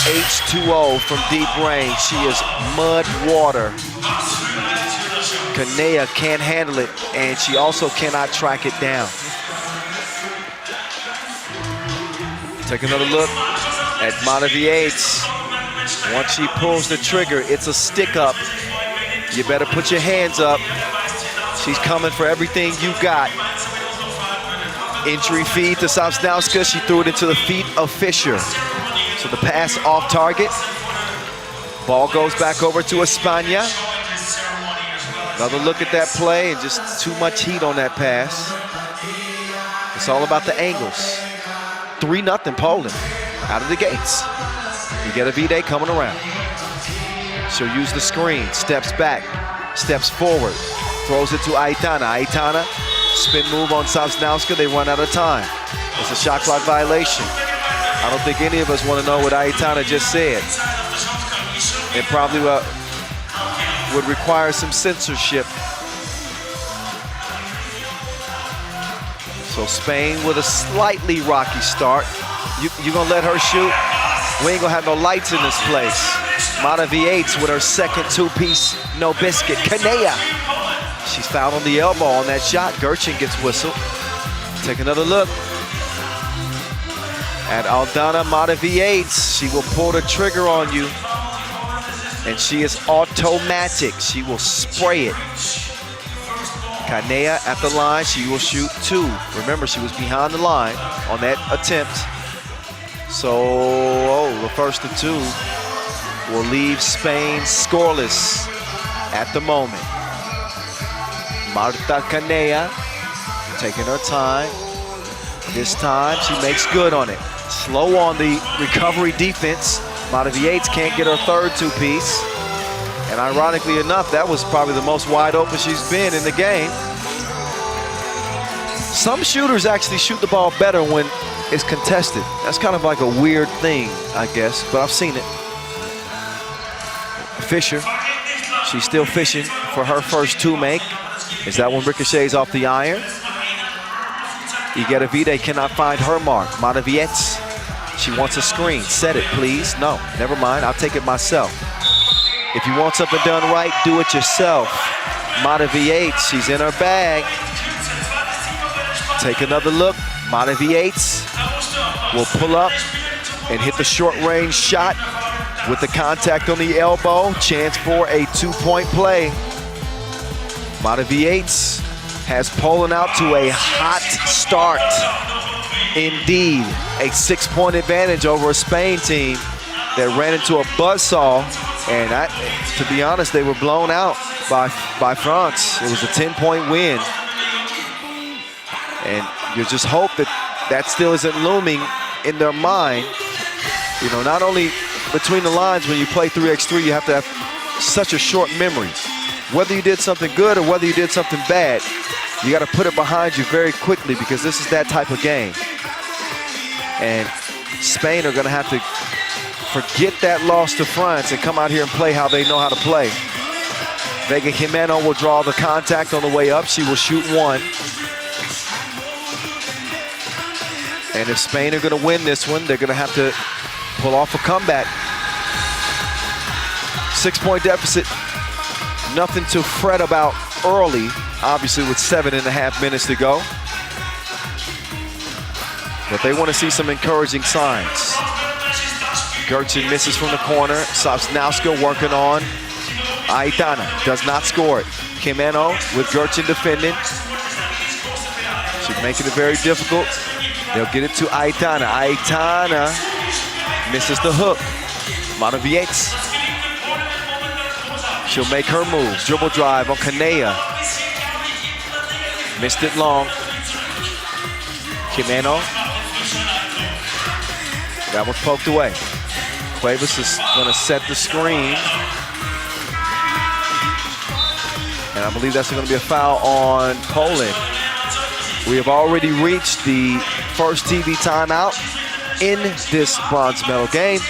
H2O from deep range. She is mud water. Kanea can't handle it, and she also cannot track it down. Take another look at Monoviets. Once she pulls the trigger, it's a stick up. You better put your hands up. She's coming for everything you got. Entry feed to Sosnowska. She threw it into the feet of Fischer. So the pass off target. Ball goes back over to Espana. Another look at that play, and just too much heat on that pass. It's all about the angles. 3-0 Poland out of the gates. You get a V-Day coming around. She'll use the screen, steps back, steps forward, throws it to Aitana. Aitana, spin move on Sosnowska. They run out of time. It's a shot clock violation. I don't think any of us want to know what Aitana just said. It probably would require some censorship. So Spain with a slightly rocky start. You gonna let her shoot? We ain't gonna have no lights in this place. Monoviets with her second two-piece, no biscuit. Kanea, she's fouled on the elbow on that shot. Gerchen gets whistled. Take another look at Aldana Monoviets. She will pull the trigger on you, and she is automatic. She will spray it. Kanea at the line, she will shoot 2. Remember, she was behind the line on that attempt. So, the first of 2 will leave Spain scoreless at the moment. Marta Kanea taking her time. This time, she makes good on it. Slow on the recovery defense. Monoviets can't get her third two-piece. And ironically enough, that was probably the most wide open she's been in the game. Some shooters actually shoot the ball better when it's contested. That's kind of like a weird thing, I guess, but I've seen it. Fischer, she's still fishing for her first 2 make. Is that one ricochets off the iron? Igeravide cannot find her mark. Monoviets, she wants a screen. Set it, please. No, never mind, I'll take it myself. If you want something done right, do it yourself. Monoviets, she's in her bag. Take another look. Monoviets will pull up and hit the short range shot with the contact on the elbow. Chance for a 2-point play. Monoviets has Poland out to a hot start. Indeed, a 6-point advantage over a Spain team that ran into a buzzsaw. And to be honest, they were blown out by France. It was a 10-point win. And you just hope that that still isn't looming in their mind. You know, not only between the lines when you play 3x3, you have to have such a short memory. Whether you did something good or whether you did something bad, you got to put it behind you very quickly because this is that type of game. And Spain are going to have to forget that loss to France and come out here and play how they know how to play. Vega Jimeno will draw the contact on the way up. She will shoot 1. And if Spain are going to win this one, they're going to have to pull off a comeback. 6-point deficit. Nothing to fret about early, obviously with 7.5 minutes to go. But they want to see some encouraging signs. Gertzen misses from the corner. Sosnowska working on Aitana. Does not score it. Jimeno with Gertchen defending. She's making it very difficult. They'll get it to Aitana. Aitana misses the hook. Morawiecz. She'll make her moves. Dribble drive on Kanea. Missed it long. Jimeno. That one's poked away. Cuevas is gonna set the screen. And I believe that's gonna be a foul on Poland. We have already reached the first TV timeout in this bronze medal game,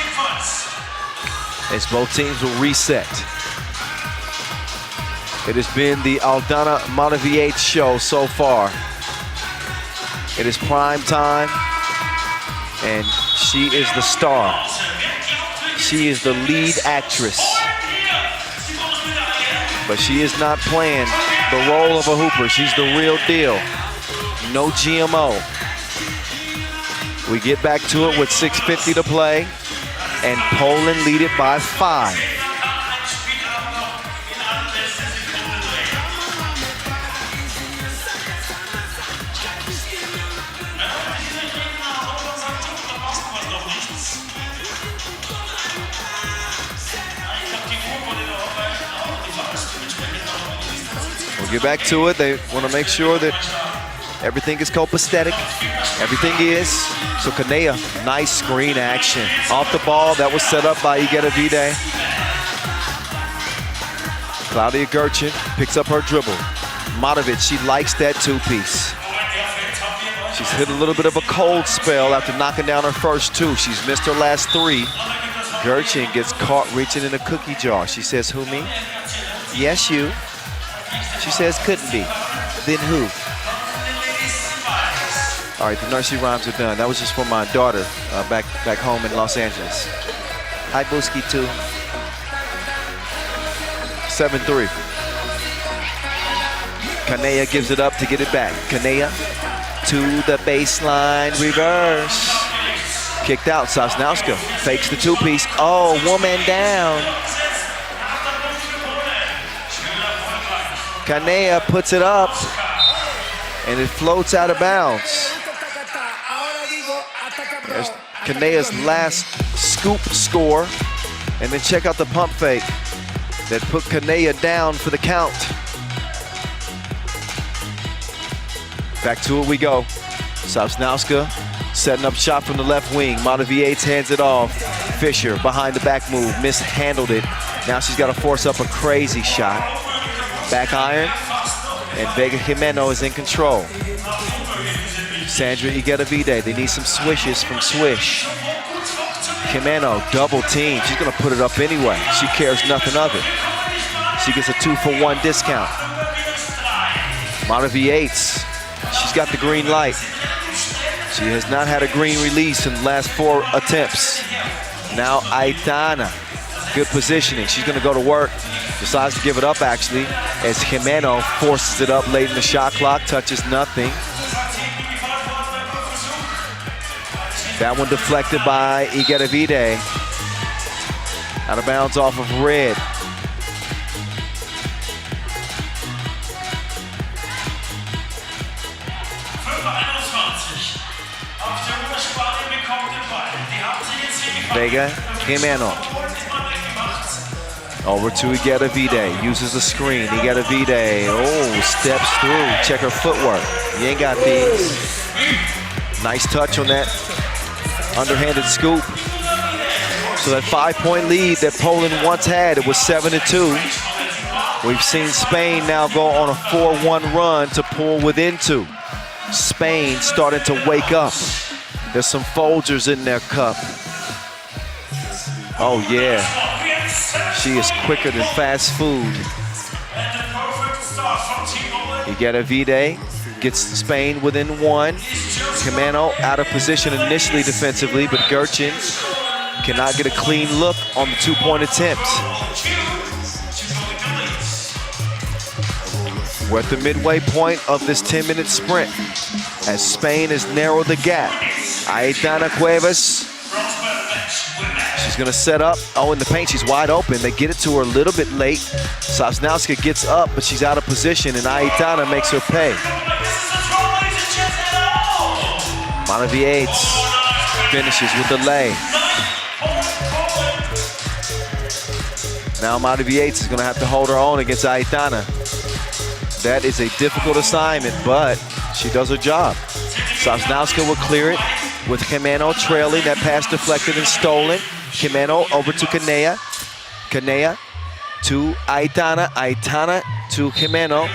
as both teams will reset. It has been the Aldana Morawiecz show so far. It is prime time, and she is the star. She is the lead actress. But she is not playing the role of a hooper. She's the real deal. No GMO. We get back to it with 6:50 to play, and Poland lead it by 5. We'll get back to it. They want to make sure that everything is copacetic. Everything is. So Kanea, nice screen action. Off the ball, that was set up by Igedavide. Claudia Gertchen picks up her dribble. Morawiecz, she likes that two-piece. She's hit a little bit of a cold spell after knocking down her first 2. She's missed her last 3. Gertchen gets caught reaching in a cookie jar. She says, who, me? Yes, you. She says, couldn't be. Then who? All right, the nursery rhymes are done. That was just for my daughter back home in Los Angeles. Hi, Booski, too. 7-3. Kanea gives it up to get it back. Kanea to the baseline, reverse. Kicked out, Sosnowska fakes the two-piece. Oh, woman down. Kanea puts it up, and it floats out of bounds. There's Kanea's last scoop score, and then check out the pump fake that put Kanea down for the count. Back to it we go. Sosnowska setting up shot from the left wing. Morawiecz hands it off. Fischer behind the back move, mishandled it. Now she's got to force up a crazy shot. Back iron, and Vega Jimeno is in control. Sandra Igedavide, they need some swishes from Swish. Jimeno, double team. She's gonna put it up anyway. She cares nothing of it. She gets a 2-for-1 discount. Morawiecz, she's got the green light. She has not had a green release in the last 4 attempts. Now Aitana, good positioning. She's gonna go to work. Decides to give it up actually, as Jimeno forces it up late in the shot clock, touches nothing. That one deflected by Igedavide. Out of bounds off of red. Vega Jimeno. Over to Igedavide, uses the screen. Igedavide, oh, steps through. Check her footwork. You ain't got these. Nice touch on that underhanded scoop. So that 5-point lead that Poland once had, it was 7-2. We've seen Spain now go on a 4-1 run to pull within 2. Spain starting to wake up. There's some Folgers in their cup. Oh yeah. She is quicker than fast food. Igedavide gets Spain within 1. Jimeno out of position initially defensively, but Gertchen cannot get a clean look on the 2-point attempt. We're at the midway point of this 10-minute sprint as Spain has narrowed the gap. Aitana Cuevas She's gonna set up. Oh, in the paint, she's wide open. They get it to her a little bit late. Sosnowska gets up, but she's out of position, and Aitana makes her pay. Morawiecz finishes with the lay. Now Morawiecz is gonna have to hold her own against Aitana. That is a difficult assignment, but she does her job. Sosnowska will clear it with Jimeno trailing. That pass deflected and stolen. Jimeno over to Kanea. Kanea to Aitana. Aitana to Jimeno.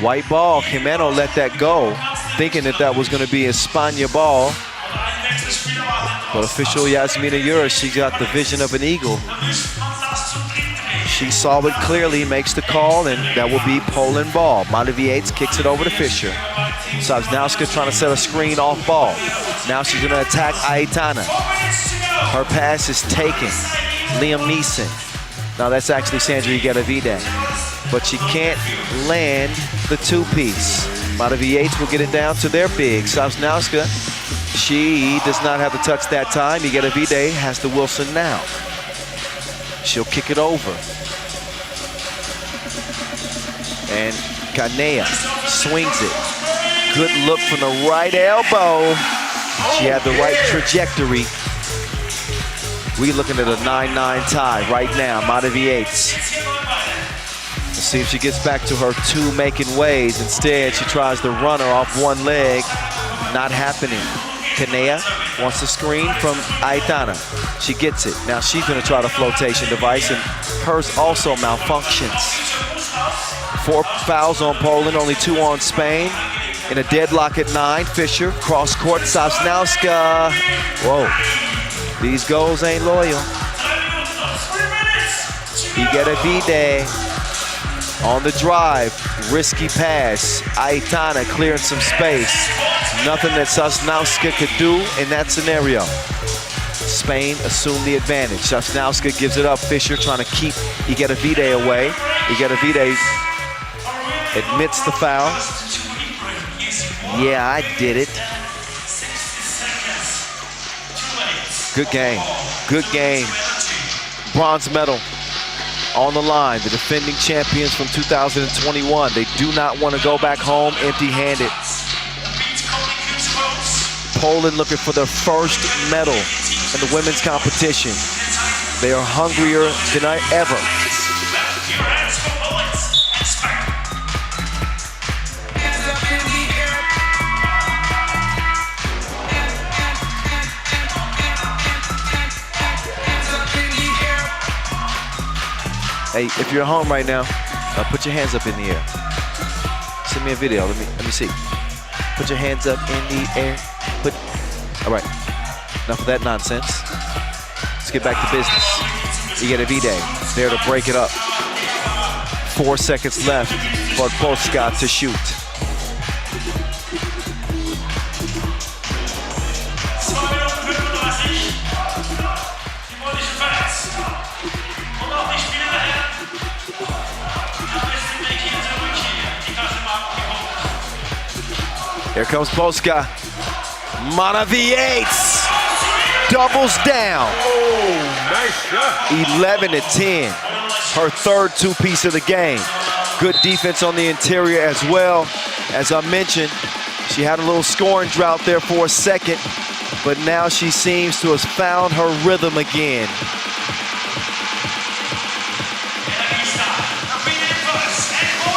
White ball. Jimeno let that go, thinking that that was going to be a España ball. But official Yasmina Urish, she got the vision of an eagle. She saw it clearly, makes the call, and that will be Poland ball. Morawiecz kicks it over to Fischer. Sosnowska trying to set a screen off ball. Now she's gonna attack Aitana. Her pass is taken. Liam Neeson. Now that's actually Sandra Igeravide. But she can't land the two-piece. Morawiecz will get it down to their big. Sosnowska, she does not have the touch that time. Igeravide has the Wilson now. She'll kick it over. And Kanea swings it. Good look from the right elbow. She had the right trajectory. We're looking at a 9-9 tie right now. Morawiecz. Let's see if she gets back to her two making ways. Instead, she tries the runner off one leg. Not happening. Kanea wants the screen from Aitana. She gets it. Now she's gonna try the flotation device, and hers also malfunctions. 4 fouls on Poland, only 2 on Spain. In a deadlock at 9, Fischer, cross court, Sosnowska. Whoa, these goals ain't loyal. Igeravide on the drive, risky pass. Aitana clearing some space. Nothing that Sosnowska could do in that scenario. Spain assumed the advantage. Sosnowska gives it up. Fischer trying to keep Igeravide away. Igeravide admits the foul. Yeah, I did it. Good game. Good game. Bronze medal on the line. The defending champions from 2021. They do not want to go back home empty-handed. Poland looking for their first medal in the women's competition. They are hungrier than ever. Hey, if you're at home right now, put your hands up in the air. Send me a video. Let me see. Put your hands up in the air. All right. Enough of that nonsense. Let's get back to business. Igeravide there to break it up. 4 seconds left for Polska to shoot. Here comes Polska. Morawiecz doubles down. Oh, nice shot. 11-10. Her third two-piece of the game. Good defense on the interior as well. As I mentioned, she had a little scoring drought there for a second, but now she seems to have found her rhythm again.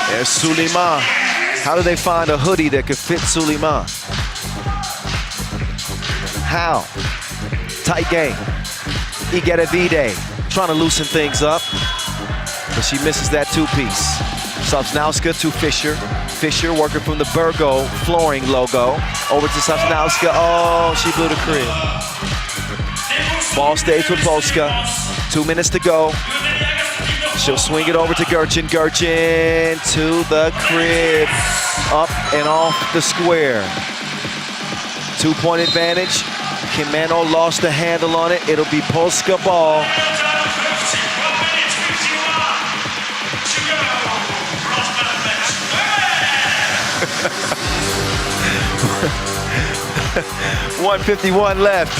There's Suleiman. How do they find a hoodie that could fit Suleiman? How? Tight game. Igeravide trying to loosen things up, but she misses that two-piece. Sosnowska to Fischer. Fischer working from the Burgo flooring logo. Over to Sosnowska. Oh, she blew the crib. Ball stays with Polska. 2 minutes to go. She'll swing it over to Gerchin. Gerchin to the crib. Up and off the square. 2-point advantage. Jimeno lost the handle on it. It'll be Polska ball. 1:51 left.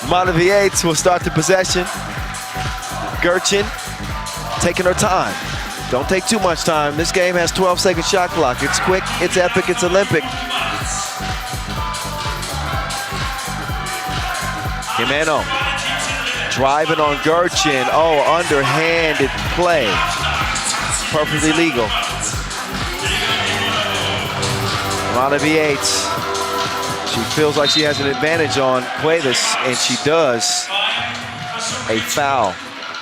Matoviec will start the possession. Gerchin taking her time. Don't take too much time. This game has 12-second shot clock. It's quick, it's epic, it's Olympic. Jimeno driving on Gerchin. Oh, underhanded play. Perfectly legal. Matoviec. She feels like she has an advantage on Cuevas, and she does. A foul.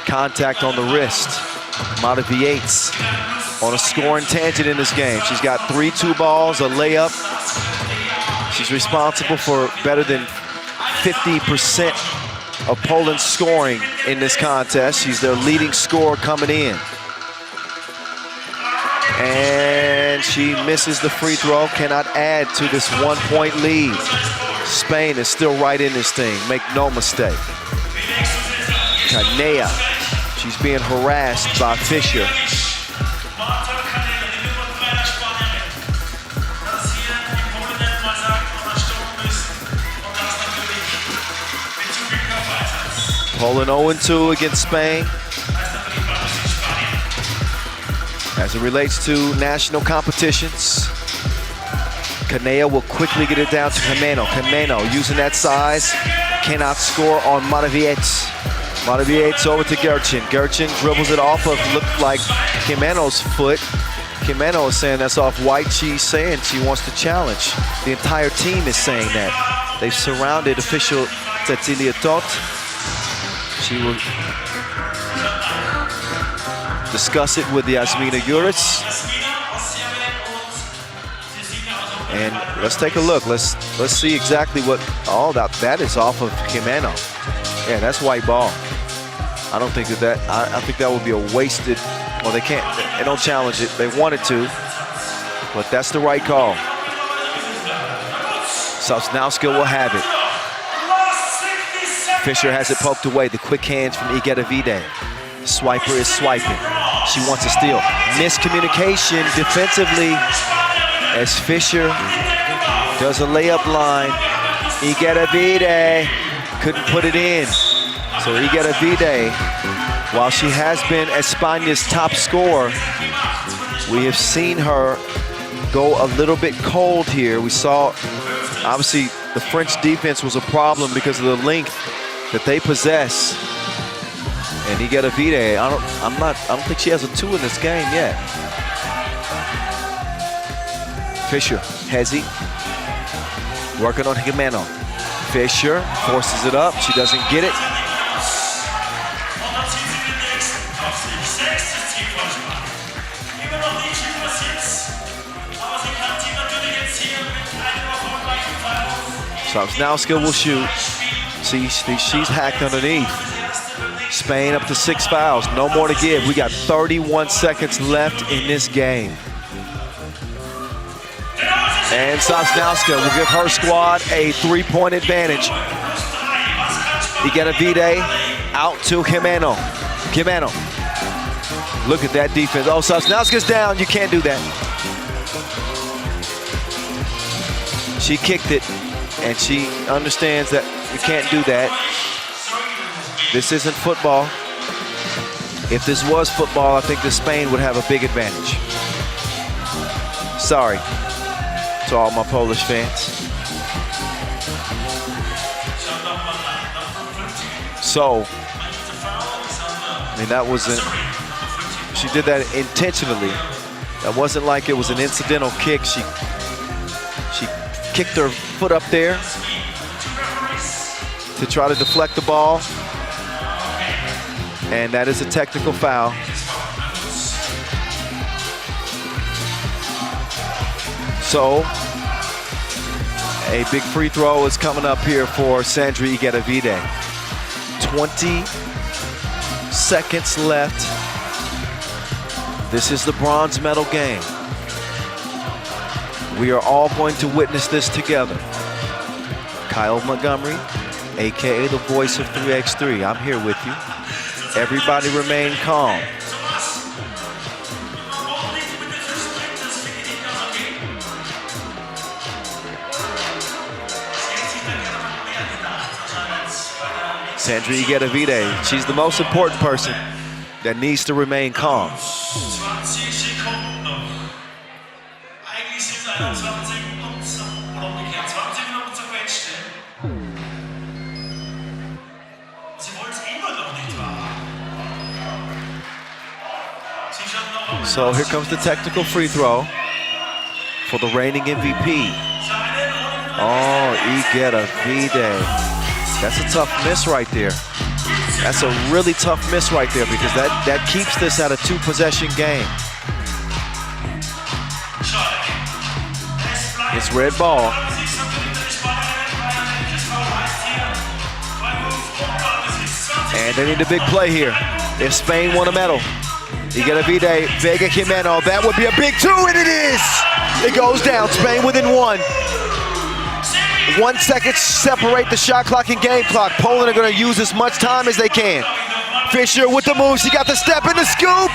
Contact on the wrist. Matoviec on a scoring tangent in this game. She's got 3 2-balls, a layup. She's responsible for better than 50% of Poland's scoring in this contest. She's their leading scorer coming in. And she misses the free throw, cannot add to this 1-point lead. Spain is still right in this thing, make no mistake. Canea, she's being harassed by Fischer. Poland 0-2 against Spain. As it relates to national competitions, Canea will quickly get it down to Jimeno. Jimeno using that size, cannot score on Matoviec. Matoviec over to Gerchin. Gerchin dribbles it off of, looked like Jimeno's foot. Jimeno is saying that's off white. She's saying she wants to challenge. The entire team is saying that. They've surrounded official Cecilia Tot. She will discuss it with Yasmina Juris. And let's take a look. Let's see exactly what all that is off of Jimeno. Yeah, that's white ball. I don't think that I think that would be a wasted. Well, they don't challenge it. They wanted to, but that's the right call. Sosnowska will have it. Fischer has it poked away. The quick hands from Igedavide. Swiper is swiping. She wants a steal. Miscommunication defensively as Fischer does a layup line. Igedavide couldn't put it in. So Igedavide, while she has been España's top scorer, we have seen her go a little bit cold here. We saw, obviously, the French defense was a problem because of the length that they possess. And Igedavide, I don't think she has a 2 in this game yet. Fischer, Hezi, working on Jimeno. Fischer forces it up, she doesn't get it. Sosnowska will shoot. See, she's hacked underneath. Spain up to 6 fouls, no more to give. We got 31 seconds left in this game. And Sosnowska will give her squad a 3-point advantage. Igedavide out to Jimeno. Jimeno, look at that defense. Oh, Sosnowska's down, you can't do that. She kicked it, and she understands that you can't do that. This isn't football. If this was football, I think that Spain would have a big advantage. Sorry to all my Polish fans. So, I mean, that wasn't, she did that intentionally. That wasn't like it was an incidental kick. She kicked her foot up there to try to deflect the ball. And that is a technical foul. So, a big free throw is coming up here for Sandra Igedavide. 20 seconds left. This is the bronze medal game. We are all going to witness this together. Kyle Montgomery, AKA the voice of 3x3. I'm here with you. Everybody remain calm. Sandra Igedavide, she's the most important person that needs to remain calm. 20 Sekunden noch. Eigentlich sind es 21 oder umgekehrt 20 Minuten zerquetscht. Sie wollen es immer noch nicht wahr. Sie schauen noch. So here comes the technical free throw for the reigning MVP. Oh, Igedavide. That's a tough miss right there. That's a really tough miss right there because that keeps this at a 2-possession game. It's red ball. And they need a big play here. If Spain won a medal, Igedavide, Vega Jimeno, that would be a big 2, and it is! It goes down, Spain within 1. 1 second separate the shot clock and game clock. Poland are gonna use as much time as they can. Fischer with the moves, he got the step and the scoop!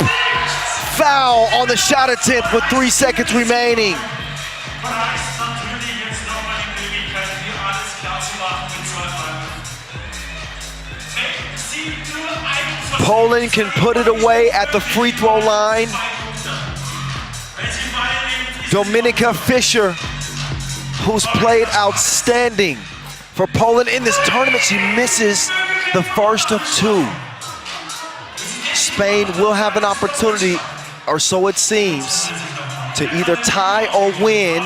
Foul on the shot attempt with 3 seconds remaining. Poland can put it away at the free throw line. Dominika Fischer, who's played outstanding for Poland in this tournament, she misses the first of 2. Spain will have an opportunity, or so it seems, to either tie or win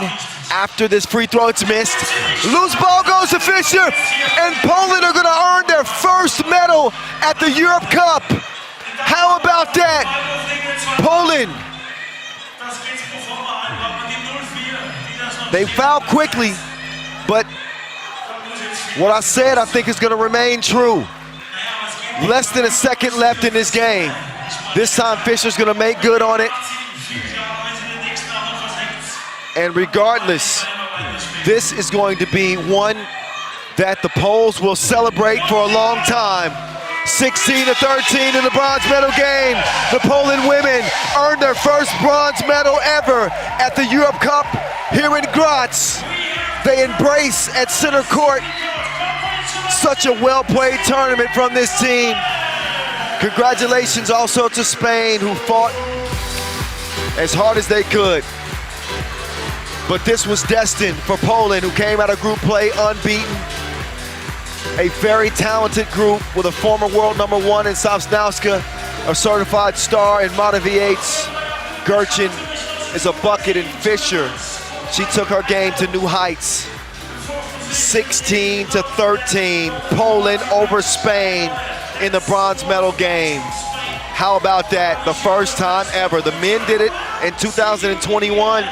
after this free throw. It's missed. Loose ball goes to Fischer, and Poland are gonna earn their first medal at the Europe Cup. How about that? Poland. They foul quickly, but what I said I think is gonna remain true. Less than a second left in this game. This time Fischer's gonna make good on it. And regardless, this is going to be one that the Poles will celebrate for a long time. 16-13 in the bronze medal game. The Poland women earned their first bronze medal ever at the Europe Cup here in Graz. They embrace at center court such a well-played tournament from this team. Congratulations also to Spain, who fought as hard as they could. But this was destined for Poland, who came out of group play unbeaten. A very talented group with a former world #1 in Sosnowska, a certified star in Motivates. Gerchen is a bucket, and Fischer, she took her game to new heights. 16-13, Poland over Spain in the bronze medal game. How about that? The first time ever. The men did it in 2021.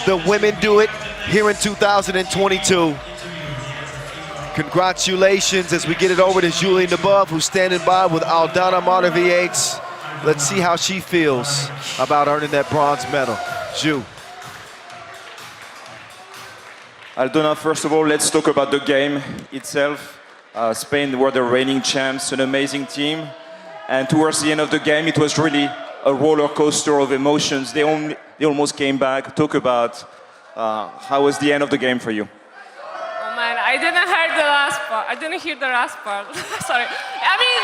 The women do it here in 2022. Congratulations as we get it over to Julie Nabov, who's standing by with Aldana Motivates. Let's see how she feels about earning that bronze medal. Ju. Aldona, first of all, let's talk about the game itself. Spain were the reigning champs, an amazing team. And towards the end of the game, it was really a roller coaster of emotions. They almost came back. Talk about how was the end of the game for you? Oh man, I didn't hear the last part. I didn't hear the last part. Sorry. I mean,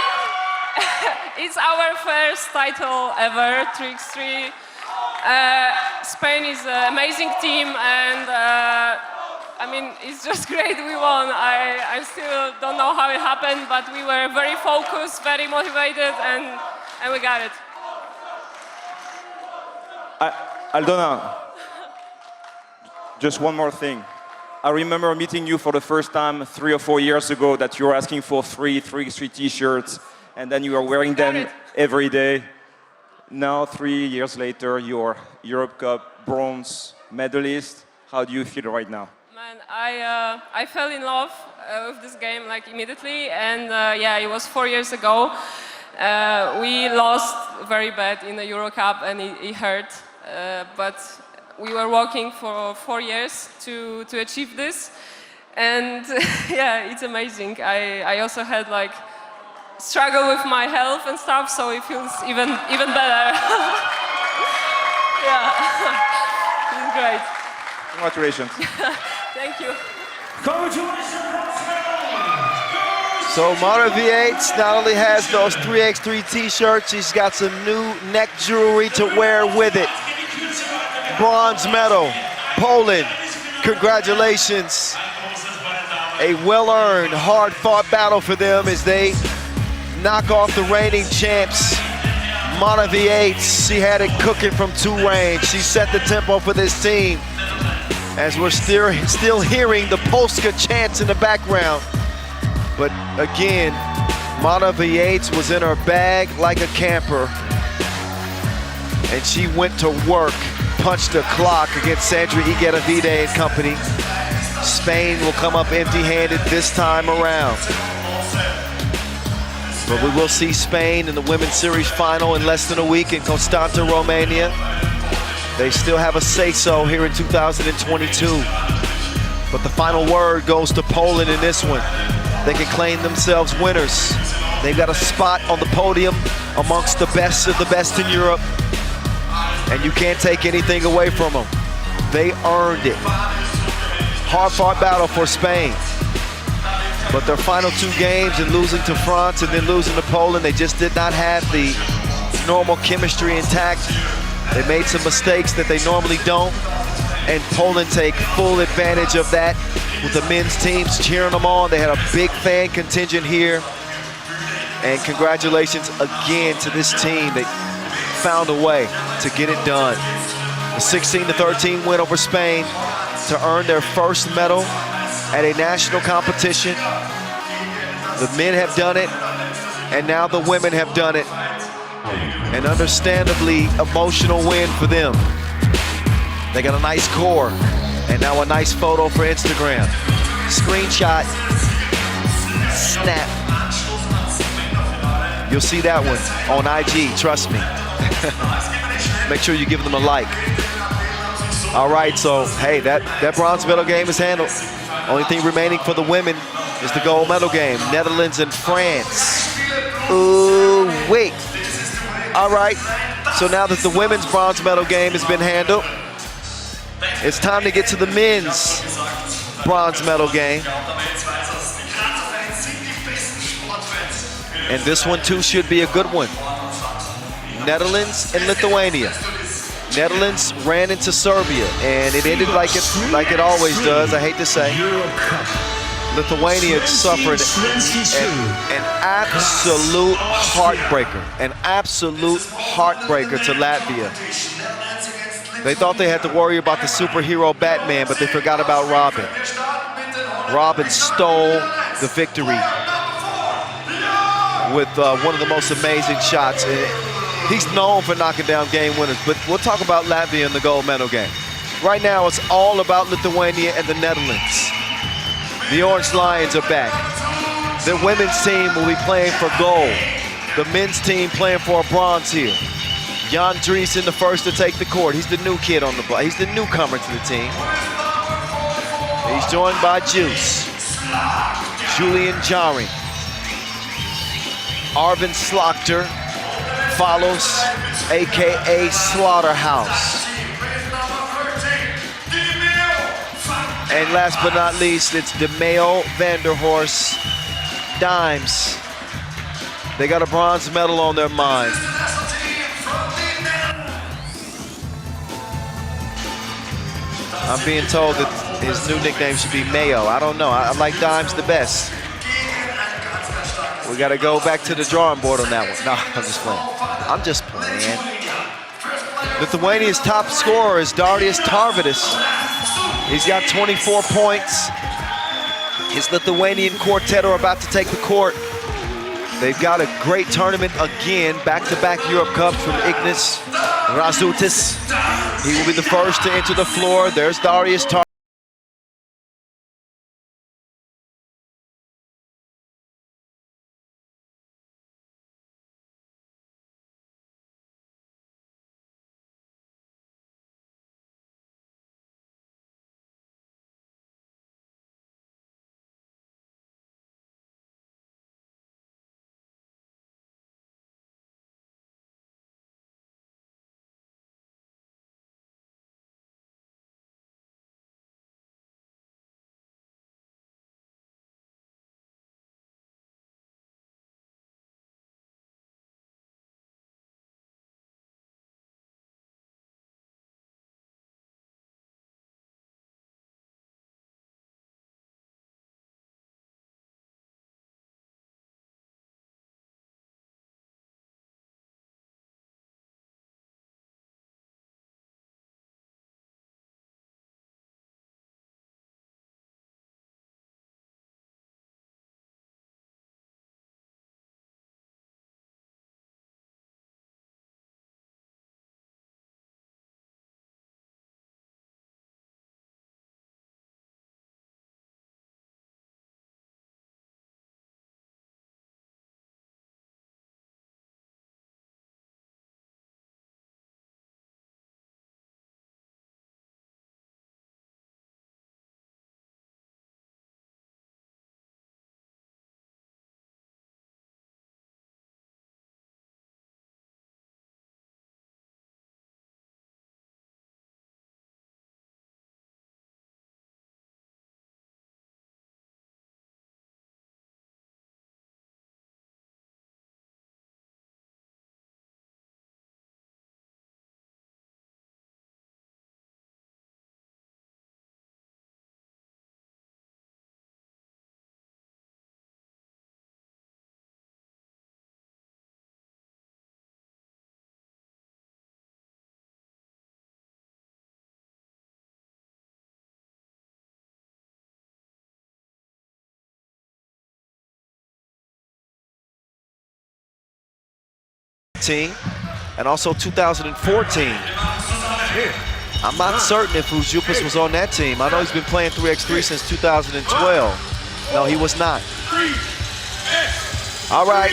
it's our first title ever, 3x3. Spain is an amazing team, and I mean, it's just great we won. I still don't know how it happened, but we were very focused, very motivated, and we got it. Aldona, just one more thing. I remember meeting you for the first time 3 or 4 years ago, that you were asking for 3x3 t-shirts, and then you were wearing them every day. Now, 3 years later, you're Europe Cup bronze medalist. How do you feel right now? Man, I fell in love with this game like immediately, and yeah, it was 4 years ago. We lost very bad in the Euro Cup, and it hurt. But we were working for 4 years to achieve this, and yeah, it's amazing. I also had like struggle with my health and stuff, so it feels even better. Yeah, it's great. Congratulations. Thank you. Congratulations, So Moraviates not only has those 3x3 t-shirts, he's got some new neck jewelry to wear with it. Bronze medal, Poland, congratulations. A well-earned, hard-fought battle for them as they knock off the reigning champs, Moraviates. She had it cooking from 2 range. She set the tempo for this team as we're still hearing the Polska chants in the background. But again, Moraviates was in her bag like a camper, and she went to work, punched the clock against Sandra Igueravide and company. Spain will come up empty-handed this time around. But we will see Spain in the Women's Series final in less than a week in Constanta, Romania. They still have a say-so here in 2022. But the final word goes to Poland in this one. They can claim themselves winners. They've got a spot on the podium amongst the best of the best in Europe. And you can't take anything away from them. They earned it. Hard-fought battle for Spain. But their final 2 games, and losing to France and then losing to Poland, they just did not have the normal chemistry intact. They made some mistakes that they normally don't, and Poland take full advantage of that with the men's teams cheering them on. They had a big fan contingent here, and congratulations again to this team. They found a way to get it done. A 16-13 win over Spain to earn their first medal at a national competition. The men have done it, and now the women have done it. An understandably emotional win for them. They got a nice core, and now a nice photo for Instagram. Screenshot, snap. You'll see that one on IG, trust me. Make sure you give them a like. All right, so hey, that bronze medal game is handled. Only thing remaining for the women is the gold medal game, Netherlands and France. Ooh, wait. All right, so now that the women's bronze medal game has been handled, it's time to get to the men's bronze medal game. And this one too should be a good one. Netherlands and Lithuania. Netherlands ran into Serbia, and it ended like it always does, I hate to say. Lithuania suffered an absolute heartbreaker to Latvia. They thought they had to worry about the superhero Batman, but they forgot about Robin. Robin stole the victory with one of the most amazing shots. He's known for knocking down game winners, but we'll talk about Latvia in the gold medal game. Right now, it's all about Lithuania and the Netherlands. The Orange Lions are back. The women's team will be playing for gold. The men's team playing for a bronze here. Jan Driesen, the first to take the court. He's the new kid on the block. He's the newcomer to the team. He's joined by Juice, Julian Jari. Arvin Slaughter follows, AKA Slaughterhouse. And last but not least, it's DeMeo Vanderhorst Dimes. They got a bronze medal on their mind. I'm being told that his new nickname should be Mayo. I don't know, I like Dimes the best. We gotta go back to the drawing board on that one. No, I'm just playing. Lithuania's top scorer is Darius Tarvidis. He's got 24 points. His Lithuanian quartet are about to take the court. They've got a great tournament again, back-to-back Europe Cups from Ignas Razutis. He will be the first to enter the floor. There's Darius Tarvidis. 2015 and also 2014. I'm not certain if Užupis was on that team. I know he's been playing 3x3 since 2012. No, he was not. All right,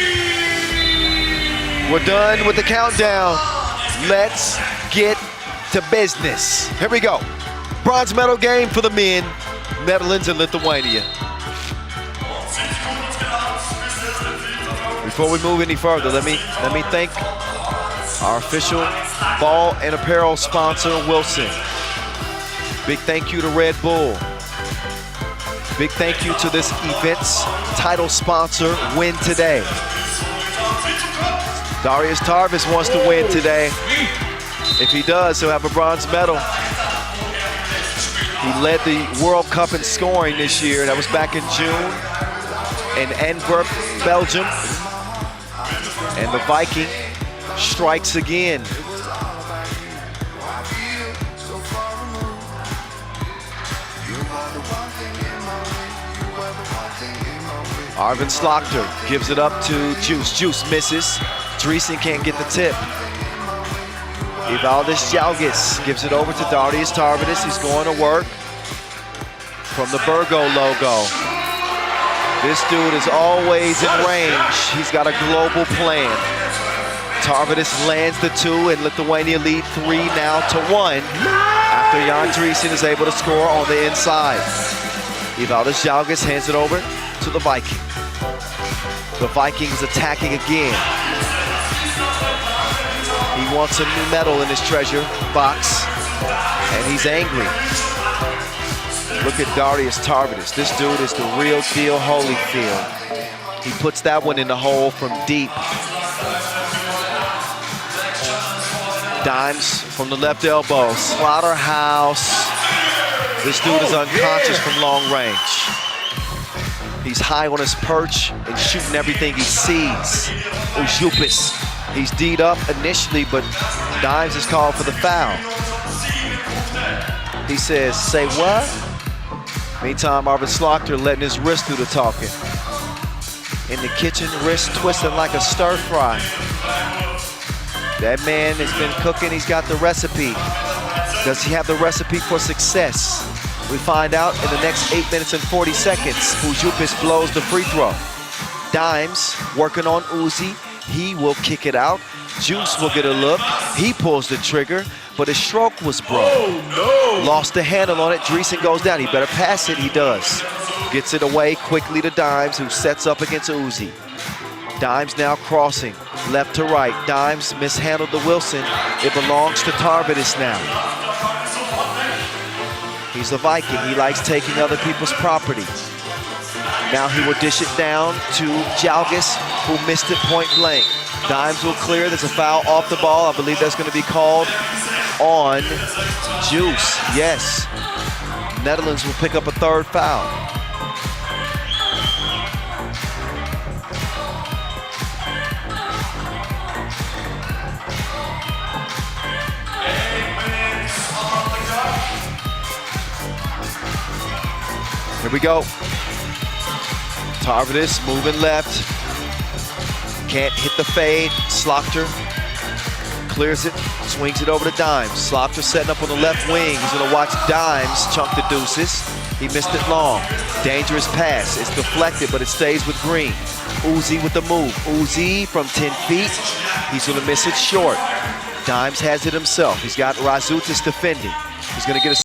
we're done with the countdown. Let's get to business. Here we go. Bronze medal game for the men, Netherlands and Lithuania. Before we move any further, let me thank our official ball and apparel sponsor, Wilson. Big thank you to Red Bull. Big thank you to this event's title sponsor, Win Today. Darius Tarvis wants to win today. If he does, he'll have a bronze medal. He led the World Cup in scoring this year. That was back in June in Antwerp, Belgium. And the Viking strikes again. Arvin Slokter gives it up to Juice. Juice misses. Dreesen can't get the tip. Evaldis Jalgis gives it over to Darius Tarvidis. He's going to work from the Burgo logo. This dude is always in range. He's got a global plan. Tarvidis lands the 2 and Lithuania lead 3 now to 1 after Jan Dreesen is able to score on the inside. Evaldis Jalgis hands it over to the Viking. The Vikings attacking again. He wants a new medal in his treasure box, and he's angry. Look at Darius Tarvidis. This dude is the real deal Holyfield. He puts that one in the hole from deep. Dimes from the left elbow. Slaughterhouse. This dude is unconscious from long range. He's high on his perch and shooting everything he sees. Užupis. He's D'd up initially, but Dimes is called for the foul. He says, say what? Meantime, Arvin Slokter letting his wrist do the talking. In the kitchen, wrist twisting like a stir fry. That man has been cooking, he's got the recipe. Does he have the recipe for success? We find out in the next 8 minutes and 40 seconds. Užupis blows the free throw. Dimes working on Uzi. He will kick it out. Juice will get a look. He pulls the trigger, but his stroke was broke. Oh, no. Lost the handle on it. Dreesen goes down. He better pass it. He does. Gets it away quickly to Dimes, who sets up against Uzi. Dimes now crossing left to right. Dimes mishandled the Wilson. It belongs to Tarvidis now. He's a Viking. He likes taking other people's property. Now he will dish it down to Jalgis, who missed it point blank. Dimes will clear. There's a foul off the ball. I believe that's going to be called on Juice. Yes. Netherlands will pick up a third foul. Here we go. Tarvidis moving left. Can't hit the fade. Slokter clears it, swings it over to Dimes. Slokter setting up on the left wing. He's gonna watch Dimes chunk the deuces. He missed it long. Dangerous pass. It's deflected, but it stays with Green. Uzi with the move. Uzi from 10 feet. He's gonna miss it short. Dimes has it himself. He's got Razutis defending. He's gonna get a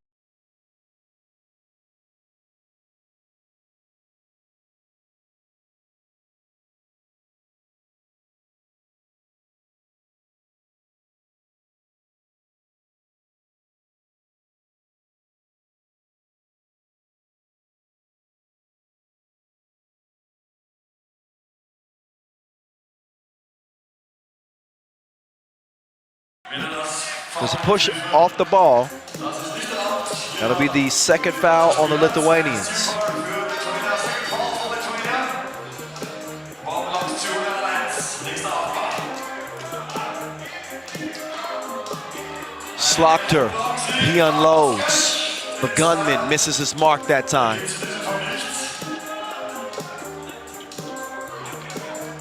There's a push off the ball. That'll be the second foul on the Lithuanians. Slokter, he unloads. The gunman misses his mark that time.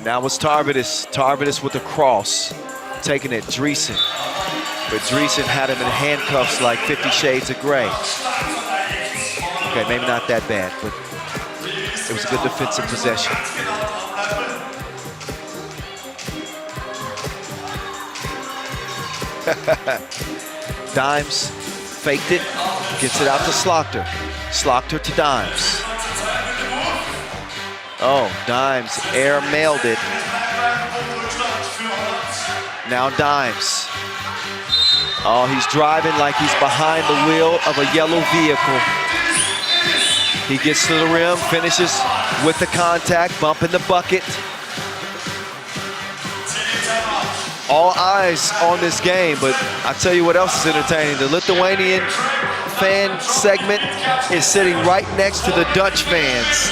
Now it's Tarvidis. Tarvidis with the cross. taking it Dreesen. But Dreesen had him in handcuffs like 50 Shades of Grey. Okay, maybe not that bad, but it was a good defensive possession. Dimes faked it, gets it out to Slaughter. Slaughter to Dimes. Oh, Dimes air mailed it. Now Dimes. Oh, he's driving like he's behind the wheel of a yellow vehicle. He gets to the rim, finishes with the contact, bumping the bucket. All eyes on this game, but I tell you what else is entertaining. The Lithuanian fan segment is sitting right next to the Dutch fans.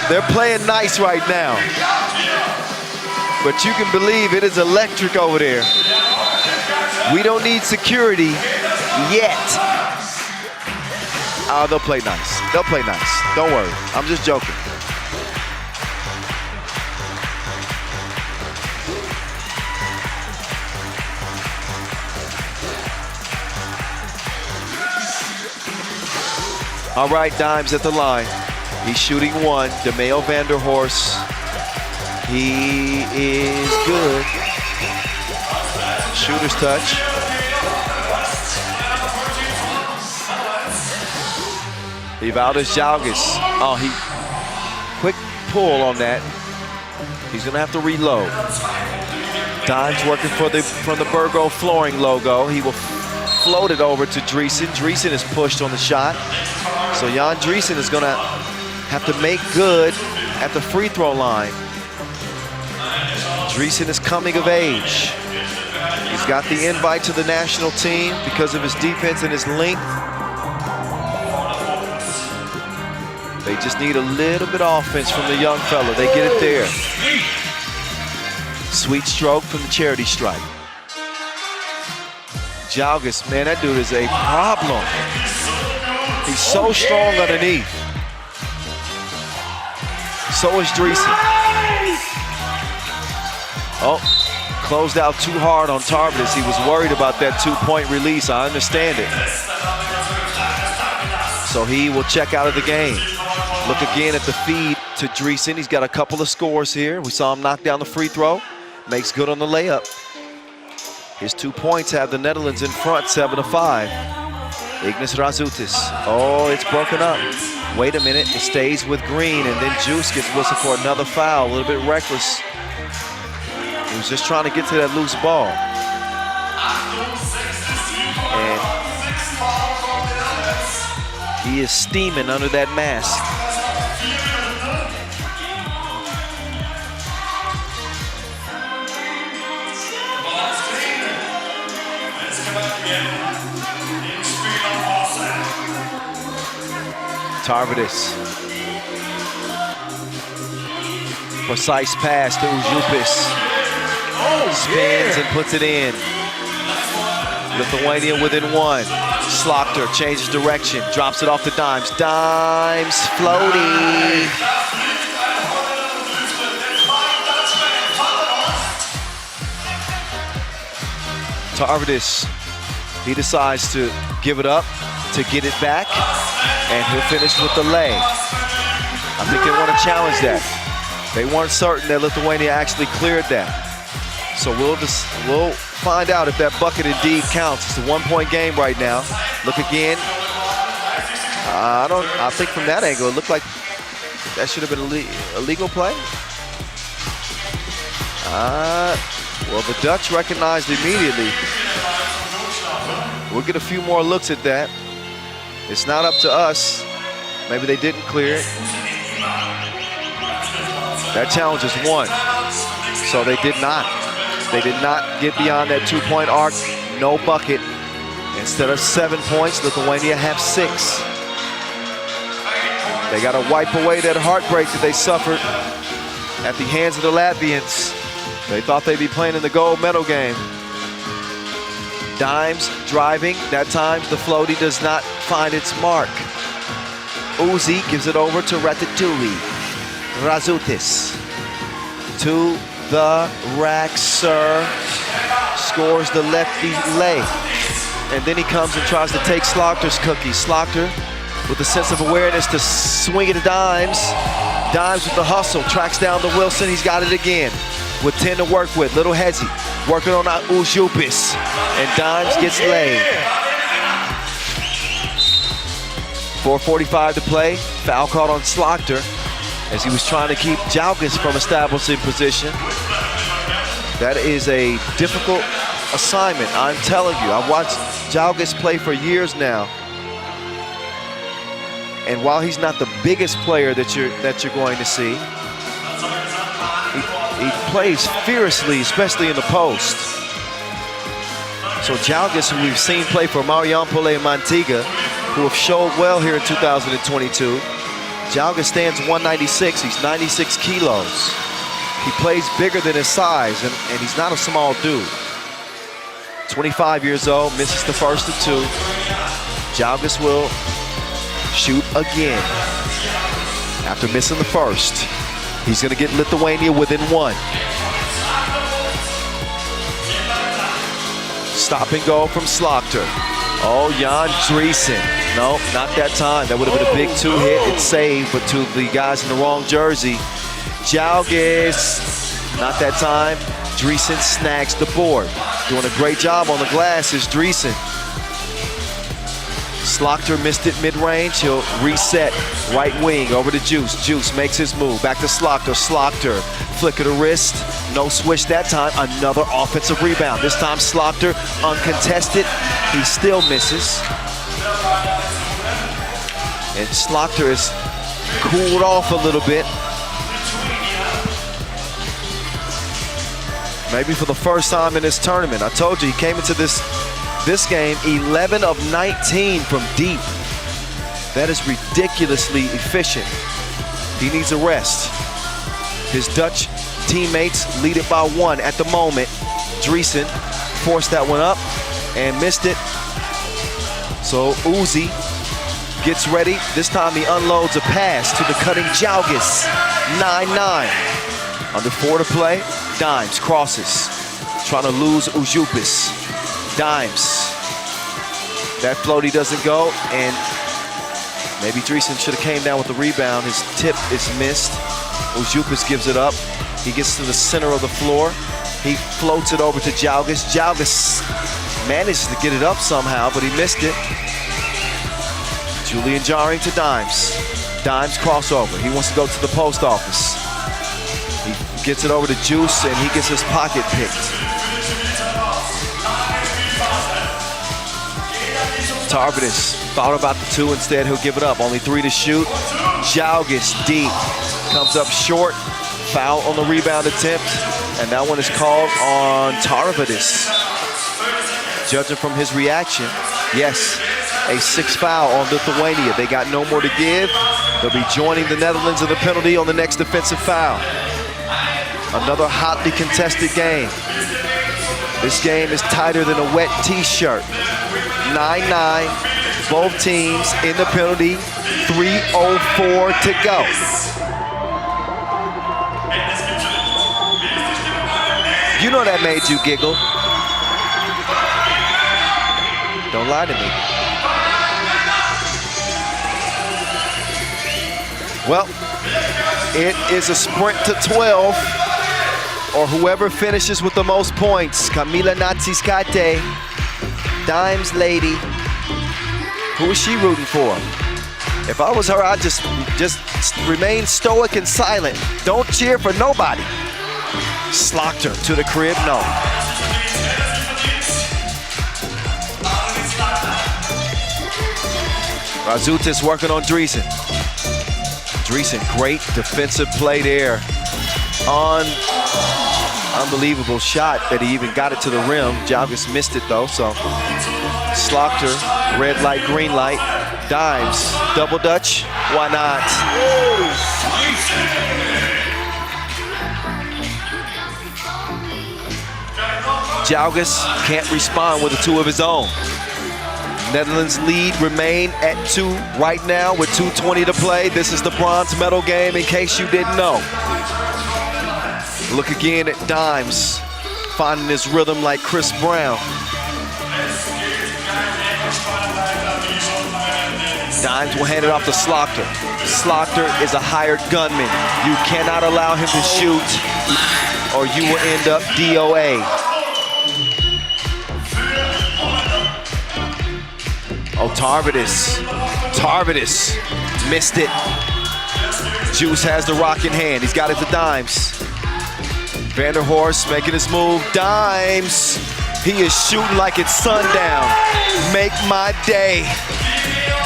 They're playing nice right now. But you can believe it is electric over there. We don't need security yet. Oh, they'll play nice. They'll play nice. Don't worry. I'm just joking. All right, Dimes at the line. He's shooting one. DeMeo Vanderhorst. He is good. Shooter's touch. Evaldas Jalgis. Oh, quick pull on that. He's gonna have to reload. Dimes working from the Burgo flooring logo. He will float it over to Dreesen. Dreesen is pushed on the shot. So Jan Dreesen is gonna have to make good at the free throw line. Dreesen is coming of age. He's got the invite to the national team because of his defense and his length. They just need a little bit of offense from the young fella. They get it there. Sweet stroke from the charity stripe. Jalgis, man, that dude is a problem. He's so strong underneath. So is Dreesen. Oh, closed out too hard on Tarvidis. He was worried about that two-point release. I understand it. So he will check out of the game. Look again at the feed to Dreesen. He's got a couple of scores here. We saw him knock down the free throw. Makes good on the layup. His 2 points have the Netherlands in front, 7-5. Ignas Razutis. Oh, it's broken up. Wait a minute, it stays with Green, and then Juice gets whistled for another foul. A little bit reckless. He was just trying to get to that loose ball. And he is steaming under that mask. Tarvidis. Precise pass to Ujupis. Spins and puts it in. Lithuania within one. Slaughter changes direction, drops it off to Dimes. Dimes, floaty. Tarvidis, he decides to give it up to get it back, and he'll finish with the lay. I think they want to challenge that. They weren't certain that Lithuania actually cleared that. So we'll find out if that bucket indeed counts. It's a 1-point game right now. Look again. I think from that angle, it looked like that should have been a legal play. Well, the Dutch recognized immediately. We'll get a few more looks at that. It's not up to us. Maybe they didn't clear it. That challenge is won. So they did not. They did not get beyond that 2-point arc. No bucket. Instead of 7 points, Lithuania have 6. They got to wipe away that heartbreak that they suffered at the hands of the Latvians. They thought they'd be playing in the gold medal game. Dimes driving. That time the floaty does not find its mark. Uzi gives it over to Ratatouille. Razutis to the rack, sir. Scores the lefty lay. And then he comes and tries to take Slaughter's cookie. Slaughter with a sense of awareness to swing it to Dimes. Dimes with the hustle, tracks down to Wilson. He's got it again with 10 to work with. Little Hezi working on Ujupis. And Dimes gets laid. 4:45 to play. Foul called on Slaughter as he was trying to keep Jalgis from establishing position. That is a difficult assignment, I'm telling you. I've watched Jalgis play for years now. And while he's not the biggest player that you're going to see, he plays fiercely, especially in the post. So Jalgis, who we've seen play for Mariampol and Montega, who have showed well here in 2022. Jalgis stands 196, he's 96 kilos. He plays bigger than his size, and he's not a small dude. 25 years old, misses the first of two. Jalgis will shoot again. After missing the first, he's gonna get Lithuania within one. Stop and go from Slaughter. Oh, Jan Driesen. No, not that time. That would have been a big two hit. It's saved, but to the guys in the wrong jersey. Jalgis, not that time. Driesen snags the board. Doing a great job on the glass is Driesen. Slaughter missed it mid-range. He'll reset right wing over to Juice. Juice makes his move. Back to Slaughter. Slaughter, flick of the wrist. No switch that time. Another offensive rebound. This time Slaughter uncontested. He still misses. And Slaughter is cooled off a little bit. Maybe for the first time in this tournament. I told you, he came into this game 11 of 19 from deep. That is ridiculously efficient. He needs a rest. His Dutch teammates lead it by one at the moment. Driesen forced that one up and missed it. So Uzi gets ready. This time he unloads a pass to the cutting Jalgis. 9-9. Under 4 to play. Dimes crosses. Trying to lose Ujupis. Dimes. That floaty doesn't go, and maybe Driesen should have came down with the rebound. His tip is missed. Ujupis gives it up. He gets to the center of the floor. He floats it over to Jalgis. Jalgis managed to get it up somehow, but he missed it. Julian jarring to Dimes. Dimes crossover. He wants to go to the post office. He gets it over to Juice, and he gets his pocket picked. Tarvidis thought about the two, instead he'll give it up. Only 3 to shoot. Jalgis deep, comes up short. Foul on the rebound attempt, and that one is called on Tarvidis. Judging from his reaction, yes, a 6th foul on Lithuania. They got no more to give. They'll be joining the Netherlands in the penalty on the next defensive foul. Another hotly contested game. This game is tighter than a wet t-shirt. 9-9, both teams in the penalty, 3:04 to go. You know that made you giggle. Don't lie to me. Well, it is a sprint to 12, or whoever finishes with the most points. Kamila Natsiskate. Dimes lady. Who is she rooting for? If I was her, I'd just remain stoic and silent. Don't cheer for nobody. Slaughter to the crib, no. Razutis working on Driesen. Driesen, great defensive play there. Unbelievable shot that he even got it to the rim. Jalgis missed it though, so. Slaughter, red light, green light. Dimes, double Dutch, why not? Jalgis can't respond with a 2 of his own. Netherlands lead remain at 2 right now with 2:20 to play. This is the bronze medal game in case you didn't know. Look again at Dimes, finding his rhythm like Chris Brown. Dimes will hand it off to Slaughter. Slaughter is a hired gunman. You cannot allow him to shoot or you will end up DOA. Oh, Tarvidis missed it. Juice has the rock in hand. He's got it to Dimes. Vanderhorst making his move. Dimes. He is shooting like it's sundown. Make my day.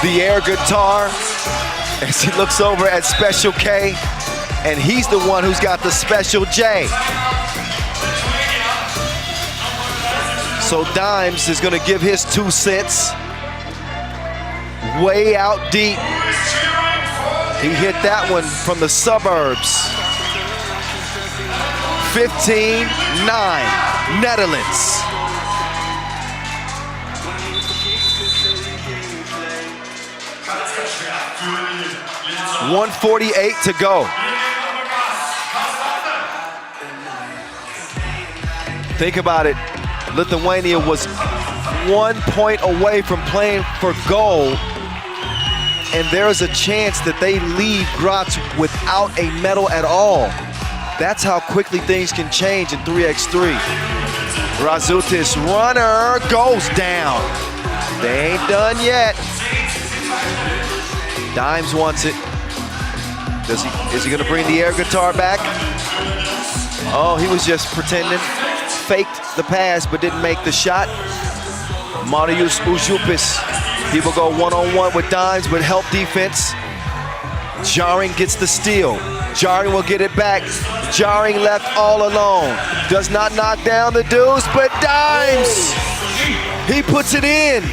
The air guitar as he looks over at Special K, and he's the one who's got the Special J. So Dimes is gonna give his 2 cents. Way out deep. He hit that one from the suburbs. 15-9, Netherlands. 1:48 to go. Think about it. Lithuania was 1 point away from playing for gold, and there is a chance that they leave Graz without a medal at all. That's how quickly things can change in 3x3. Razutis runner goes down. They ain't done yet. Dimes wants it. Is he gonna bring the air guitar back? Oh, he was just pretending. Faked the pass but didn't make the shot. Marius Ujupis. He will go one-on-one with Dimes with help defense. Jarring gets the steal. Jarring will get it back. Jarring left all alone. Does not knock down the deuce, but Dimes! He puts it in.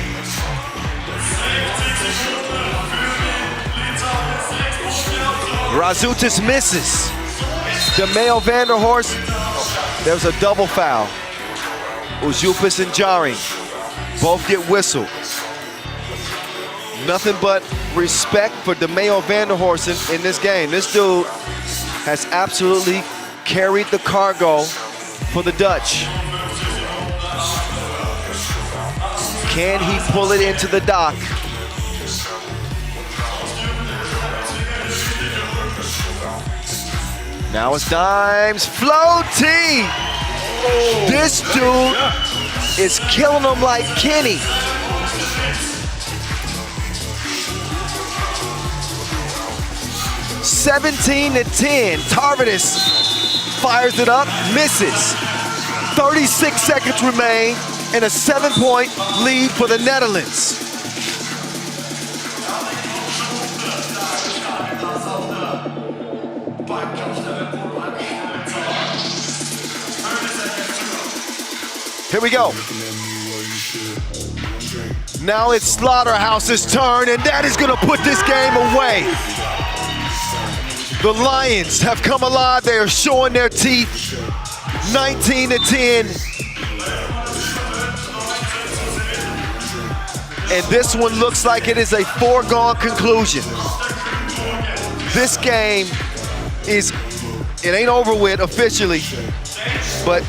Razutis misses. DeMeo Vanderhorst, there's a double foul. Ujupis and Jarring both get whistled. Nothing but respect for DeMeo Vanderhorst in this game. This dude has absolutely carried the cargo for the Dutch. Can he pull it into the dock? Now it's Dimes, floaty! This dude is killing him like Kenny. (17-10). Tarvidis fires it up, misses. 36 seconds remain, and a 7-point lead for the Netherlands. Here we go. Now it's Slaughterhouse's turn, and that is gonna put this game away. The Lions have come alive. They are showing their teeth. 19-10. And this one looks like it is a foregone conclusion. This game it ain't over with officially, but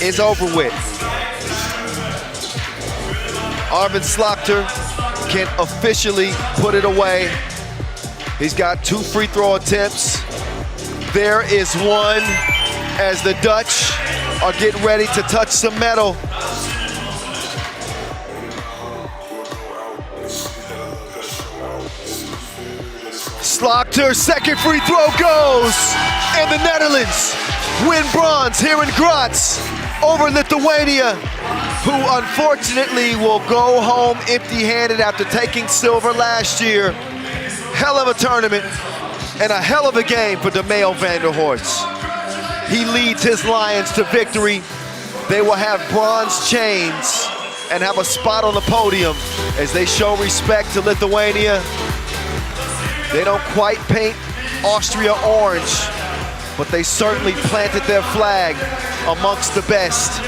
it's over with. Arvid Slaughter can officially put it away. He's got 2 free throw attempts. There is one as the Dutch are getting ready to touch some metal. Slaughter, second free throw goes, and the Netherlands win bronze here in Graz over Lithuania, who unfortunately will go home empty-handed after taking silver last year. Hell of a tournament and a hell of a game for DeMeo Vanderhorst. He leads his Lions to victory. They will have bronze chains and have a spot on the podium as they show respect to Lithuania. They don't quite paint Austria orange, but they certainly planted their flag amongst the best.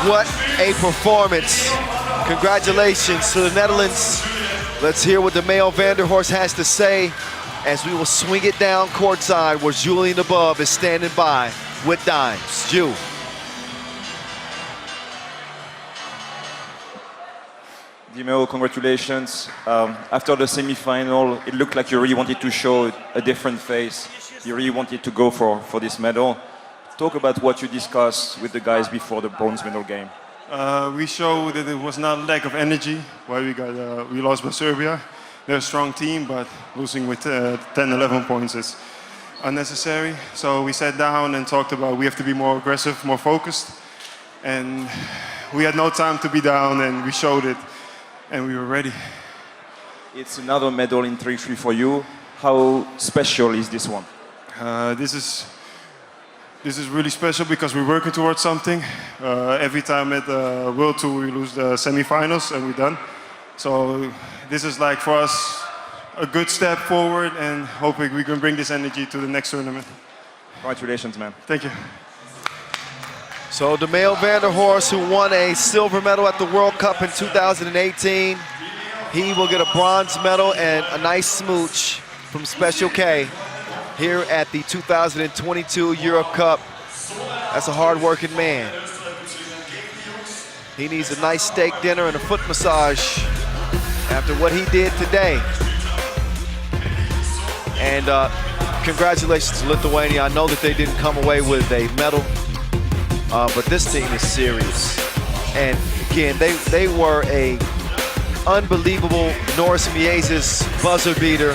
What a performance. Congratulations to the Netherlands. Let's hear what DeMayo Vanderhorst has to say as we will swing it down courtside where Julian above is standing by with dimes. Ju. DeMayo, congratulations. After the semi-final, it looked like you really wanted to show a different face. You really wanted to go for this medal. Talk about what you discussed with the guys before the bronze medal game. We showed that it was not lack of energy why we lost by Serbia. They're a strong team, but losing with 10, 11 points is unnecessary. So we sat down and talked about we have to be more aggressive, more focused. And we had no time to be down, and we showed it, and we were ready. It's another medal in 3x3 for you. How special is this one? This is really special because we're working towards something. Every time at the World Tour we lose the semi-finals and we're done. So this is like for us a good step forward and hoping we can bring this energy to the next tournament. Congratulations, man. Thank you. So DeMayo Vanderhorst, who won a silver medal at the World Cup in 2018, he will get a bronze medal and a nice smooch from Special K here at the 2022 Europe Cup. That's a hard-working man. He needs a nice steak dinner and a foot massage after what he did today. And congratulations to Lithuania. I know that they didn't come away with a medal, but this team is serious. And again, they were a unbelievable Norris Miezis buzzer beater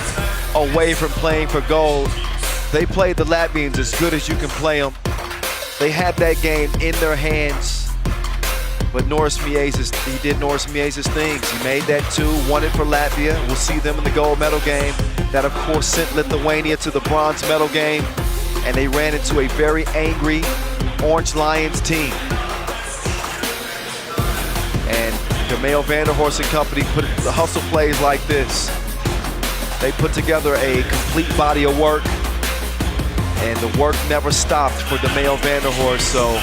away from playing for gold. They played the Latvians as good as you can play them. They had that game in their hands, but Norris Miezis, he did Norris Miezis things. He made that 2, won it for Latvia. We'll see them in the gold medal game. That, of course, sent Lithuania to the bronze medal game, and they ran into a very angry Orange Lions team. And DeMayo Vanderhorst and company put the hustle plays like this. They put together a complete body of work, and the work never stopped for DeMayo Vanderhorst. So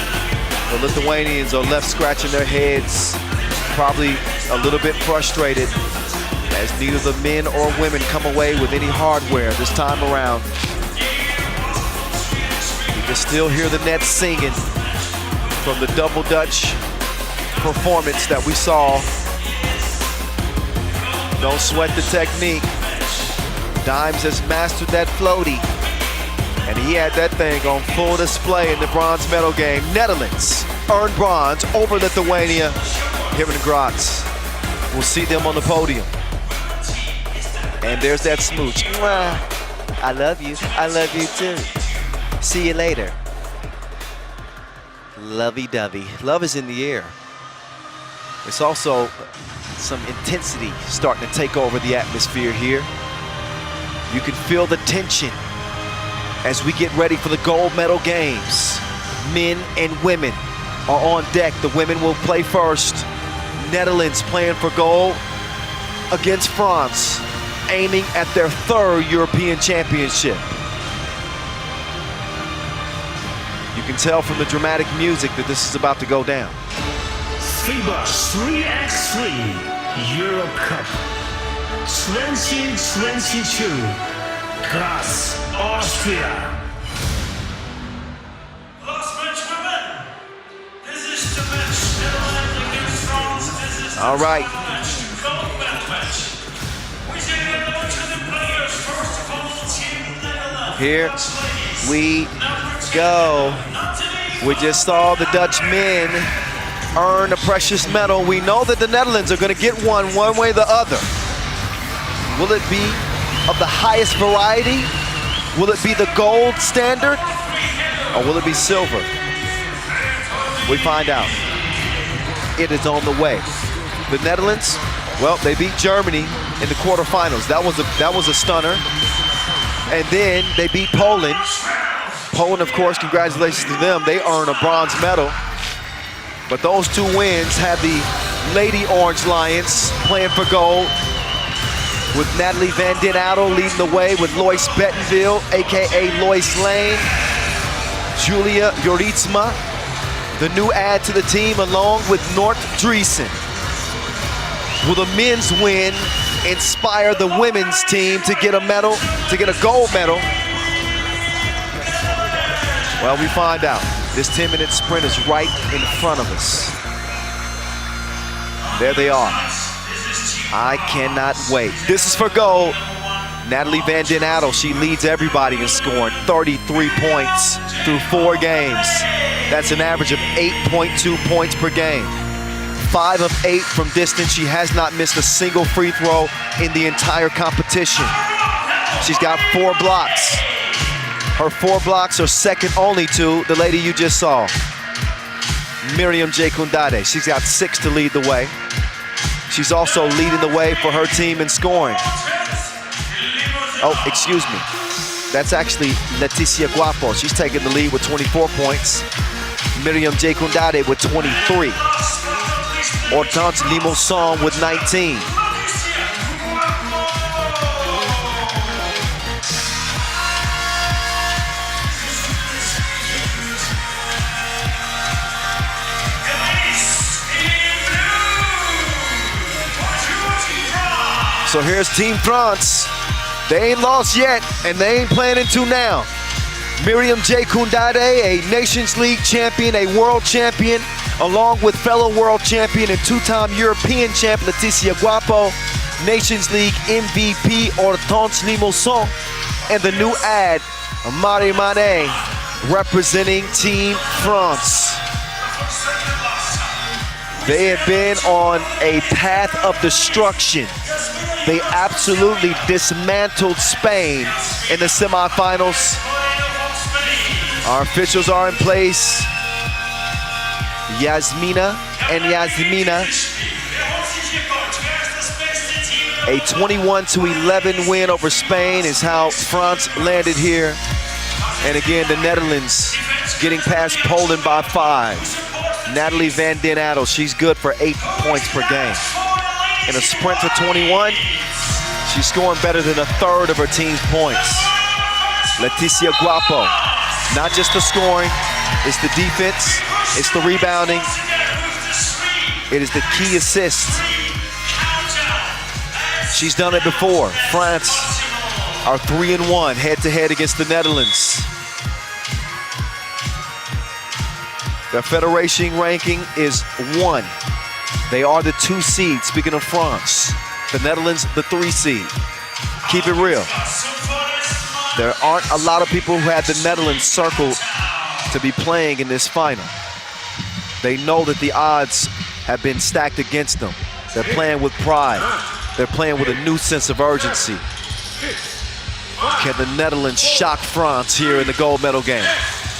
the Lithuanians are left scratching their heads, probably a little bit frustrated, as neither the men or women come away with any hardware this time around. You can still hear the Nets singing from the double Dutch performance that we saw. Don't sweat the technique. Dimes has mastered that floaty, and he had that thing on full display in the bronze medal game. Netherlands earned bronze over Lithuania here in Graz. We'll see them on the podium. And there's that smooch. Mwah. I love you. I love you too. See you later. Lovey-dovey. Love is in the air. It's also some intensity starting to take over the atmosphere here. You can feel the tension as we get ready for the gold medal games. Men and women are on deck. The women will play first. Netherlands playing for gold against France, aiming at their 3rd European championship. You can tell from the dramatic music that this is about to go down. FIBA 3x3 Europe Cup 2022, Graz, Austria. Last match, women. This is the match. Netherlands against France. This is all right. gold medal match. We say hello to the players. First of all, Team Netherlands. Here we go. We just saw the Dutch men earn a precious medal. We know that the Netherlands are going to get one way or the other. Will it be of the highest variety? Will it be the gold standard? Or will it be silver? We find out. It is on the way. The Netherlands, well, they beat Germany in the quarterfinals. That was a stunner. And then they beat Poland. Poland, of course, congratulations to them. They earn a bronze medal. But those 2 wins have the Lady Orange Lions playing for gold, with Natalie Van Den Adel leading the way with Lois Bettenville, AKA Lois Lane, Julia Joritsma, the new add to the team, along with Nort Driesen. Will the men's win inspire the women's team to get a medal, to get a gold medal? Well, we find out. This 10-minute sprint is right in front of us. There they are. I cannot wait. This is for gold. Natalie Van Den Adel, she leads everybody in scoring, 33 points through 4 games. That's an average of 8.2 points per game. 5 of 8 from distance. She has not missed a single free throw in the entire competition. She's got 4 blocks. Her 4 blocks are second only to the lady you just saw, Miriam Jekundade. She's got 6 to lead the way. She's also leading the way for her team in scoring. Oh, excuse me. That's actually Leticia Guapo. She's taking the lead with 24 points. Miriam Jekundade with 23. Hortense Limousin with 19. So here's Team France. They ain't lost yet, and they ain't planning to now. Miriam Jekundade, a Nations League champion, a world champion, along with fellow world champion and 2-time European champ Leticia Guapo, Nations League MVP Hortense Limousin, and the new ad, Marie Manet, representing Team France. They have been on a path of destruction. They absolutely dismantled Spain in the semifinals. Our officials are in place. Yasmina and Yasmina. A 21-11 win over Spain is how France landed here. And again, the Netherlands getting past Poland by 5. Natalie Van Den Adel, she's good for 8 points per game. In a sprint to 21, she's scoring better than a third of her team's points. Leticia Guapo, not just the scoring, it's the defense, it's the rebounding, it is the key assist. She's done it before. France are 3-1 head-to-head against the Netherlands. Their federation ranking is 1. They are the 2 seed, speaking of France. The Netherlands, the 3 seed. Keep it real. There aren't a lot of people who had the Netherlands circled to be playing in this final. They know that the odds have been stacked against them. They're playing with pride. They're playing with a new sense of urgency. Can the Netherlands shock France here in the gold medal game?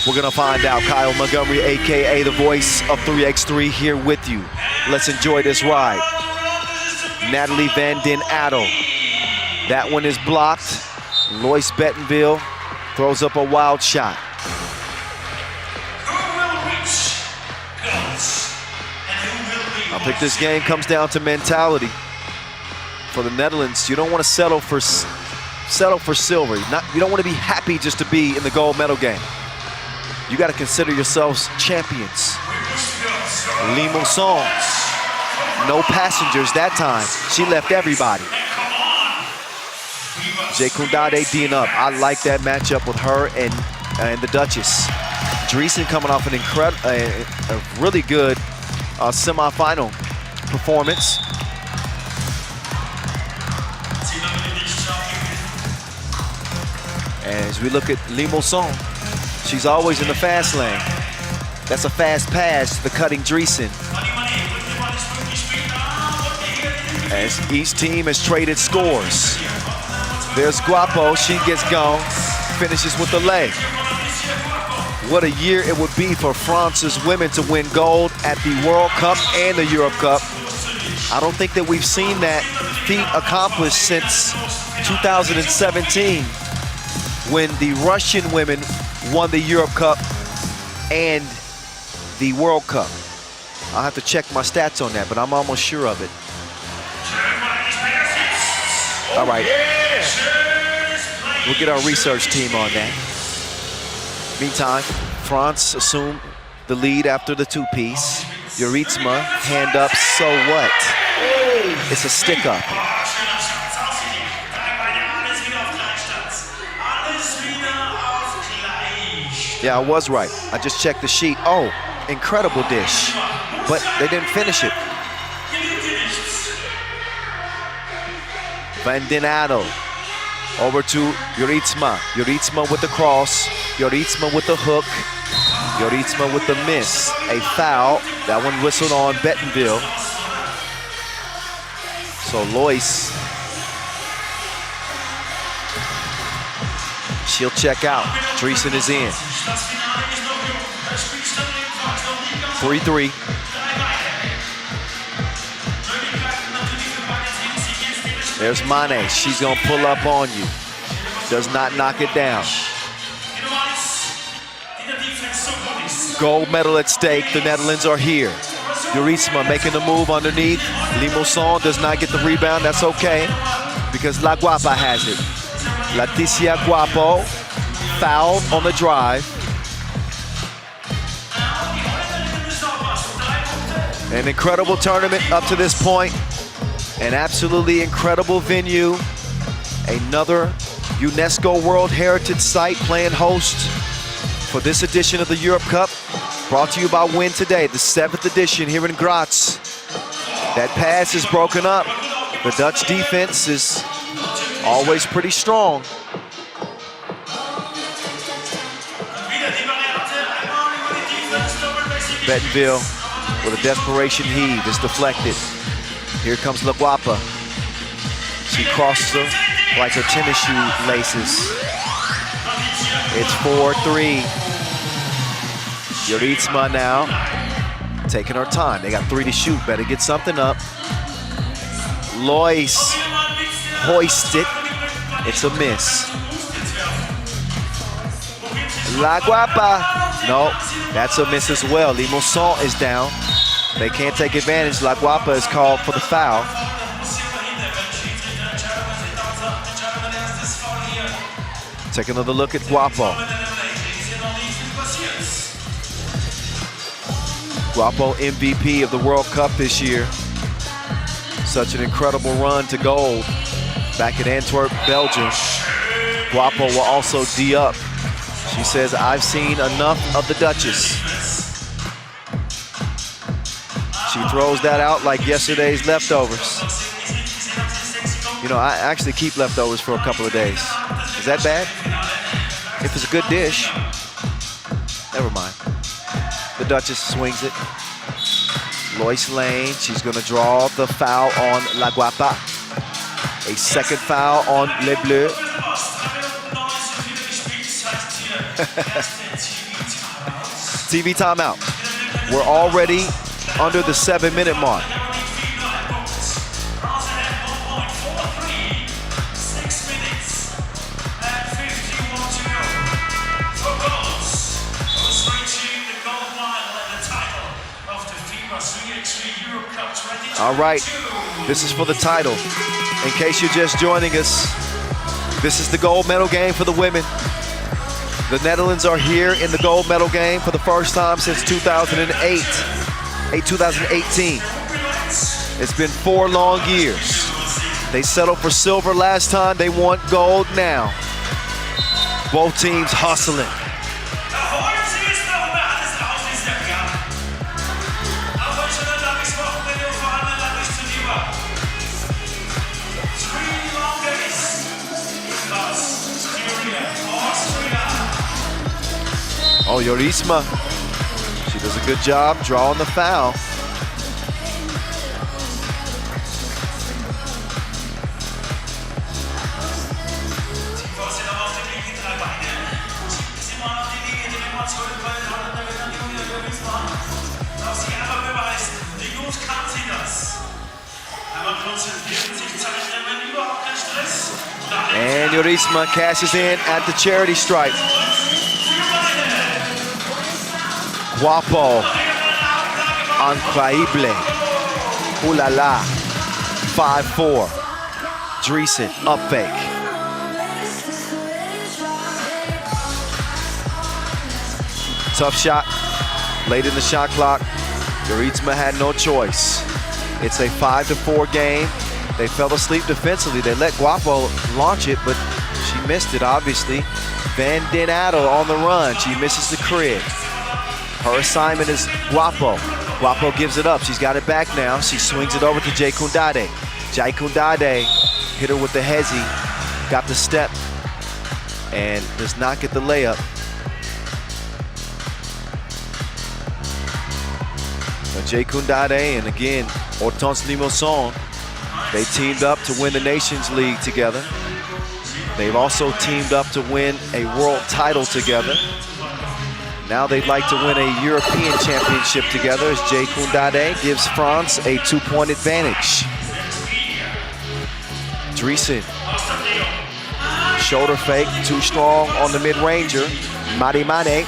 We're gonna find out. Kyle Montgomery, AKA the voice of 3x3, here with you. Let's enjoy this ride. Natalie Van Den Adel. That one is blocked. Lois Bettenville throws up a wild shot. I think this game comes down to mentality. For the Netherlands, you don't want to settle for silver. You don't want to be happy just to be in the gold medal game. You got to consider yourselves champions. Limousin, no passengers that time. She left everybody. Jekundade D'ing up. I like that matchup with her and the Duchess. Dreesen coming off an a really good semifinal performance. As we look at Limousin, she's always in the fast lane. That's a fast pass to the cutting Dreesen. As each team has traded scores. There's Guapo, she gets gone, finishes with the leg. What a year it would be for France's women to win gold at the World Cup and the Europe Cup. I don't think that we've seen that feat accomplished since 2017 when the Russian women won the Europe Cup and the World Cup. I'll have to check my stats on that, but I'm almost sure of it. All right, we'll get our research team on that. Meantime, France assumed the lead after the 2-piece. Yuritsma, hand up, so what? It's a stick up. Yeah, I was right. I just checked the sheet. Oh, incredible dish. But they didn't finish it. Van den Adel over to Joritsma. Joritsma with the cross. Joritsma with the hook. Joritsma with the miss. A foul. That one whistled on Bettenville. So Lois, she'll check out. Dreesen is in. 3-3. There's Mane. She's going to pull up on you. Does not knock it down. Gold medal at stake. The Netherlands are here. Joritsma making the move underneath. Limousin does not get the rebound. That's okay, because La Guapa has it. Leticia Guapo fouled on the drive. An incredible tournament up to this point. An absolutely incredible venue. Another UNESCO World Heritage Site playing host for this edition of the Europe Cup. Brought to you by Win Today, the 7th edition here in Graz. That pass is broken up. The Dutch defense is always pretty strong. Bettenville with a desperation heave. It's deflected. Here comes La Guapa. She crosses her like her tennis shoe laces. It's 4-3. Joritsma now taking her time. They got 3 to shoot. Better get something up. Lois hoists it. It's a miss. La Guapa. No, that's a miss as well. Limousin is down. They can't take advantage. La Guapa is called for the foul. Take another look at Guapo. Guapo MVP of the World Cup this year. Such an incredible run to gold back in Antwerp, Belgium. Guapo will also D up. She says, I've seen enough of the Duchess. She throws that out like yesterday's leftovers. You know, I actually keep leftovers for a couple of days. Is that bad? If it's a good dish, never mind. The Duchess swings it. Lois Lane, she's gonna draw the foul on La Guapa. A second foul on Les Bleus. TV timeout. We're already under the 7-minute mark. All right, this is for the title. In case you're just joining us, this is the gold medal game for the women. The Netherlands are here in the gold medal game for the first time since 2018. It's been 4 long years. They settled for silver last time. They want gold now. Both teams hustling. Oh, Joritsma, she does a good job drawing the foul. And Joritsma cashes in at the charity stripe. Guapo, incroyable, ooh la la, 5-4, Dreesen, up fake. Tough shot, late in the shot clock. Joritsma had no choice. It's a 5-4 game. They fell asleep defensively. They let Guapo launch it, but she missed it, obviously. Van Den Adel on the run. She misses the crib. Her assignment is Guapo. Guapo gives it up. She's got it back now. She swings it over to Jai Kundade. Jai Kundade hit her with the hezi, got the step, and does not get the layup. But Jai Kundade and again, Hortense Limousin, they teamed up to win the Nations League together. They've also teamed up to win a world title together. Now they'd like to win a European championship together as Jai Kundade gives France a 2-point advantage. Dreesen, shoulder fake, too strong on the mid-ranger. Mane Mane.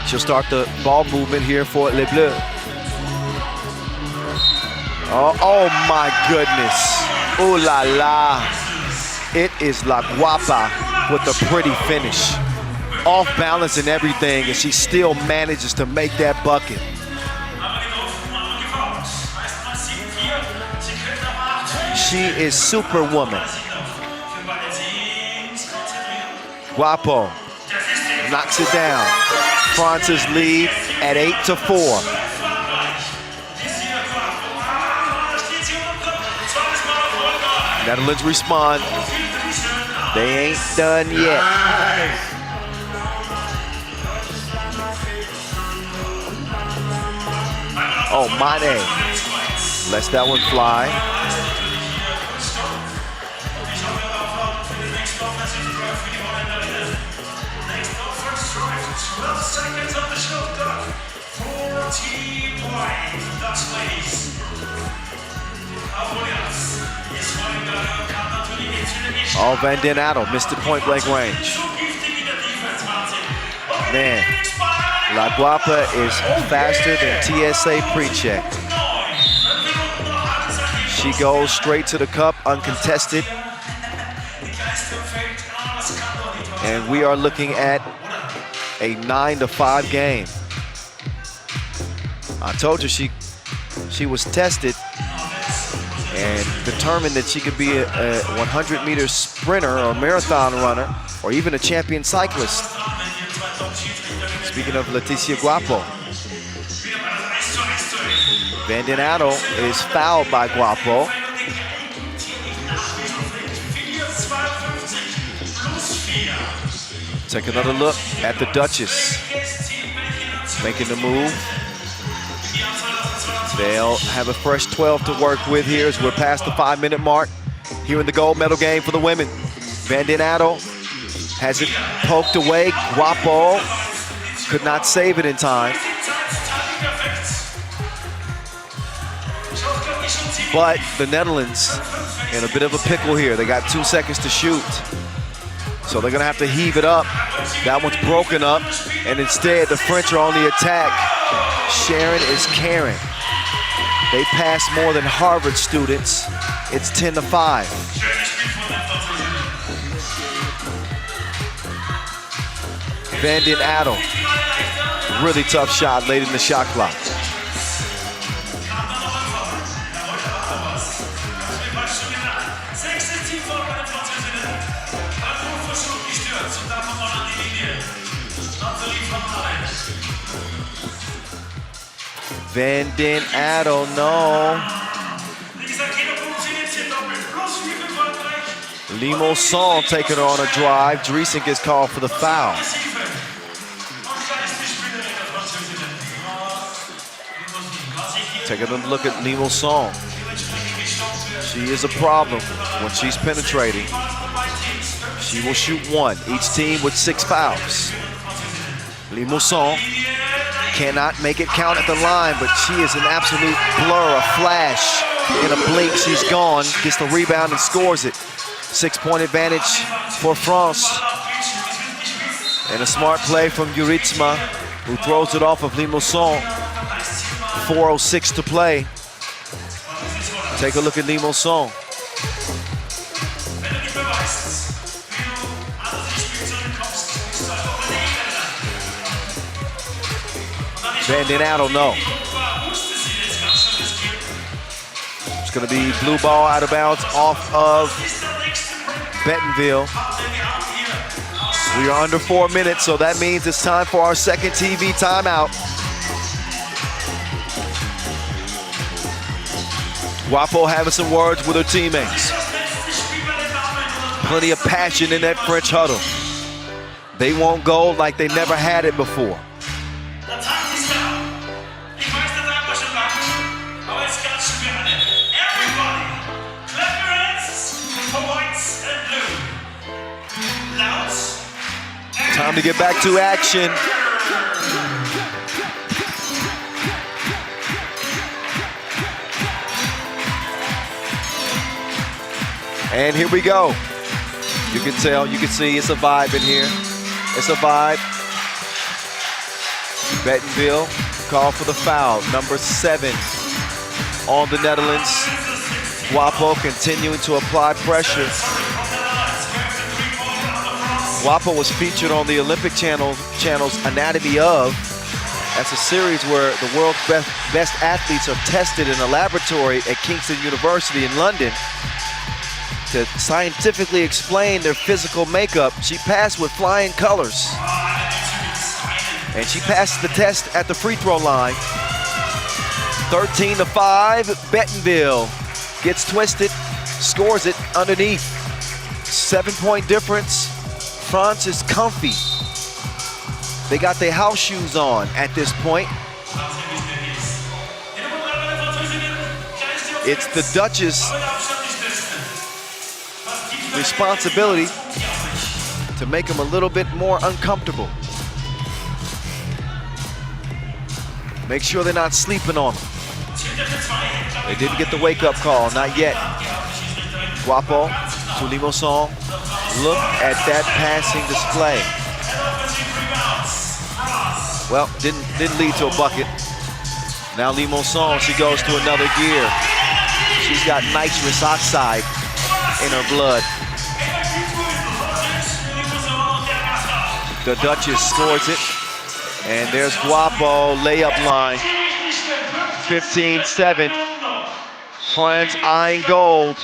She'll start the ball movement here for Les Bleus. Oh my goodness. Ooh la la. It is La Guapa with a pretty finish. Off balance and everything, and she still manages to make that bucket. She is Superwoman. Guapo knocks it down. France's lead at 8-4. Netherlands respond. They ain't done yet. Oh, Mane lets that one fly. Oh, Van Den Adel missed the point-blank range. Man, La Guapa is faster than TSA pre-check. She goes straight to the cup, uncontested. And we are looking at a 9-5 game. I told you she was tested and determined that she could be a 100-meter sprinter or marathon runner or even a champion cyclist. Speaking of Leticia Guapo, Van Den Adel is fouled by Guapo. Take another look at the Duchess, making the move. They'll have a fresh 12 to work with here as we're past the 5-minute mark here in the gold medal game for the women. Van Den Adel has it poked away. Guapo could not save it in time. But the Netherlands in a bit of a pickle here. They got 2 seconds to shoot. So they're gonna have to heave it up. That one's broken up, and instead the French are on the attack. Sharon is caring. They pass more than Harvard students. It's 10-5. Van Den Adel, really tough shot late in the shot clock. Van Den Adel, no. Limousin taking her on a drive. Dreesen gets called for the foul. Taking a look at Limousin. She is a problem when she's penetrating. She will shoot 1. Each team with 6 fouls. Limousin cannot make it count at the line, but she is an absolute blur, a flash. In a blink, she's gone, gets the rebound and scores it. 6-point advantage for France. And a smart play from Juritsma, who throws it off of Limousin. 4:06 to play. Take a look at Limousin. Van Den Adel, no. It's gonna be blue ball out of bounds off of Bentonville. We are under 4 minutes, so that means it's time for our second TV timeout. Guapo having some words with her teammates. Plenty of passion in that French huddle. They want gold like they never had it before. Time to get back to action. And here we go. You can tell, you can see it's a vibe in here. It's a vibe. Bettenville called for the foul. Number 7 on the Netherlands. Guapo continuing to apply pressure. Guapo was featured on the Olympic channel's Anatomy Of. That's a series where the world's best athletes are tested in a laboratory at Kingston University in London to scientifically explain their physical makeup. She passed with flying colors. And she passed the test at the free throw line. 13-5, Bettenville gets twisted, scores it underneath. 7-point difference. France is comfy. They got their house shoes on at this point. It's the Dutch's responsibility to make them a little bit more uncomfortable. Make sure they're not sleeping on them. They didn't get the wake-up call, not yet. Guapo to Limousin. Look at that passing display. Well, didn't lead to a bucket. Now Limousin, she goes to another gear. She's got nitrous oxide in her blood. The Duchess scores it. And there's Guapo, layup line. 15-7. France eyeing gold.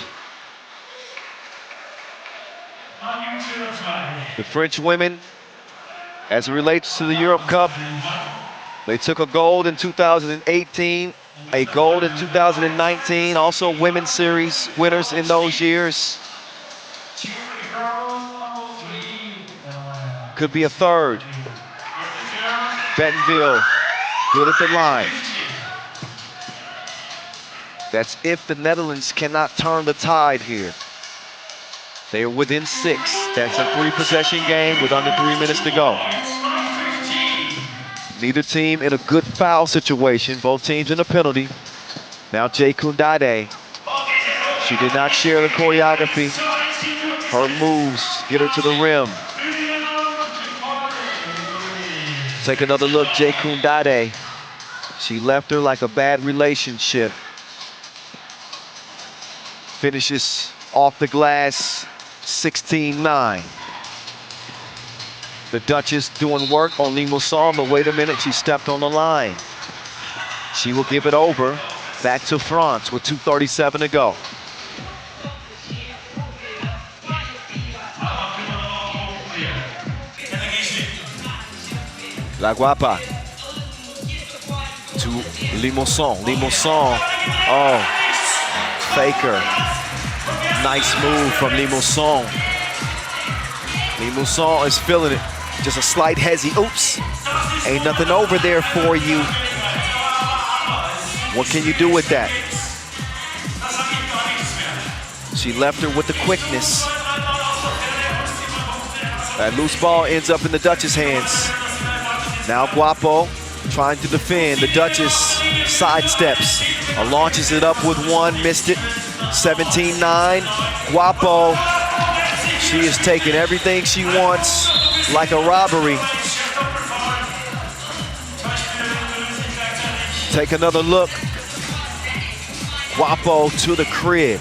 The French women, as it relates to the Europe Cup, they took a gold in 2018, a gold in 2019, also women's series winners in those years. Could be a third. Bettenville, good at the line. That's if the Netherlands cannot turn the tide here. They are within 6. That's a 3-possession game with under 3 minutes to go. Neither team in a good foul situation. Both teams in a penalty. Now Jay Kundade. She did not share the choreography. Her moves get her to the rim. Take another look, Jay Kundade. She left her like a bad relationship. Finishes off the glass, 16-9. The Duchess doing work on Limousin, but wait a minute, she stepped on the line. She will give it over back to France with 2:37 to go. La Guapa to Limousin. Limousin, oh, faker. Nice move from Limousin. Limousin is feeling it. Just a slight hezzy. Oops. Ain't nothing over there for you. What can you do with that? She left her with the quickness. That loose ball ends up in the Dutchess' hands. Now Guapo trying to defend. The Duchess sidesteps. Launches it up with one, missed it. 17-9. Guapo, she is taking everything she wants like a robbery. Take another look. Guapo to the crib.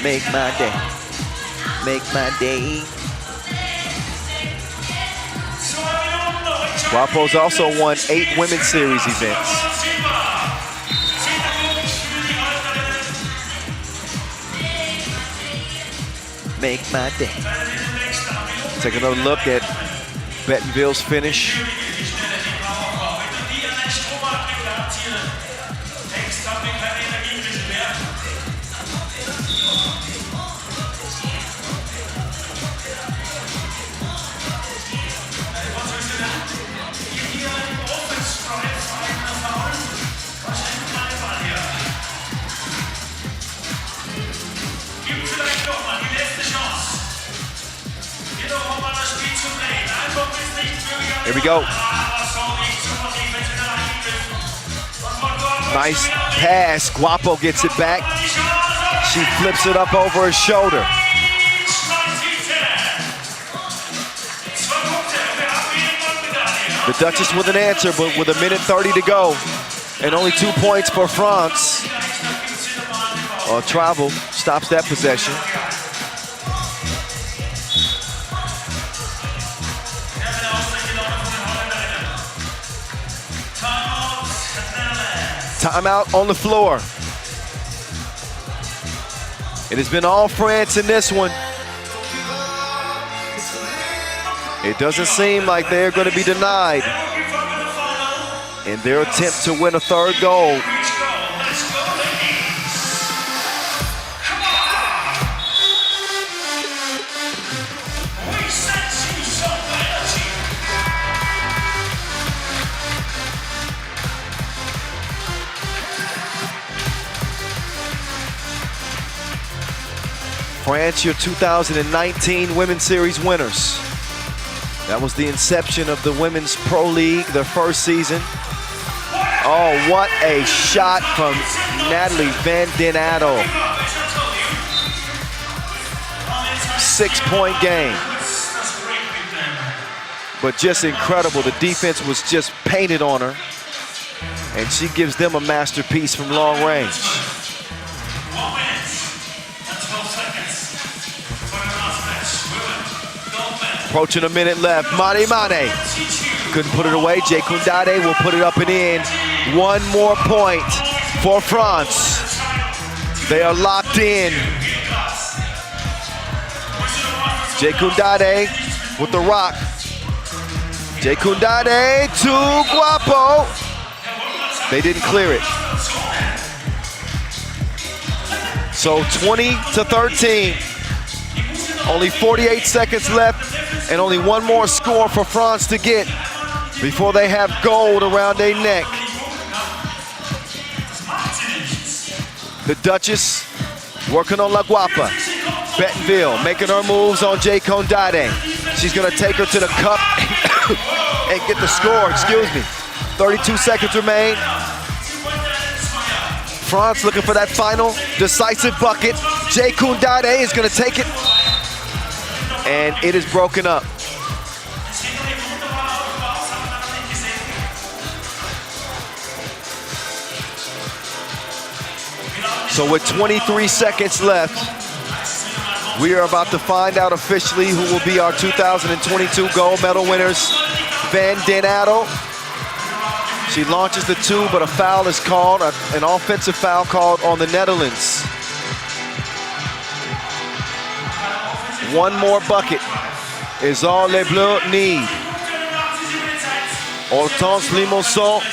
Make my day. Make my day. Guapo's also won 8 women's series events. make my day. Take another look at Bettenville's finish. Here we go. Nice pass. Guapo gets it back. She flips it up over her shoulder. The Duchess with an answer, but with 1:30 to go and only 2 points for France. Travel stops that possession. Timeout on the floor. It has been all France in this one. It doesn't seem like they're going to be denied in their attempt to win a third gold. France, your 2019 Women's Series winners. That was the inception of the Women's Pro League, their first season. Oh, what a shot from Natalie Van Den Adel. 6-point game. But just incredible. The defense was just painted on her. And she gives them a masterpiece from long range. Approaching a minute left. Mane couldn't put it away. Jay Koundade will put it up and in. One more point for France. They are locked in. Jay Koundade with the rock. Jay Koundade to Guapo. They didn't clear it. So 20-13. Only 48 seconds left and only one more score for France to get before they have gold around their neck. The Duchess working on La Guapa. Bettenville making her moves on Jay Koundade. She's gonna take her to the cup and get the score, 32 seconds remain. France looking for that final decisive bucket. Jay Koundade is gonna take it. And it is broken up. So with 23 seconds left, we are about to find out officially who will be our 2022 gold medal winners. Van Den Adel. She launches the two, but a foul is called, an offensive foul called on the Netherlands. One more bucket is all les Bleus need. Hortense Limonson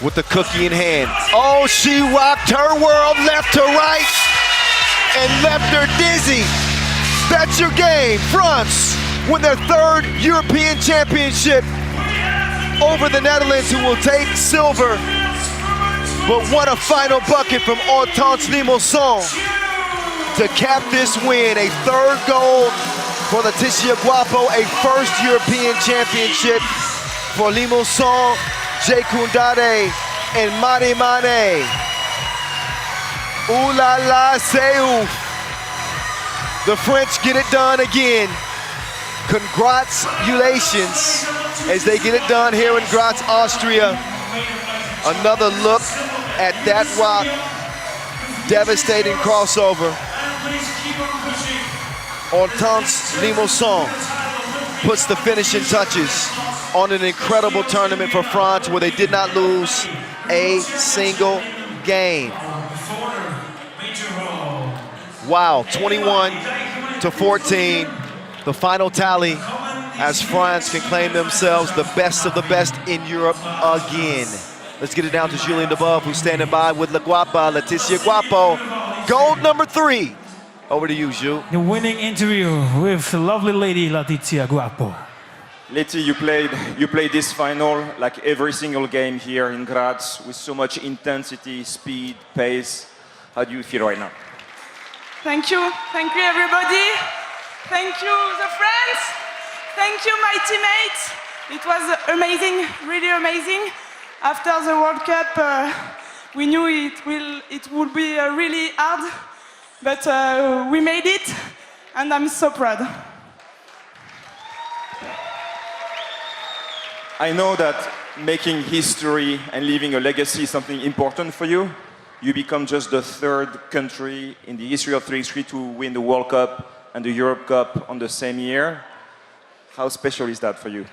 with the cookie in hand. Oh, she rocked her world left to right and left her dizzy. That's your game. France win their third European championship over the Netherlands, who will take silver. But what a final bucket from Hortense Limonson to cap this win. A third gold for Leticia Guapo, a first European championship for Limonson, Jay Koundade, and Mane. Ooh la la, c'est ouf. The French get it done again. Congratulations as they get it done here in Graz, Austria. Another look at that rock. Devastating crossover. Hortense Limonson puts the finishing touches on an incredible tournament for France, where they did not lose a single game. Wow, 21, 14. The final tally as France can claim themselves the best of the best in Europe again. Let's get it down to Julien Debove, who's standing by with La Guapa, Leticia Guapo. Gold number 3. Over to you, Jules. The winning interview with the lovely lady Leticia Guapo. Leti, you played this final like every single game here in Graz with so much intensity, speed, pace. How do you feel right now? Thank you everybody. Thank you the friends. Thank you my teammates. It was amazing, really amazing. After the World Cup, we knew it would be really hard, but we made it, and I'm so proud. I know that making history and leaving a legacy is something important for you. You become just the 3rd country in the history of 3x3 to win the World Cup and the Europe Cup on the same year. How special is that for you?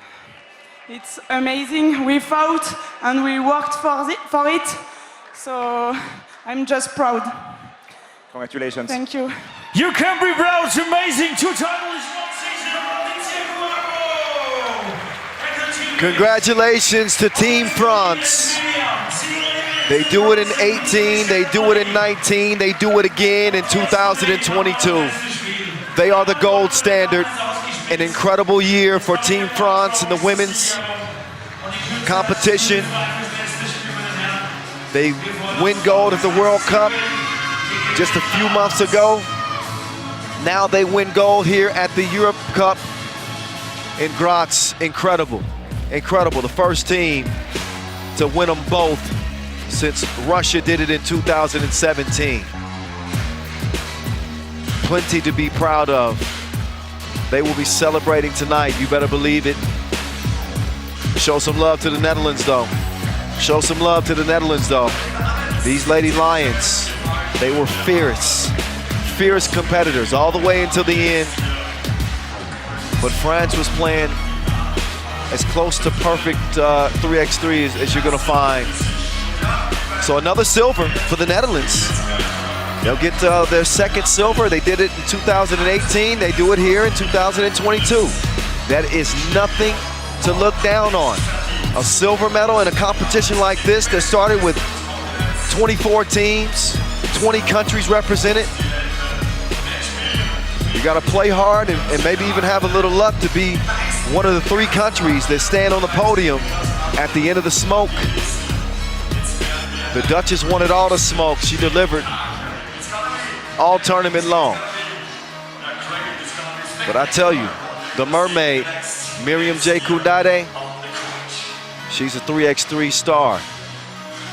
It's amazing. We fought and we worked for it. So I'm just proud. Congratulations. Thank you. You can be proud. It's amazing. 2 titles, 1 season. Leticia Guapo. Congratulations to Team France. They do it in 18, they do it in 19, they do it again in 2022. They are the gold standard. An incredible year for Team France in the women's competition. They win gold at the World Cup just a few months ago. Now they win gold here at the Europe Cup in Graz. Incredible, incredible. The first team to win them both since Russia did it in 2017. Plenty to be proud of. They will be celebrating tonight, you better believe it. Show some love to the Netherlands though. Show some love to the Netherlands though. These Lady Lions, they were fierce competitors all the way until the end. But France was playing as close to perfect 3x3 as you're gonna find. So another silver for the Netherlands. They'll get their 2nd silver. They did it in 2018. They do it here in 2022. That is nothing to look down on. A silver medal in a competition like this that started with 24 teams, 20 countries represented. You got to play hard and maybe even have a little luck to be one of the 3 countries that stand on the podium at the end of the smoke. The Duchess wanted all the smoke. She delivered all tournament long. But I tell you, the mermaid, Miriam J. Kudade, she's a 3x3 star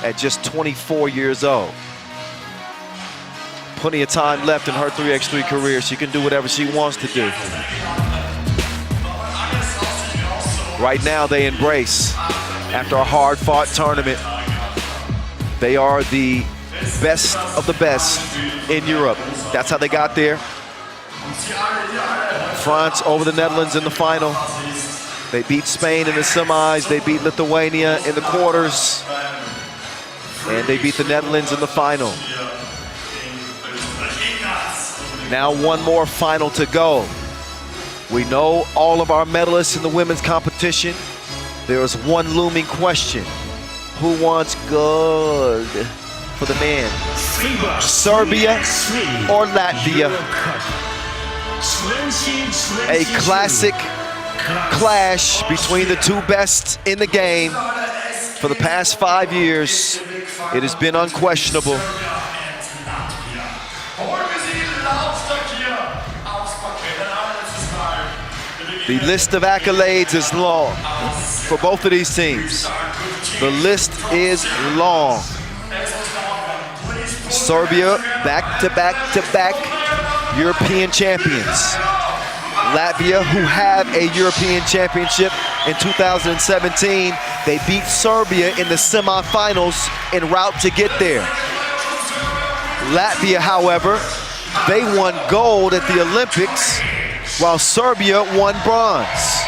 at just 24 years old. Plenty of time left in her 3x3 career. She can do whatever she wants to do. Right now they embrace, after a hard-fought tournament, they are the best of the best in Europe. That's how they got there. France over the Netherlands in the final. They beat Spain in the semis. They beat Lithuania in the quarters. And they beat the Netherlands in the final. Now 1 more final to go. We know all of our medalists in the women's competition. There is one looming question. Who wants gold for the men? Serbia or Latvia? A classic clash between the 2 best in the game. For the past 5 years, it has been unquestionable. The list of accolades is long for both of these teams. The list is long. Serbia, back-to-back European champions. Latvia, who have a European championship in 2017, they beat Serbia in the semifinals en route to get there. Latvia, however, they won gold at the Olympics, while Serbia won bronze.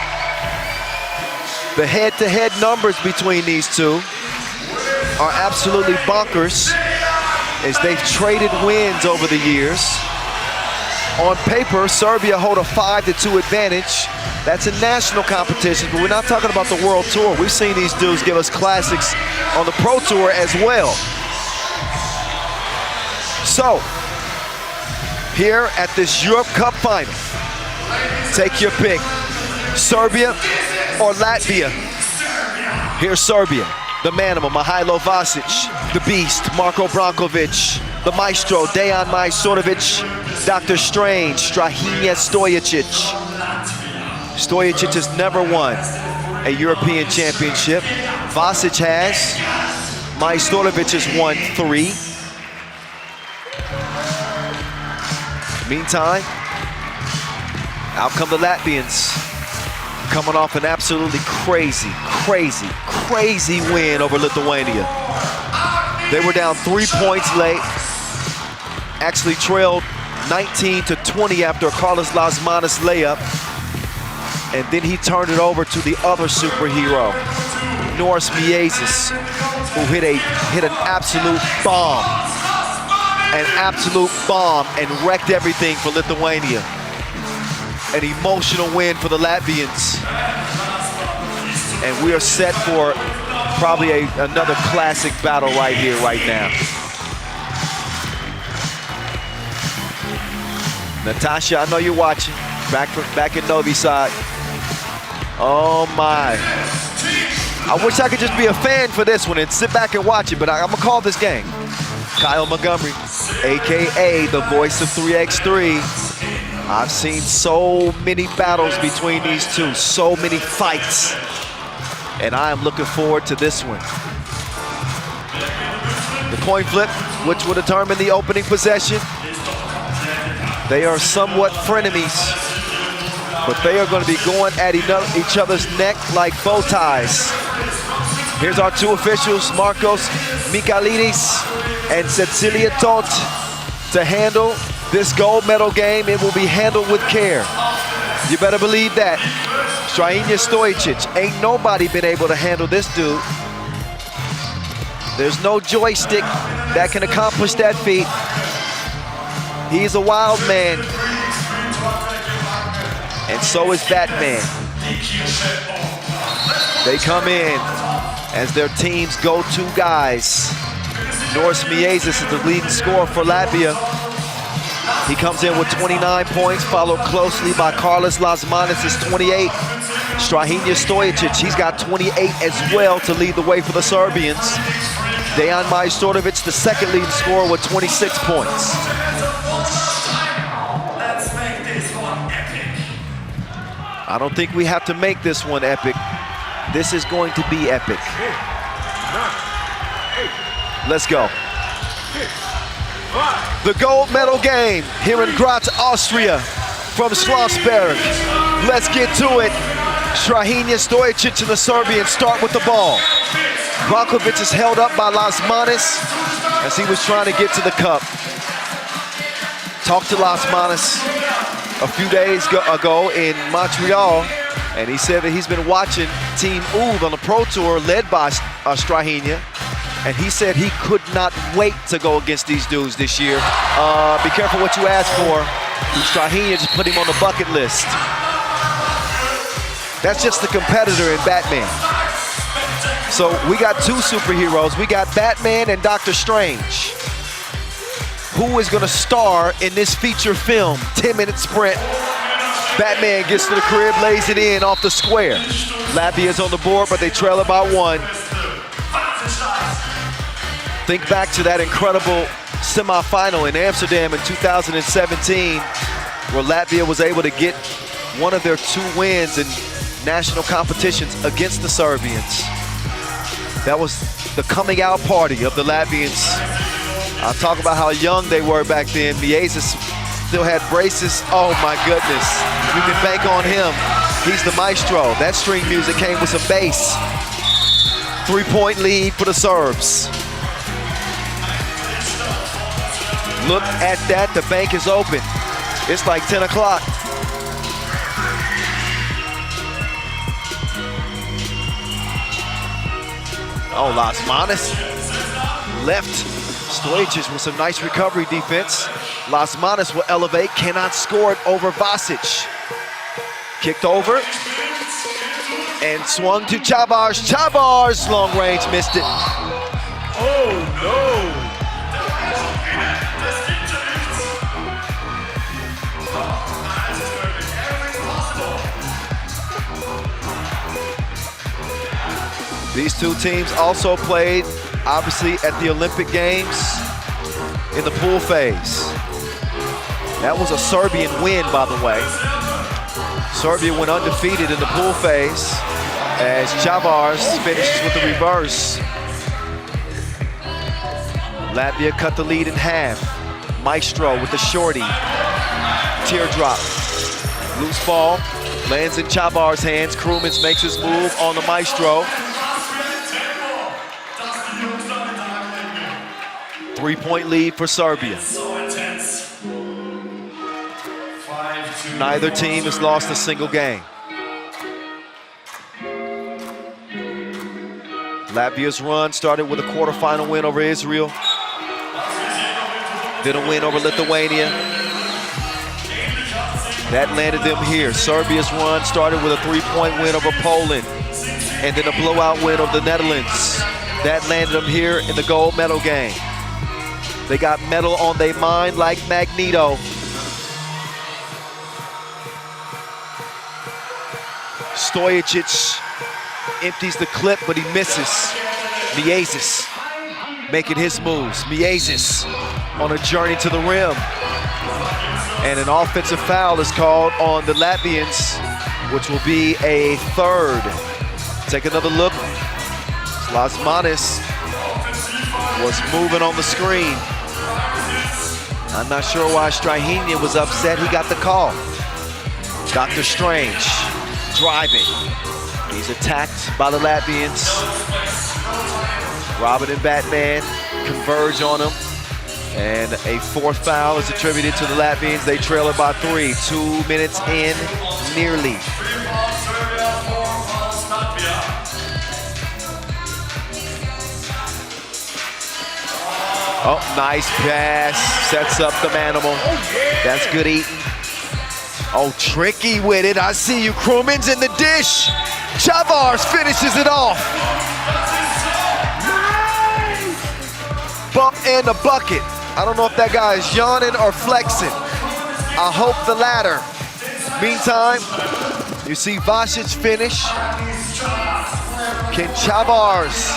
The head-to-head numbers between these two are absolutely bonkers as they've traded wins over the years. On paper, Serbia hold a 5-2 advantage. That's in national competition, but we're not talking about the World Tour. We've seen these dudes give us classics on the Pro Tour as well. So, here at this Europe Cup final, take your pick, Serbia or Latvia. Here's Serbia, the Manimal, Mihailo Vasic, the Beast, Marko Brankovic, the Maestro, Dejan Majstorovic, Dr. Strange, Strahinja Stojicic. Stojicic has never won a European championship. Vasic has. Majstorovic has won 3. Meantime, out come the Latvians, coming off an absolutely crazy win over Lithuania. They were down 3 points late, actually trailed 19-20 after a Carlos Lasmanis layup, and then he turned it over to the other superhero, Norris Miezis, who hit an absolute bomb. An absolute bomb and wrecked everything for Lithuania. An emotional win for the Latvians. And we are set for probably another classic battle right here, right now. Natasha, I know you're watching. Back in Novi Sad. Oh my. I wish I could just be a fan for this one and sit back and watch it, but I'm gonna call this game. Kyle Montgomery, AKA the voice of 3x3. I've seen so many battles between these two, so many fights. And I am looking forward to this one. The coin flip, which will determine the opening possession. They are somewhat frenemies, but they are going to be going at each other's neck like bow ties. Here's our two officials, Marcos Michailidis and Cecilia Tot, to handle this gold medal game. It will be handled with care. You better believe that. Strahinja Stojicic, ain't nobody been able to handle this dude. There's no joystick that can accomplish that feat. He's a wild man. And so is Batman. They come in as their team's go-to guys. Norris Miezis is the leading scorer for Latvia. He comes in with 29 points, followed closely by Carlos Lasmanis' 28. Strahinja Stojicic, he's got 28 as well to lead the way for the Serbians. Dejan Majstorovic, the second leading scorer with 26 points. Let's make this one epic. I don't think we have to make this one epic. This is going to be epic. Let's go. The gold medal game here in Graz, Austria, from Schlossberg. Let's get to it. Strahinja Stojicic and the Serbians start with the ball. Brankovic is held up by Lasmanis as he was trying to get to the cup. Talked to Lasmanis a few days ago in Montreal, and he said that he's been watching Team Oud on the Pro Tour led by Strahinja, and he said he could not wait to go against these dudes this year. Be careful what you ask for. Strahinja just put him on the bucket list. That's just the competitor in Batman. So we got two superheroes. We got Batman and Dr. Strange. Who is gonna star in this feature film, 10-minute sprint? Batman gets to the crib, lays it in off the square. Latvia's on the board, but they trail about 1. Think back to that incredible semifinal in Amsterdam in 2017, where Latvia was able to get one of their 2 wins in national competitions against the Serbians. That was the coming out party of the Latvians. I'll talk about how young they were back then. Miezis still had braces. Oh my goodness. You can bank on him. He's the maestro. That string music came with some bass. 3-point lead for the Serbs. Look at that, the bank is open. It's like 10 o'clock. Oh, Lasmanis left Stojicic with some nice recovery defense. Lasmanis will elevate, cannot score it over Vasic. Kicked over and swung to Chavars. Chavars, long range, missed it. Oh no! These two teams also played, obviously, at the Olympic Games in the pool phase. That was a Serbian win, by the way. Serbia went undefeated in the pool phase as Chavars finishes with the reverse. Latvia cut the lead in half. Maestro with the shorty. Teardrop. Loose ball. Lands in Chavars' hands. Krumins makes his move on the Maestro. 3-point lead for Serbia. Neither team has lost a single game. Latvia's run started with a quarterfinal win over Israel. Then a win over Lithuania. That landed them here. Serbia's run started with a 3-point win over Poland. And then a blowout win over the Netherlands. That landed them here in the gold medal game. They got medal on their mind like Magneto. Stojicic empties the clip, but he misses. Miezis making his moves. Miezis on a journey to the rim. And an offensive foul is called on the Latvians, which will be a third. Take another look. Lasmanis was moving on the screen. I'm not sure why Strahinja was upset. He got the call. Dr. Strange driving. He's attacked by the Latvians. Robin and Batman converge on him. And a fourth foul is attributed to the Latvians. They trail it by 3. 2 minutes in, nearly. Oh, nice pass. Sets up the manimal. That's good eating. Oh, tricky with it. I see you, Krumins in the dish. Chavars finishes it off. Bump in the bucket. I don't know if that guy is yawning or flexing. I hope the latter. Meantime, you see Vasic finish. Can Chavars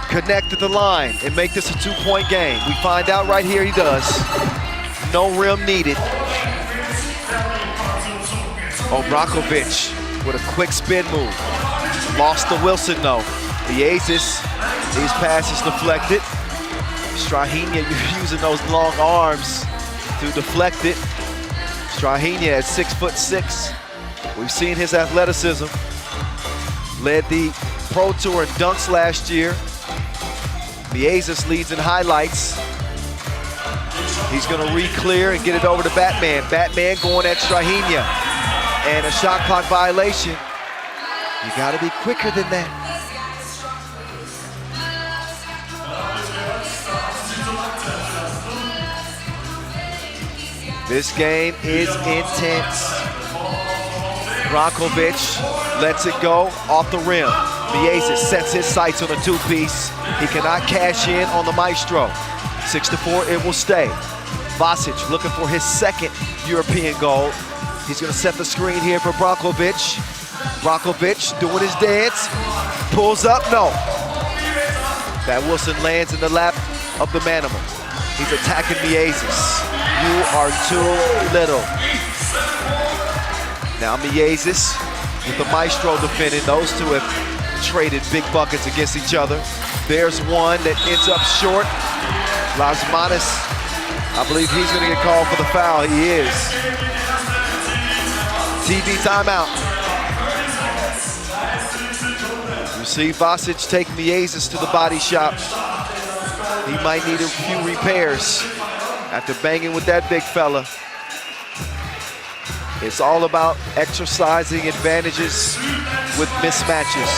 connect at the line and make this a 2-point game? We find out right here he does. No rim needed. Obrakovic with a quick spin move. Lost to Wilson though. Miezis, these passes deflected. Strahinja using those long arms to deflect it. Strahinja at 6'6". We've seen his athleticism. Led the Pro Tour in dunks last year. Miezis leads in highlights. He's gonna re-clear and get it over to Batman. Batman going at Strahinja. And a shot clock violation. You gotta be quicker than that. This game is intense. Brankovic lets it go off the rim. Miezis sets his sights on a 2-piece. He cannot cash in on the Maestro. 6-4, it will stay. Vasic looking for his second European goal. He's gonna set the screen here for Brankovic. Brankovic doing his dance. Pulls up, no. That Wilson lands in the lap of the manimal. He's attacking Miezis. You are too little. Now Miezis with the Maestro defending. Those two have traded big buckets against each other. There's one that ends up short. Lasmanis, I believe he's gonna get called for the foul. He is. TV timeout. You see Vasic take Miezis to the body shop. He might need a few repairs after banging with that big fella. It's all about exercising advantages with mismatches.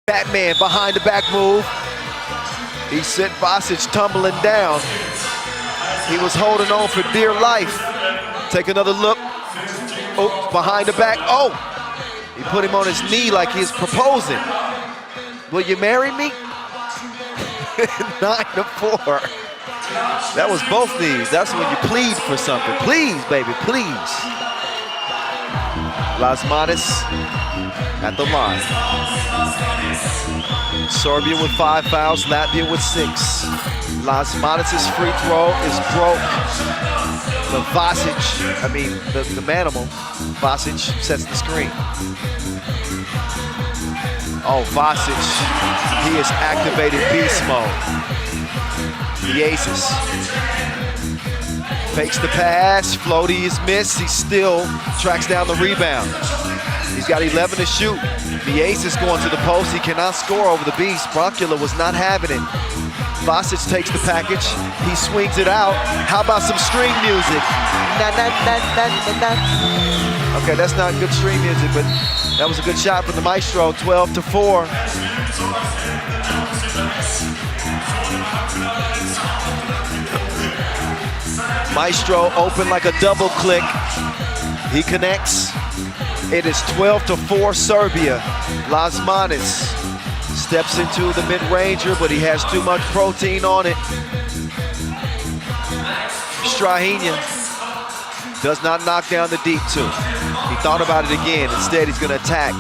Batman behind the back move. He sent Vasic tumbling down. He was holding on for dear life. Take another look. Oh, behind the back. Oh! He put him on his knee like he's proposing. Will you marry me? 9-4. That was both knees. That's when you plead for something. Please, baby, please. Lasmanis at the line. Serbia with 5 fouls, Latvia with 6. Lasmanis' free throw is broke. The Vasic, the manimal, Vasic sets the screen. Oh, Vasic, he has activated beast mode. The Aces. Fakes the pass, floaty is missed, he still tracks down the rebound. He's got 11 to shoot. The Aces going to the post, he cannot score over the beast. Bronkula was not having it. Vasic takes the package, he swings it out. How about some string music? Na, na, na, na, na, na. Okay, that's not good string music, but that was a good shot from the Maestro, 12-4. Maestro open like a double click. He connects. It is 12-4 Serbia. Lasmanis steps into the mid-ranger, but he has too much protein on it. Strahinja does not knock down the deep two. He thought about it again. Instead, he's gonna attack.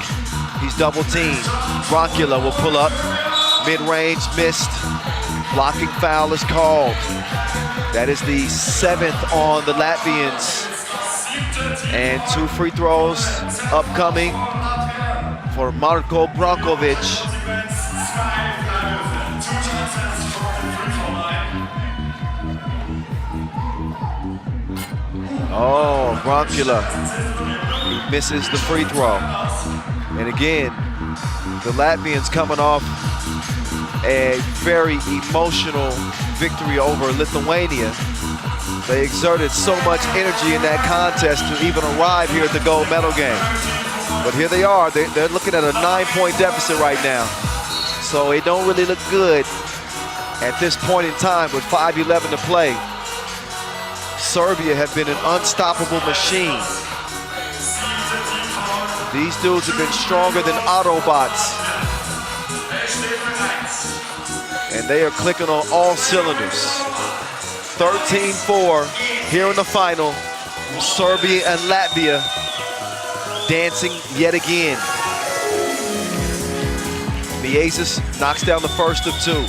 He's double teamed. Bronkula will pull up. Mid-range missed. Blocking foul is called. That is the 7th on the Latvians. And 2 free throws upcoming for Marko Brankovic. Oh, Bronkula, he misses the free throw. And again, the Latvians coming off a very emotional victory over Lithuania. They exerted so much energy in that contest to even arrive here at the gold medal game. But here they are, they're looking at a 9-point deficit right now. So it don't really look good at this point in time with 5:11 to play. Serbia have been an unstoppable machine. These dudes have been stronger than Autobots. And they are clicking on all cylinders. 13-4 here in the final. Serbia and Latvia dancing yet again. Miezis knocks down the first of 2.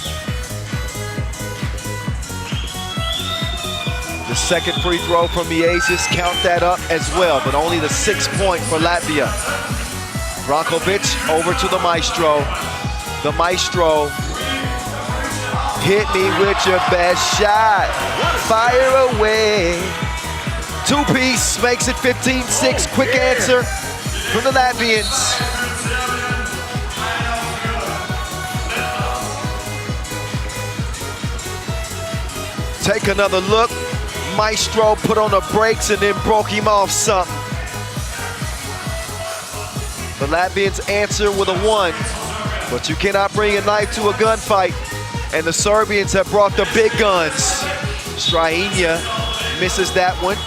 The second free throw from Miezis, count that up as well, but only the 6th point for Latvia. Brankovic over to the Maestro. The Maestro, hit me with your best shot. Fire away. 2-piece makes it 15-6. Quick answer from the Latvians. Take another look. Maestro put on the brakes and then broke him off something. The Latvians answer with a 1, but you cannot bring a knife to a gunfight. And the Serbians have brought the big guns. Strahinja misses that one.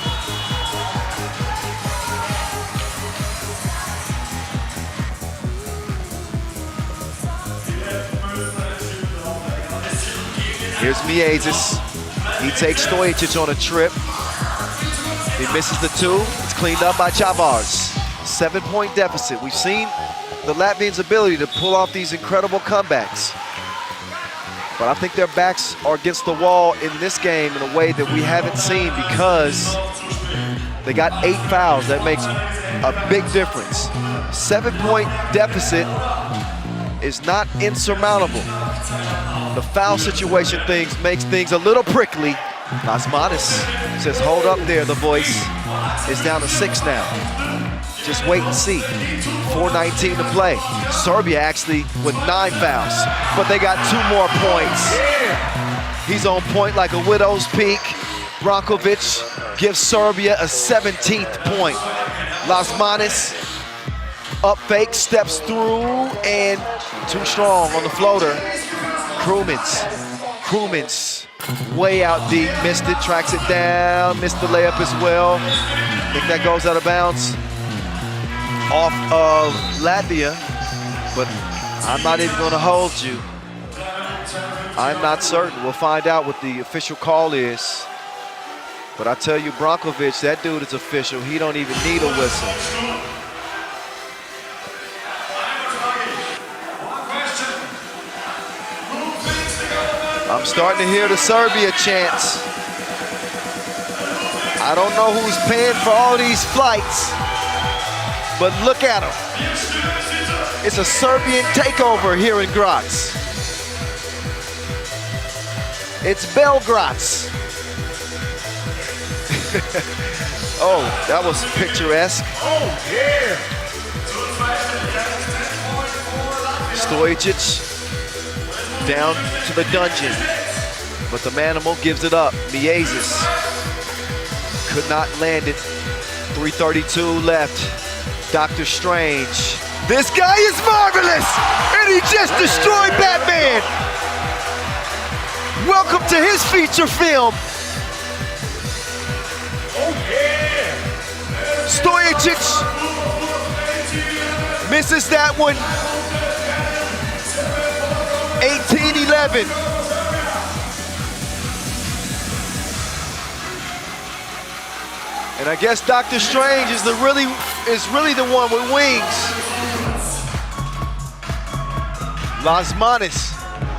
Here's Miezis. He takes Stojic on a trip. He misses the 2. It's cleaned up by Chavars. 7-point deficit. We've seen the Latvians' ability to pull off these incredible comebacks. But I think their backs are against the wall in this game in a way that we haven't seen because they got 8 fouls. That makes a big difference. 7-point deficit is not insurmountable. The foul situation makes things a little prickly. Lasmanis says, hold up there, the voice. It's down to 6 now. Just wait and see. 4:19 to play. Serbia actually with 9 fouls, but they got 2 more points. He's on point like a widow's peak. Brankovic gives Serbia a 17th point. Lasmanis Up fake, steps through, and too strong on the floater. Krumins, way out deep, missed it, tracks it down, missed the layup as well. I think that goes out of bounds off of Latvia, but I'm not even gonna hold you. I'm not certain. We'll find out what the official call is. But I tell you, Brankovic, that dude is official. He don't even need a whistle. I'm starting to hear the Serbia chants. I don't know who's paying for all these flights, but look at them. It's a Serbian takeover here in Graz. It's Belgrade. Oh, that was picturesque. Oh, yeah. Stojacic down to the dungeon, but the Manimal gives it up. Miezis could not land it. 3:32 left. Doctor Strange. This guy is marvelous, and he just destroyed Batman. Welcome to his feature film. Oh, yeah. Stojacic misses that one. 18-11. And I guess Doctor Strange is really the one with wings. Lasmanis,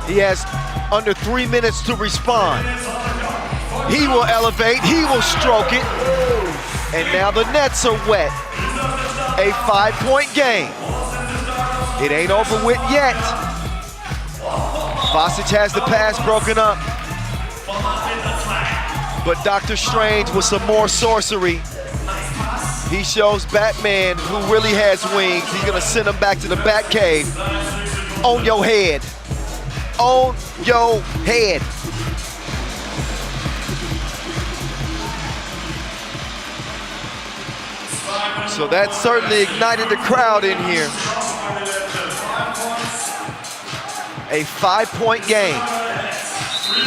he has under 3 minutes to respond. He will elevate, he will stroke it. And now the nets are wet. A 5-point game. It ain't over with yet. Vasic has the pass broken up. But Doctor Strange with some more sorcery. He shows Batman, who really has wings, he's gonna send him back to the Batcave. On your head. On your head. So that certainly ignited the crowd in here. A 5-point game.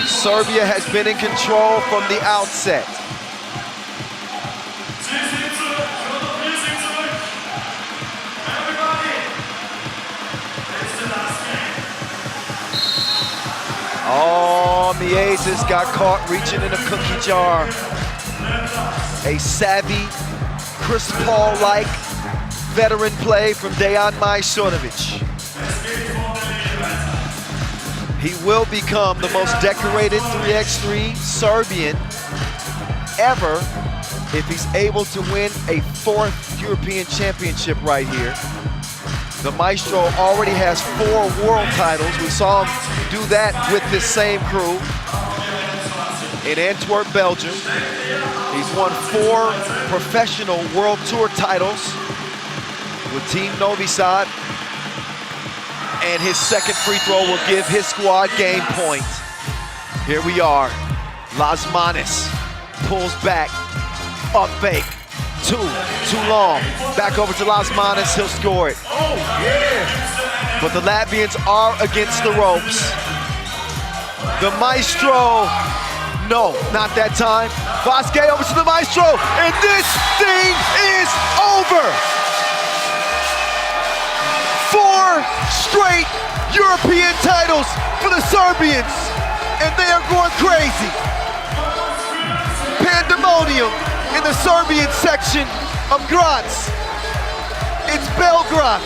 Serbia has been in control from the outset. Oh, Miezis got caught reaching in a cookie jar. A savvy, Chris Paul-like veteran play from Dejan Majstorovic. He will become the most decorated 3x3 Serbian ever if he's able to win a 4th European Championship right here. The Maestro already has 4 world titles. We saw him do that with this same crew in Antwerp, Belgium. He's won 4 professional World Tour titles with Team Novi Sad. And his second free throw will give his squad game point. Here we are. Lasmanis pulls back, up fake. Too long. Back over to Lasmanis, he'll score it. Oh, yeah. But the Latvians are against the ropes. The Maestro, no, not that time. Vasquez over to the Maestro, and this thing is over. 4 straight European titles for the Serbians, and they are going crazy. Pandemonium in the Serbian section of Graz. It's Belgrade.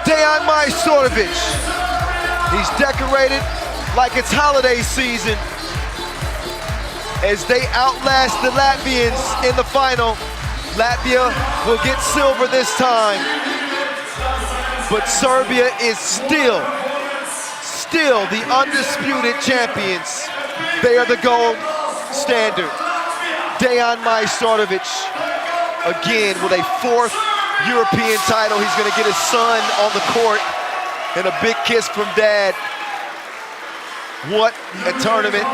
Dejan Majstorovic. He's decorated like it's holiday season as they outlast the Latvians in the final. Latvia will get silver this time. But Serbia is still the undisputed champions. They are the gold standard. Dejan Majstorovic, again with a 4th European title. He's gonna get his son on the court and a big kiss from dad. What a tournament.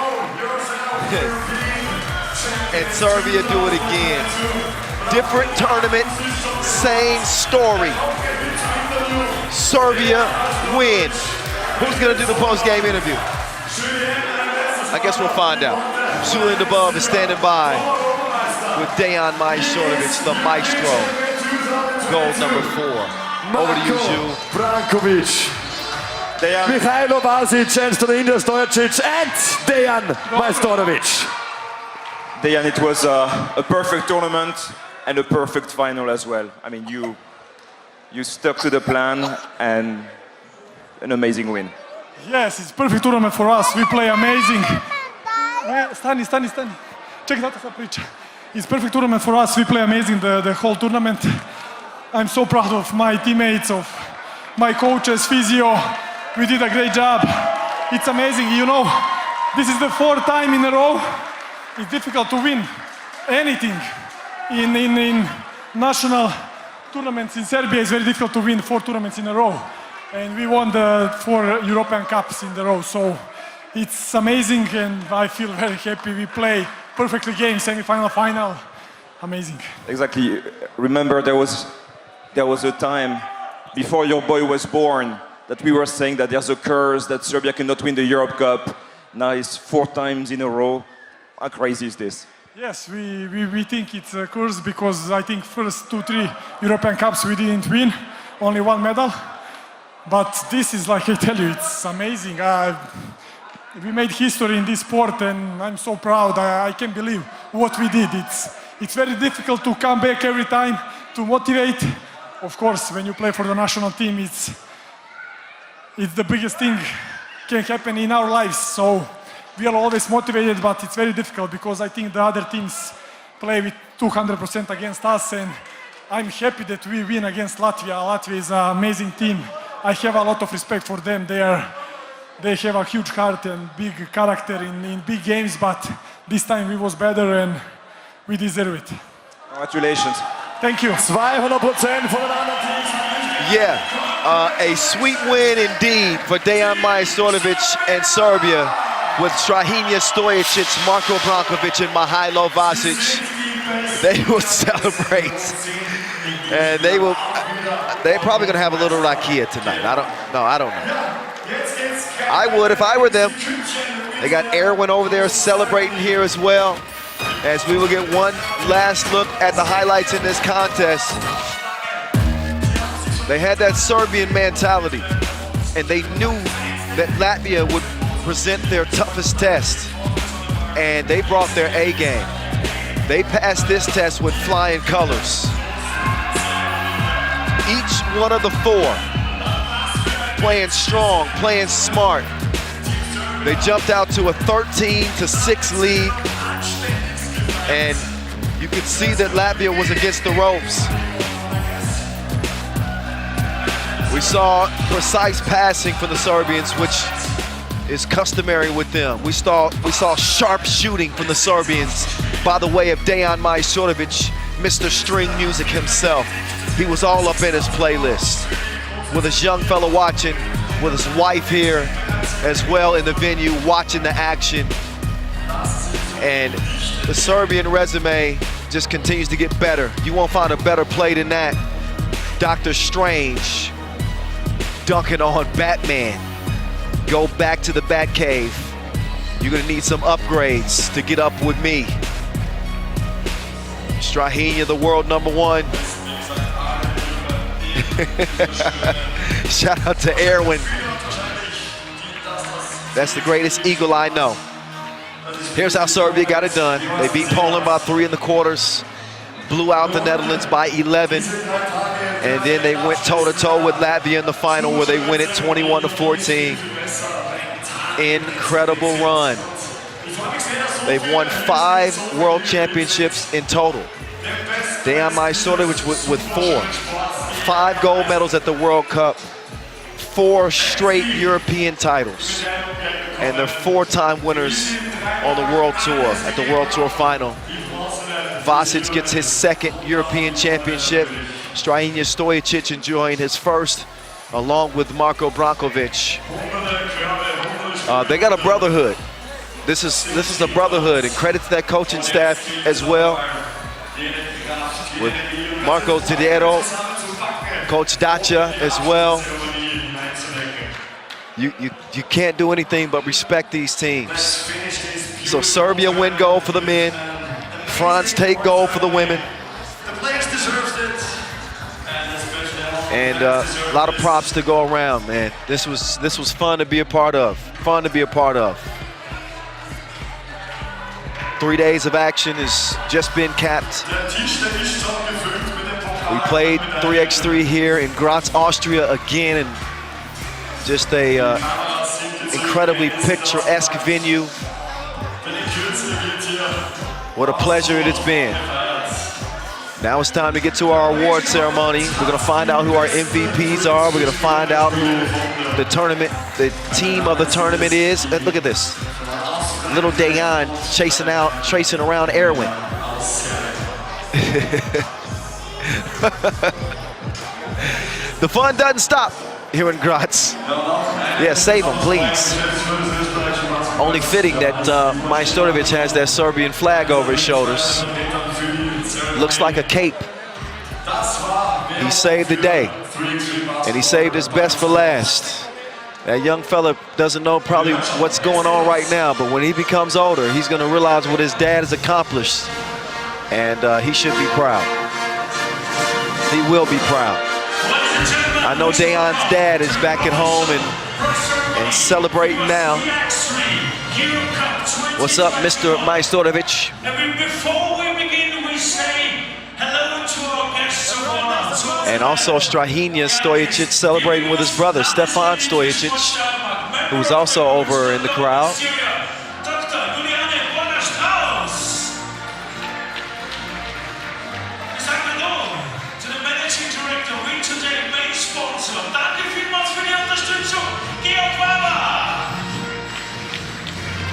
And Serbia do it again. Different tournament, same story. Serbia win. Who's gonna do the post-game interview? I guess we'll find out. Julian DeBove is standing by with Dejan Majstorovic, the maestro. Goal number 4. Over to you, Jules. Brankovic, Mihailo Vasic and Stolinja Stojicic and Dejan Majstorovic. Dejan, it was a perfect tournament and a perfect final as well. I mean, you stuck to the plan and an amazing win. Yes, it's perfect tournament for us. We play amazing. Stani. Check that out, It's perfect tournament for us. We play amazing the whole tournament. I'm so proud of my teammates, of my coaches, physio. We did a great job. It's amazing. You know, this is the 4th time in a row. It's difficult to win anything in national tournaments. In Serbia, it's very difficult to win 4 tournaments in a row. And we won the 4 European Cups in a row. So it's amazing and I feel very happy. We play perfectly game, semi-final, final. Amazing. Exactly. Remember, there was a time before your boy was born that we were saying that there's a curse that Serbia cannot win the Europe Cup. Now it's 4 times in a row. How crazy is this? Yes, we think it's a curse because I think first 2-3 European Cups we didn't win, only 1 medal. But this is, like I tell you, it's amazing. We made history in this sport and I'm so proud. I can't believe what we did. It's very difficult to come back every time, to motivate. Of course, when you play for the national team, it's the biggest thing can happen in our lives. So we are always motivated, but it's very difficult because I think the other teams play with 200% against us, and I'm happy that we win against Latvia. Latvia is an amazing team. I have a lot of respect for them. They have a huge heart and big character in big games, but this time we was better and we deserve it. Congratulations. Thank you. 200% for the anderen Teams. Yeah, a sweet win indeed for Dejan Majstorovic and Serbia with Strahinja Stojicic, Marko Brankovic, and Mihailo Vasic. They will celebrate, and they're probably going to have a little rakia tonight. I don't know. I would if I were them. They got Erwin over there celebrating here as well, as we will get one last look at the highlights in this contest. They had that Serbian mentality, and they knew that Latvia would present their toughest test, and they brought their A game. They passed this test with flying colors. Each one of the 4 playing strong, playing smart. They jumped out to a 13-6 lead, and you could see that Latvia was against the ropes. We saw precise passing for the Serbians, which is customary with them. We saw sharp shooting from the Serbians by the way of Dejan Majstorovic, Mr. String Music himself. He was all up in his playlist with his young fella watching, with his wife here as well in the venue watching the action. And the Serbian resume just continues to get better. You won't find a better play than that. Dr. Strange dunking on Batman. Go back to the Batcave. You're gonna need some upgrades to get up with me. Strahinja, the world #1. Shout out to Erwin. That's the greatest eagle I know. Here's how Serbia got it done. They beat Poland by 3 in the quarters, blew out the Netherlands by 11, and then they went toe-to-toe with Latvia in the final where they win it 21-14. Incredible run. They've won 5 world championships in total. Dejan Majstorovic with 4. 5 gold medals at the World Cup, 4 straight European titles, and they're 4-time winners on the World Tour, at the World Tour final. Vasic gets his 2nd European championship. Strahinja Stojicic enjoying his 1st, along with Marko Brankovic. They got a brotherhood. This is a brotherhood, and credit to that coaching staff as well. with Marco Tidiero, Coach Dacia as well. You can't do anything but respect these teams. So Serbia win gold for the men. France take gold for the women. And a lot of props to go around, man. This was fun to be a part of. Fun to be a part of. 3 days of action has just been capped. We played 3x3 here in Graz, Austria again, and just a incredibly picturesque venue. What a pleasure it has been. Now it's time to get to our award ceremony. We're gonna find out who our MVPs are. We're gonna find out who the team of the tournament is. Look at this. Little Dayan chasing around Erwin. The fun doesn't stop here in Graz. Yeah, save him, please. Only fitting that Majstorovic has that Serbian flag over his shoulders. Looks like a cape. He saved the day, and he saved his best for last. That young fella doesn't know probably what's going on right now, but when he becomes older, he's gonna realize what his dad has accomplished, and he should be proud. He will be proud. I know Dayan's dad is back at home and celebrating now. What's up, Mr. Majstorovic? Before we begin, we say hello to our guests of honor. And also Strahinja Stojicic celebrating with his brother, Stefan Stojicic, who was also over in the crowd.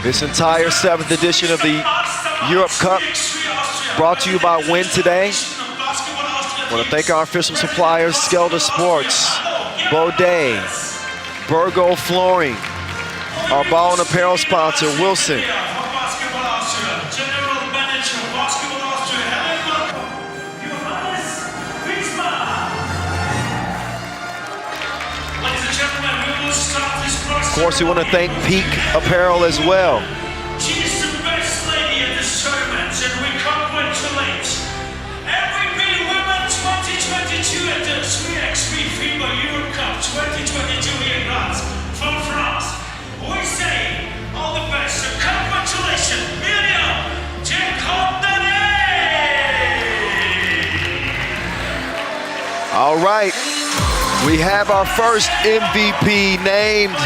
This entire 7th edition of the Europe Cup brought to you by Win Today. I want to thank our official suppliers, Skelda Sports, Baudet, Burgo Flooring, our ball and apparel sponsor, Wilson. Of course, we want to thank Peak Apparel as well. She's the best lady at this tournament, and we congratulate every women 2022 at the 3x3 FIBA Europe Cup 2022 here in Graz from France. We say all the best, so congratulations, Miriam Jekondane! All right, we have our first MVP named.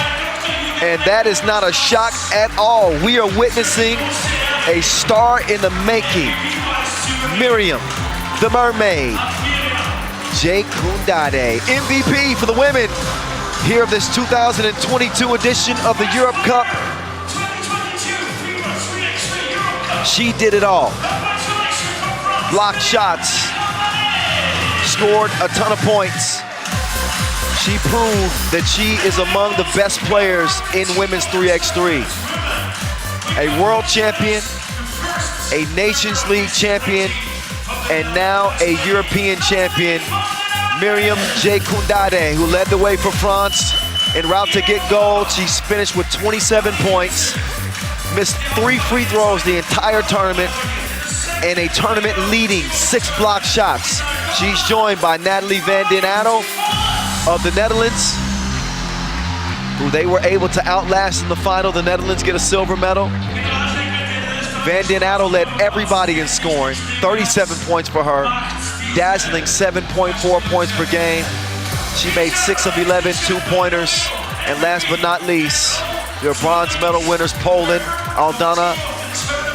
And that is not a shock at all. We are witnessing a star in the making. Miriam, the mermaid. Jekondane, MVP for the women here of this 2022 edition of the Europe Cup. She did it all. Blocked shots, scored a ton of points. She proved that she is among the best players in women's 3x3. A world champion, a Nations League champion, and now a European champion, Miriam Jekondane, who led the way for France en route to get gold. She's finished with 27 points, missed 3 free throws the entire tournament, and a tournament leading 6 block shots. She's joined by Natalie van den Adel of the Netherlands, who they were able to outlast in the final. The Netherlands get a silver medal. Van den Adel led everybody in scoring, 37 points for her, dazzling 7.4 points per game. She made 6 of 11 two-pointers. And last but not least, your bronze medal winners, Poland, Aldana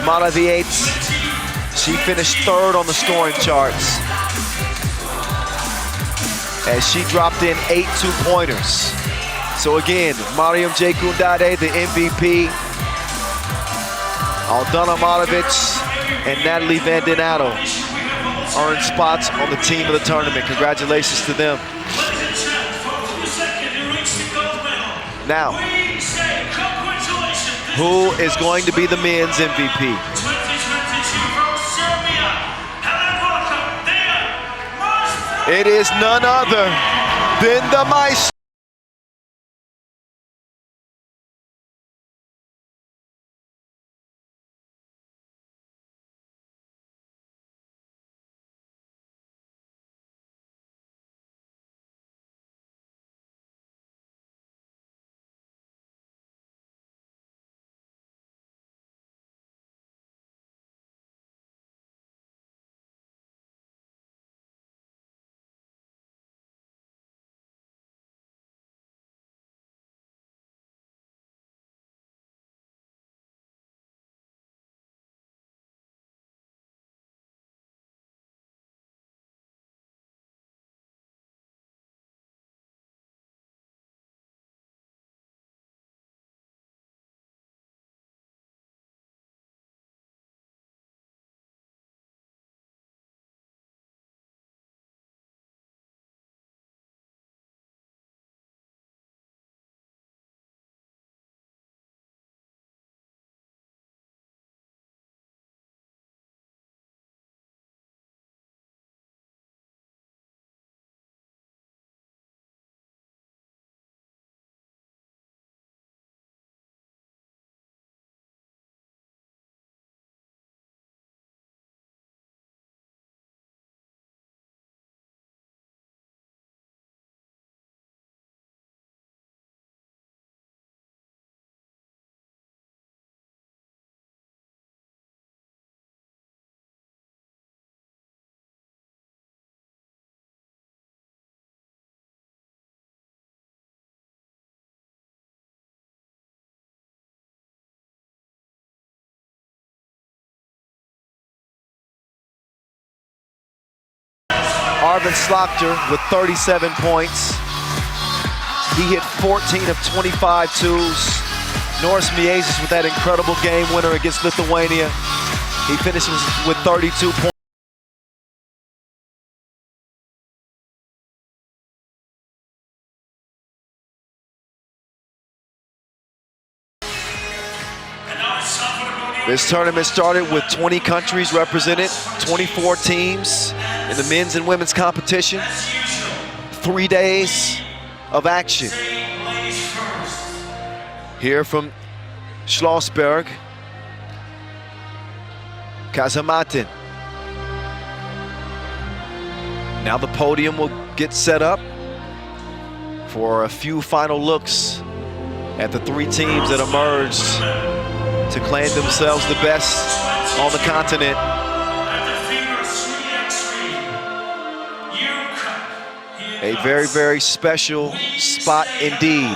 Maraviec. She finished 3rd on the scoring charts, as she dropped in 8 two-pointers. So again, Miriam Jekondane, the MVP, Aldana Maraviec and Natalie van den Adel earned spots on the team of the tournament. Congratulations to them. Now, who is going to be the men's MVP? It is none other than the Maestro. Arvin Slaughter with 37 points. He hit 14 of 25 twos. Norris Miezis with that incredible game winner against Lithuania. He finishes with 32 points. This tournament started with 20 countries represented, 24 teams in the men's and women's competition. 3 days of action. Here from Schlossberg, Kazamatin. Now the podium will get set up for a few final looks at the 3 teams that emerged to claim themselves the best on the continent. A very, very special spot indeed.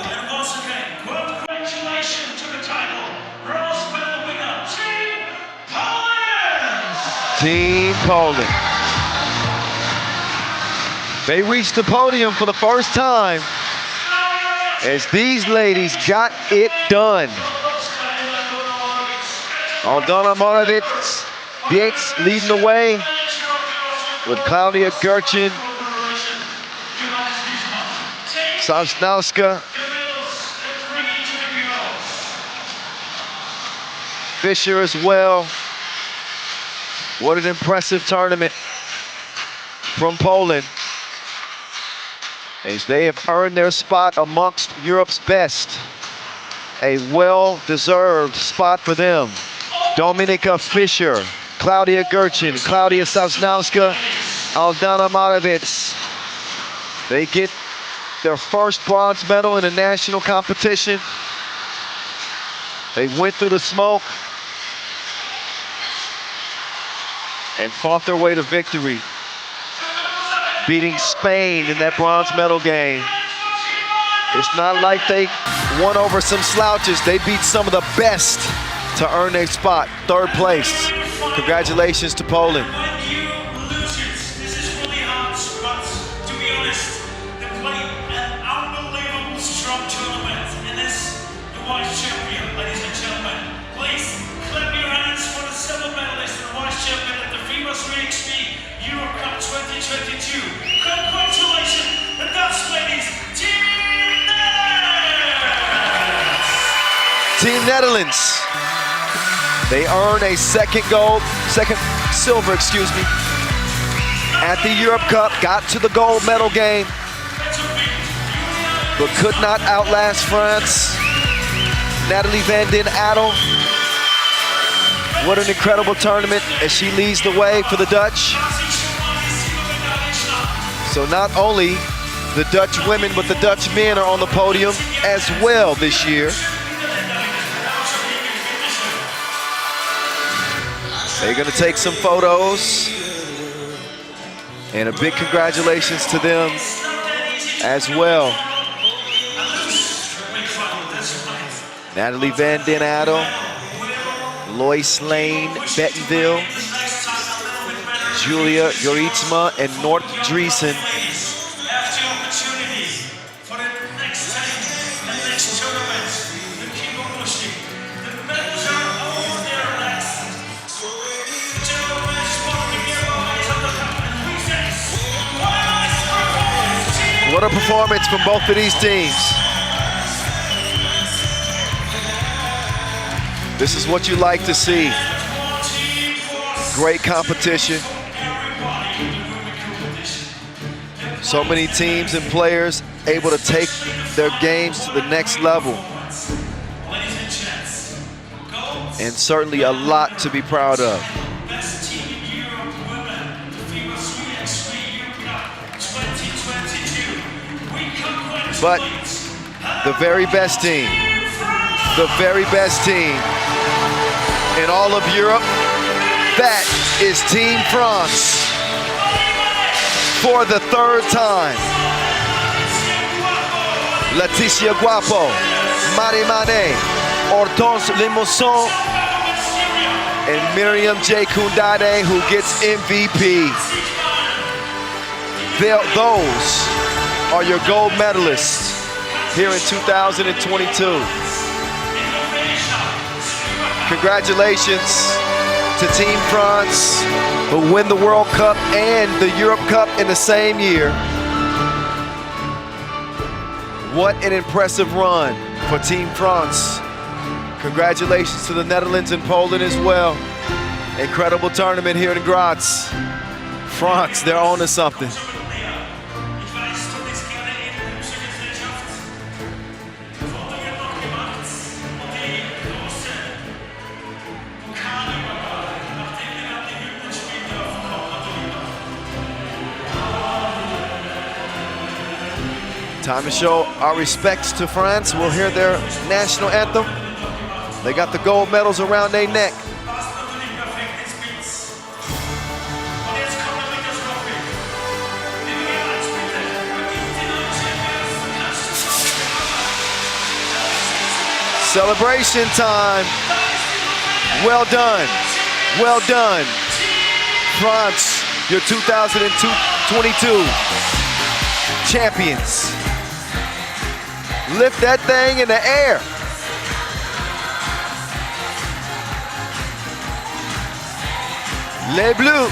Congratulations to the title, bronze medal winner, Team Team Poland! Poland. They reached the podium for the first time as these ladies got it done. Aldona Moravec leading the way with Claudia Gerchin, Sosnowska, Fisher as well. What an impressive tournament from Poland, as they have earned their spot amongst Europe's best. A well-deserved spot for them. Dominika Fischer, Claudia Gerchin, Claudia Sosnowska, Aldona Moravec. They get their first bronze medal in a national competition. They went through the smoke and fought their way to victory, beating Spain in that bronze medal game. It's not like they won over some slouches. They beat some of the best to earn their spot, 3rd place. Congratulations to Poland. When you lose it, this is really hard, but to be honest, they play an unbelievable strong tournament, and it's the vice champion, ladies and gentlemen. Please clap your hands for the silver medalist and vice champion at the FIBA 3x3 Euro Cup 2022. Congratulations, the Dutch ladies, Team Netherlands! Team Netherlands. They earn a second silver, at the Europe Cup, got to the gold medal game, but could not outlast France. Nathalie van den Adel. What an incredible tournament as she leads the way for the Dutch. So not only the Dutch women, but the Dutch men are on the podium as well this year. They're gonna take some photos. And a big congratulations to them as well. Nathalie van den Adel, Lois Lane, Bettenville, Julia Joritsma, and Nort Driesen. What a performance from both of these teams. This is what you like to see. Great competition. So many teams and players able to take their games to the next level. And certainly a lot to be proud of. But the very best team in all of Europe, that is Team France. For the third time, Laetitia Guapo, Marie Mané, Hortense Limousin, and Miriam J. Koundade, who gets MVP. Those are your gold medalists here in 2022. Congratulations to Team France, who win the World Cup and the Europe Cup in the same year. What an impressive run for Team France. Congratulations to the Netherlands and Poland as well. Incredible tournament here in Graz. France, they're on to something. Time to show our respects to France. We'll hear their national anthem. They got the gold medals around their neck. Celebration time. Well done. Well done. France, your 2022 champions. Lift that thing in the air. Les Bleus.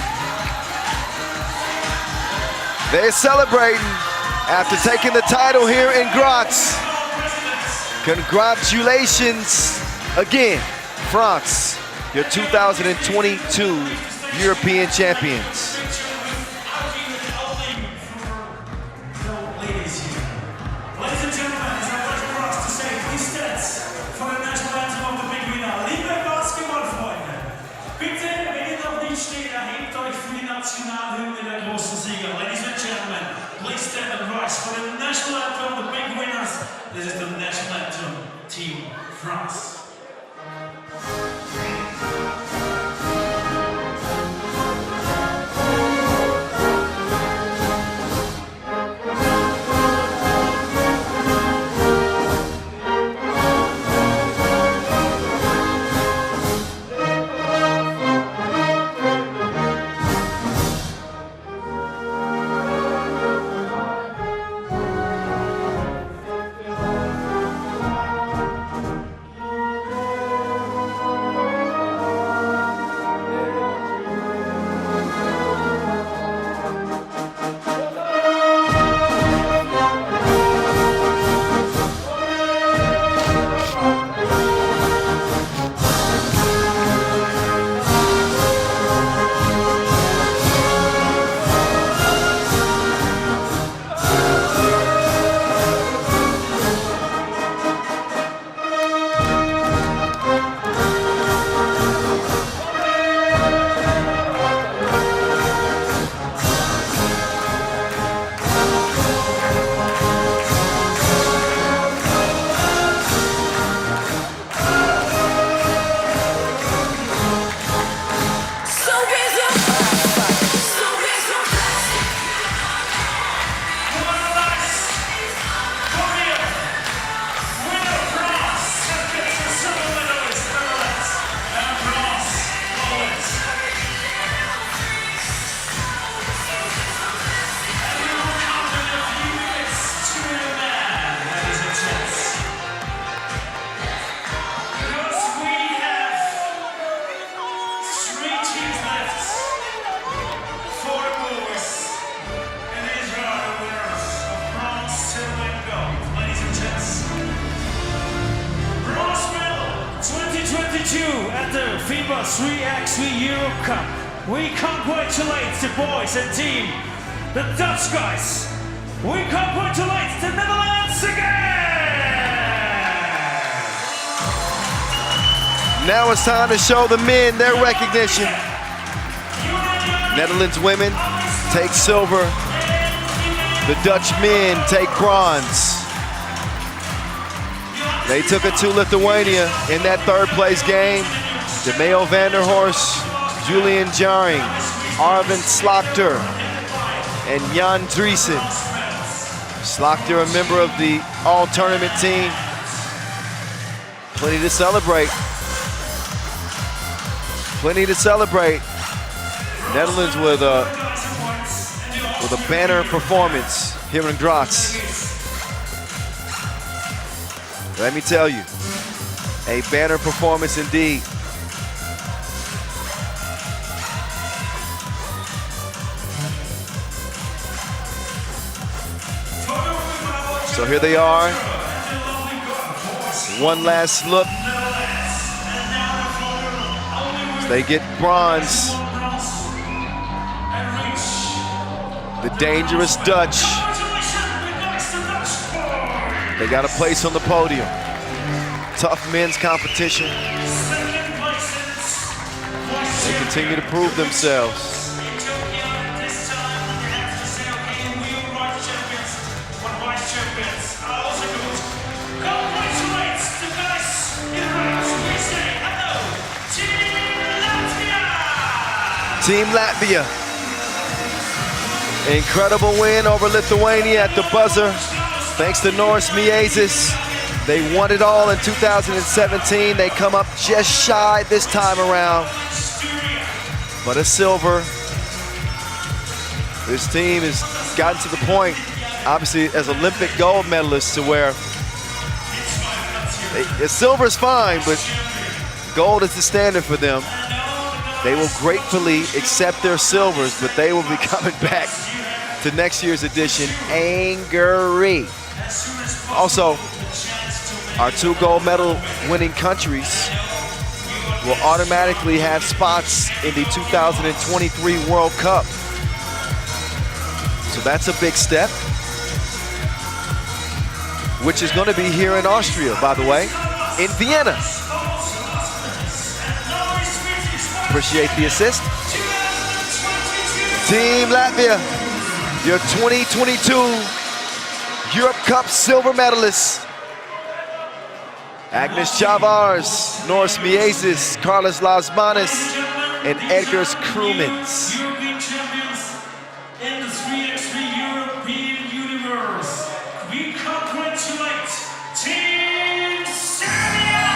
They're celebrating after taking the title here in Graz. Congratulations again, France, your 2022 European champions. Ladies and gentlemen, please stand and rise for the national anthem of the big winners. This is the national anthem, Team France. FIBA 3x3 Europe Cup. We congratulate the boys and team, the Dutch guys. We congratulate the Netherlands again! Now it's time to show the men their recognition. Netherlands women take silver. The Dutch men take bronze. They took it to Lithuania in that third place game. DeMeo Vanderhorst, Julian Jaring, Arvind Slagter, and Jan Driesen. Slagter, a member of the all-tournament team. Plenty to celebrate. Plenty to celebrate. Netherlands with a banner performance here in Graz. Let me tell you, a banner performance indeed. So here they are. One last look. They get bronze. The dangerous Dutch. They got a place on the podium. Tough men's competition. They continue to prove themselves. Team Latvia. Incredible win over Lithuania at the buzzer. Thanks to Norris Miezis. They won it all in 2017. They come up just shy this time around. But a silver. This team has gotten to the point, obviously, as Olympic gold medalists, to where silver is fine, but gold is the standard for them. They will gratefully accept their silvers, but they will be coming back to next year's edition angry. Also, our two gold medal winning countries will automatically have spots in the 2023 World Cup. So that's a big step, which is going to be here in Austria, by the way, in Vienna. Appreciate the assist. Team Latvia, your 2022 Europe Cup silver medalists. Agnes Chavars, Norris Miezis, Carlos Lasmanis, and Edgars Krumins. European champions in the 3x3 European universe. We congratulate Team Serbia!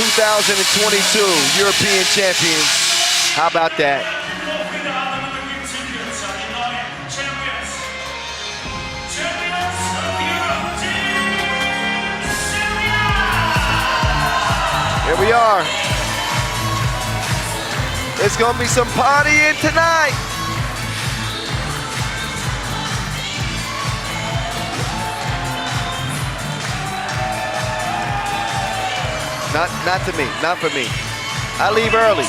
...2022 European champions. How about that? Here we are. It's gonna be some partying tonight. Not to me, not for me. I leave early.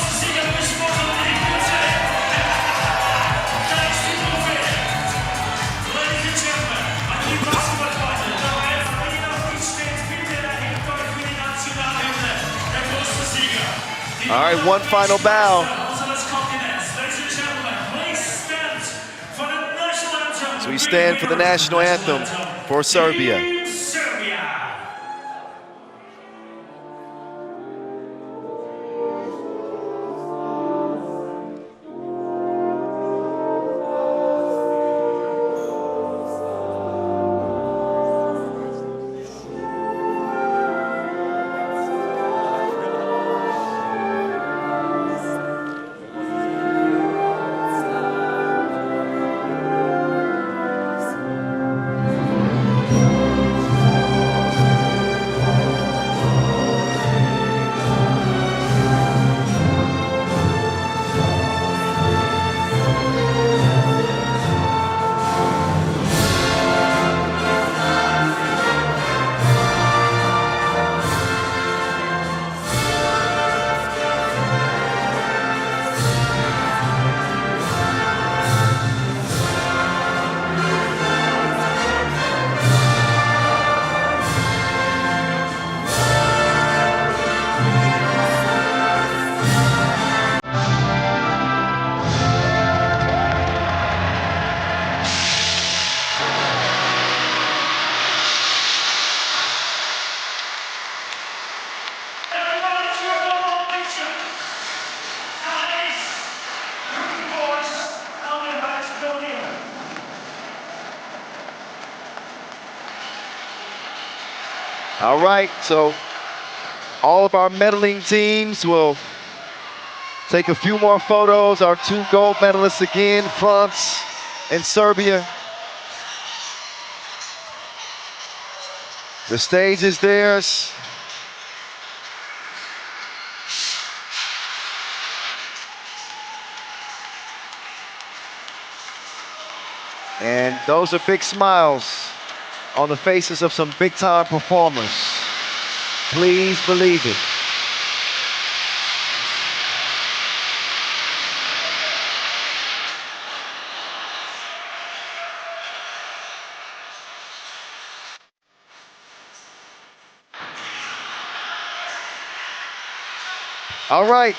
All right, one final bow. So we stand for the national anthem for Serbia. All right, so all of our medaling teams will take a few more photos. Our 2 gold medalists again, France and Serbia. The stage is theirs. And those are big smiles on the faces of some big-time performers. Please believe it. All right,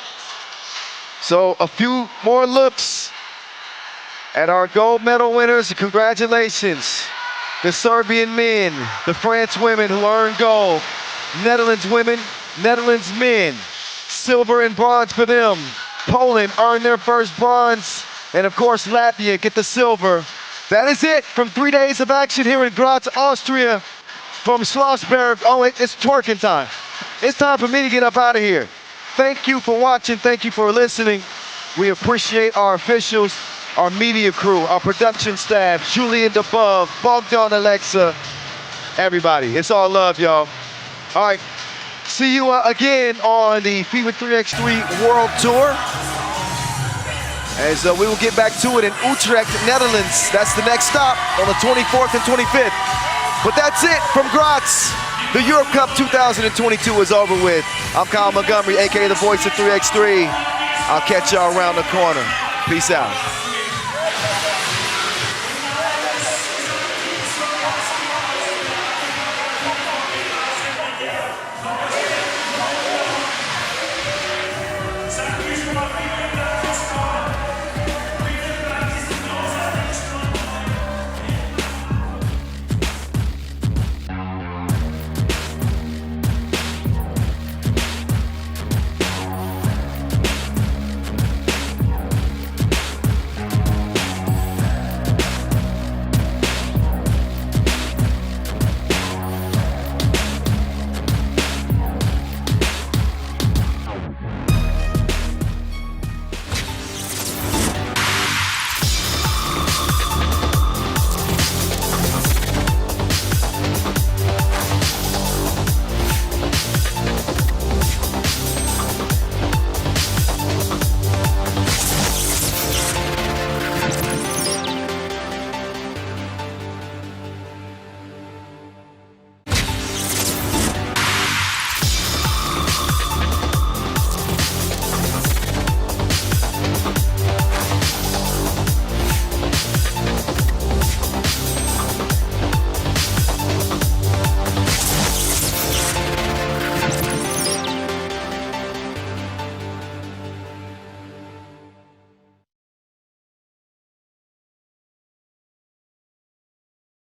so a few more looks at our gold medal winners. Congratulations. The Serbian men, the France women who earned gold, Netherlands women, Netherlands men, silver and bronze for them. Poland earned their first bronze, and of course Latvia get the silver. That is it from 3 days of action here in Graz, Austria. From Schlossberg, oh, it's twerking time. It's time for me to get up out of here. Thank you for watching, thank you for listening. We appreciate our officials, our media crew, our production staff, Julian DeBove, Bogdan Alexa, everybody. It's all love, y'all. All right, see you again on the FIBA 3x3 World Tour. As we will get back to it in Utrecht, Netherlands. That's the next stop on the 24th and 25th. But that's it from Graz. The Europe Cup 2022 is over with. I'm Kyle Montgomery, aka the voice of 3x3. I'll catch y'all around the corner. Peace out.